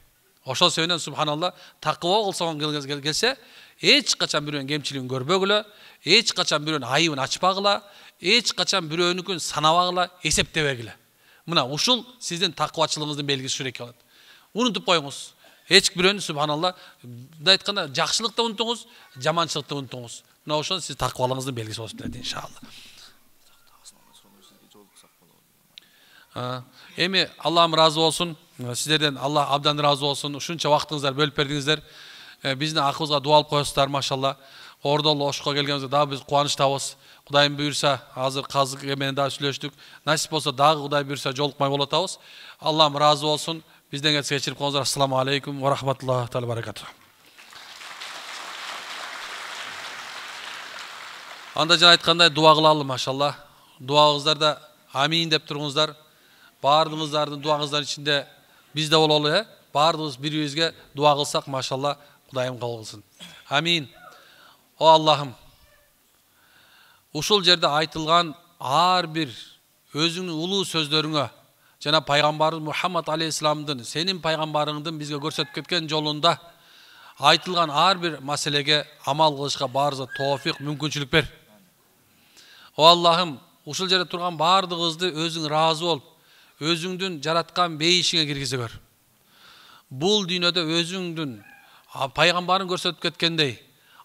Ошол себептен субханалла, такыба кылсаң келсе, эч качан бирөөнүн кемчилигин көрбөгүлө, эч качан бирөөнүн айыбын ачпагыла, эч качан бирөөнүкүн санабагыла, эсептебегиле. Мына ушул сиздин такыбачылыгыңыздын белгиси ушул экен болот. Унутуп коюңуз. Эч бирөөнү субханалла, мындай айтканда жакшылыкты унутуңуз, жаманчылыкты унутуңуз. Мына ошол сиз такыбалыгыңыздын белгиси болуп келет иншалла. Эми Аллахым разы болсун. Сиздерден Аллах абдан разы болсун. Ушунча убактыңыздар бөлүп бердиңиздер. Биздин акыбызга дуа алып коесуздар, машалла. Ордол ошко келгенибизде дагы биз кубанычтабыз. Кудайым буйрса, азыр казык менен дагы сүйлөштүк. Насип болсо дагы Кудай буйрса жолукмай болот атабыз. Аллахым разы болсун. Бизден кечирип коңуздар. Ассаламу алейкум ва рахматуллахи таала баракатух. Анда жана айткандай дуа кылалы, машалла. Дуагыңыздарда амин деп туруңуздар. Бардыңыздардын дуаңыздардын ичинде биз да бололу, бардыгыбыз бири-бирибизге дуа кылсак, машалла, Кудайым кабыл кылсын. Амин. О Аллахым, ушул жерде айтылган ар бир өзүңдүн улуу сөздөрүңө жана пайгамбарыбыз Мухаммад алейхиссаламдын, сенин пайгамбарыңдын бизге көрсөтүп кеткен жолунда айтылган ар бир маселеге амал кылышка баарыбызга тоофик, мүмкүнчүлүк бер. О Аллахым, ушул жерде турган бардыгыбызды өзүң ыраазы болуп, өзүңдүн жараткан бейишиңе киргизе көр. Бул дүйнөдө өзүңдүн пайгамбарың көрсөтүп кеткендей,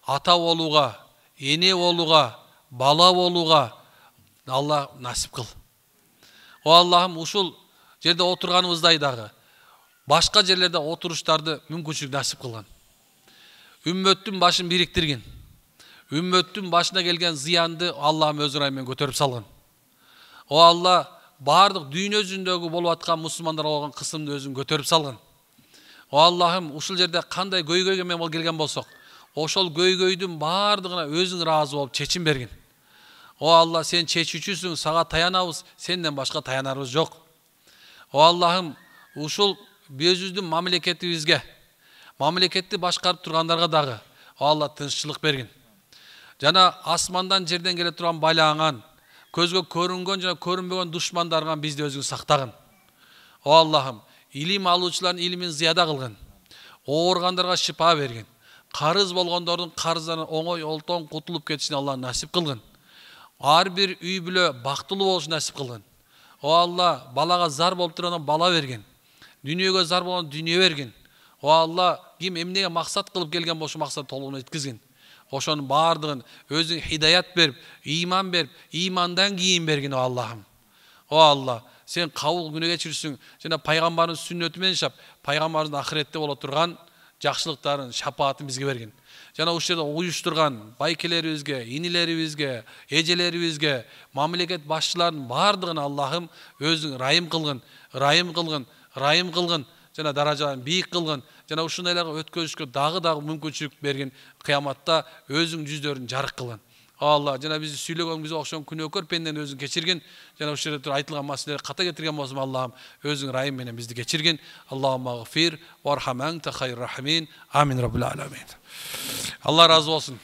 ата болууга, эне болууга, бала болууга Алла насип кыл. О Аллахым, ушул жерде отурганыбыздай дагы башка жерлерде отуруштарды мүмкүнчүлүк насип кылган. Үммөттүн башын бириктиргин. Үммөттүн башына келген зыянды Аллахым өз ырайымен көтөрүп салган. О Алла, бардык дүйнө жүзүндөгү болуп аткан мусулмандарга болгон кысымды өзүң көтөрүп салган. О Аллахым, ушул жерде кандай көйгөйгө мен келген болсок, ошол көйгөйдүн бардыгына өзүң ыраазы болуп чечим бергин. О Алла, сен чечүүчүсүң, сага таянабыз, сенден башка таянарыбыз жок. О Аллахым, ушул өзүбүздүн мамлекетибизге, мамлекетти башкарып тургандарга дагы О Алла тынччылык бергин. Жана асмандан жерден келе турган байлааңан, көзгө көрүнгөн жана көрүнбөгөн душмандардан бизди өзүң сактагын. О Аллахым, илим алуучулардын илимин зыяда кылгын. Ооргандарга шифа бергин. Карыз болгондордун карыздарынан оңой олтон кутулуп кетишин Алла насип кылгын. Ар бир үй бүлө бактылуу болушун насип кылгын. О Алла, балага зар болуп турган бала берген. Дүйнөгө зар болгон дүйнө берген. О Алла, ким эмнеге максат кылып келген болсо максат толугуна жеткизгин. Ошонун бардыгын өзүң хидаят берип, иман берип, имандан кийин бергин, о Аллахым. О Алла, сен кабыл күнөө кечирсиң, жана пайгамбардын сүннөтү менен жашап, пайгамбардын ахиретте боло турган жакшылыктарын, шапаатын бизге бергин. Жана ушул жерде уюштурган байкелерибизге, инилерибизге, эжелерибизге, мамлекет башчыларынын бардыгын Аллахым өзүң райым кылгын, райым кылгын, райым кылгын, жана даражаларын бийик кылгын, жана ушундайларга өткөрүшкө дагы мүмкүнчүлүк бергин. Кыяматта өзүң жүздөрүн жарык кылгын. Алла, жана бизди сүйлөгөнүбүзгө окшогон күнөөкөр пендени өзүң кечиргин. Жана ушул жерде айтылган маселелер ката кетирген болсом, Аллахым өзүң райым менен бизди кечиргин. Аллахумма гфир вархам анта хайр рахимин. Амин раббил аламин. Алла разы болсун.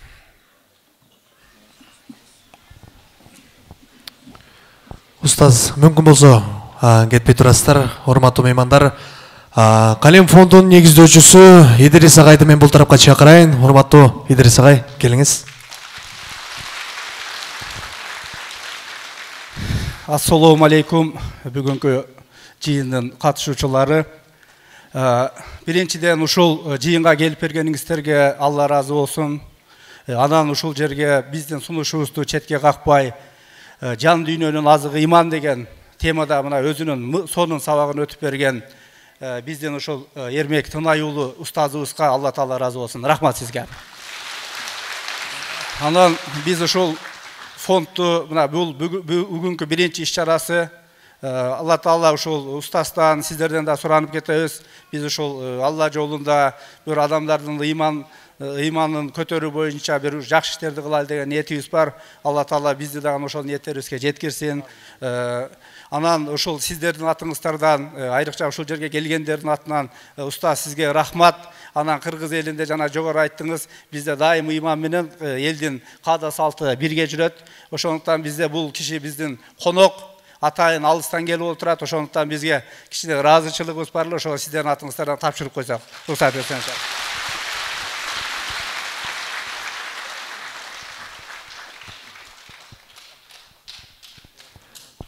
Устаз, мүмкін болса кетпей тұрасыздар, урматтуу меймандар. Калем фондунун негиздөөчүсү Идрис агайды мен бул тарапка чакырайын. Урматтуу Идрис агай, келиңиз. Ассалауму алейкум, бүгүнкү жыйындын катышуучулары. Биринчиден ушул жыйынга келип бергениңиздерге Алла разы болсун. Анан ушул жерге биздин сунушубузду четке какпай, жан дүйнөнүн азыгы иман деген темада мына өзүнүн сонун сабагын өтүп берген биздин ушул Эрмек Тынай уулу устазыбызга Алла Таала разы болсун. Рахмат сизге. Анан биз ушул фондду мына бул бүгүнкү биринчи иш-чарасы Алла Таала ушул устаздан, сиздерден да суранып кетебиз. Биз ушул Алла жолунда бир адамдардын ыйманын көтөрүү боюнча бир жакшы иштерди кылайлы деген ниетибиз бар. Алла Таала бизди дагы ошол ниеттерибизге жеткирсин. Анан ушул сиздердин атыңыздардан, айрыкча ушул жерге келгендердин атынан устаз сизге рахмат. Анан кыргыз элинде жана жогору айттыңыз, бизде дайым ыйман менен элдин каада салты бирге жүрөт. Ошондуктан бизде бул киши биздин конок, атайын алыстан келип отурат. Ошондуктан бизге кичине ыраазычылыгыбыз бар эле. Ошого сиздердин атыңыздардан тапшырып койсок, уруксат берсеңиздер.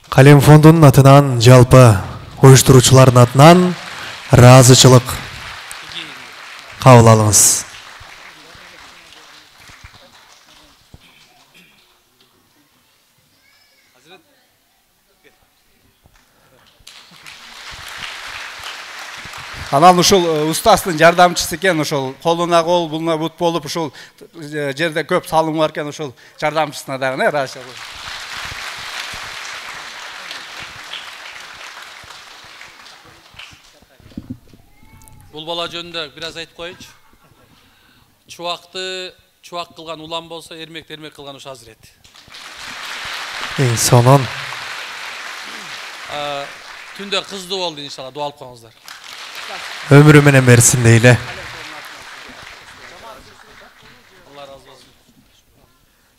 Калем фондунун атынан, жалпы уюштуруучулардын атынан ыраазычылык кабыл алыңыз. Анан ушул устаздын жардамчысы экен, ушул колуна кол, булуна бут болуп, ушул жерде көп салым бар экен, ушул жардамчысына дагы ыраазычылык. Бул бала жөнүндө бир аз айтып коеюнчу. Чубакты чубак кылган улам болсо, эрмекти эрмек кылган ушу Азирет. Сонун. Түндө кыздуу болду иншалла, дуа алып коюңуздар. Ömrü менен берсин дейле.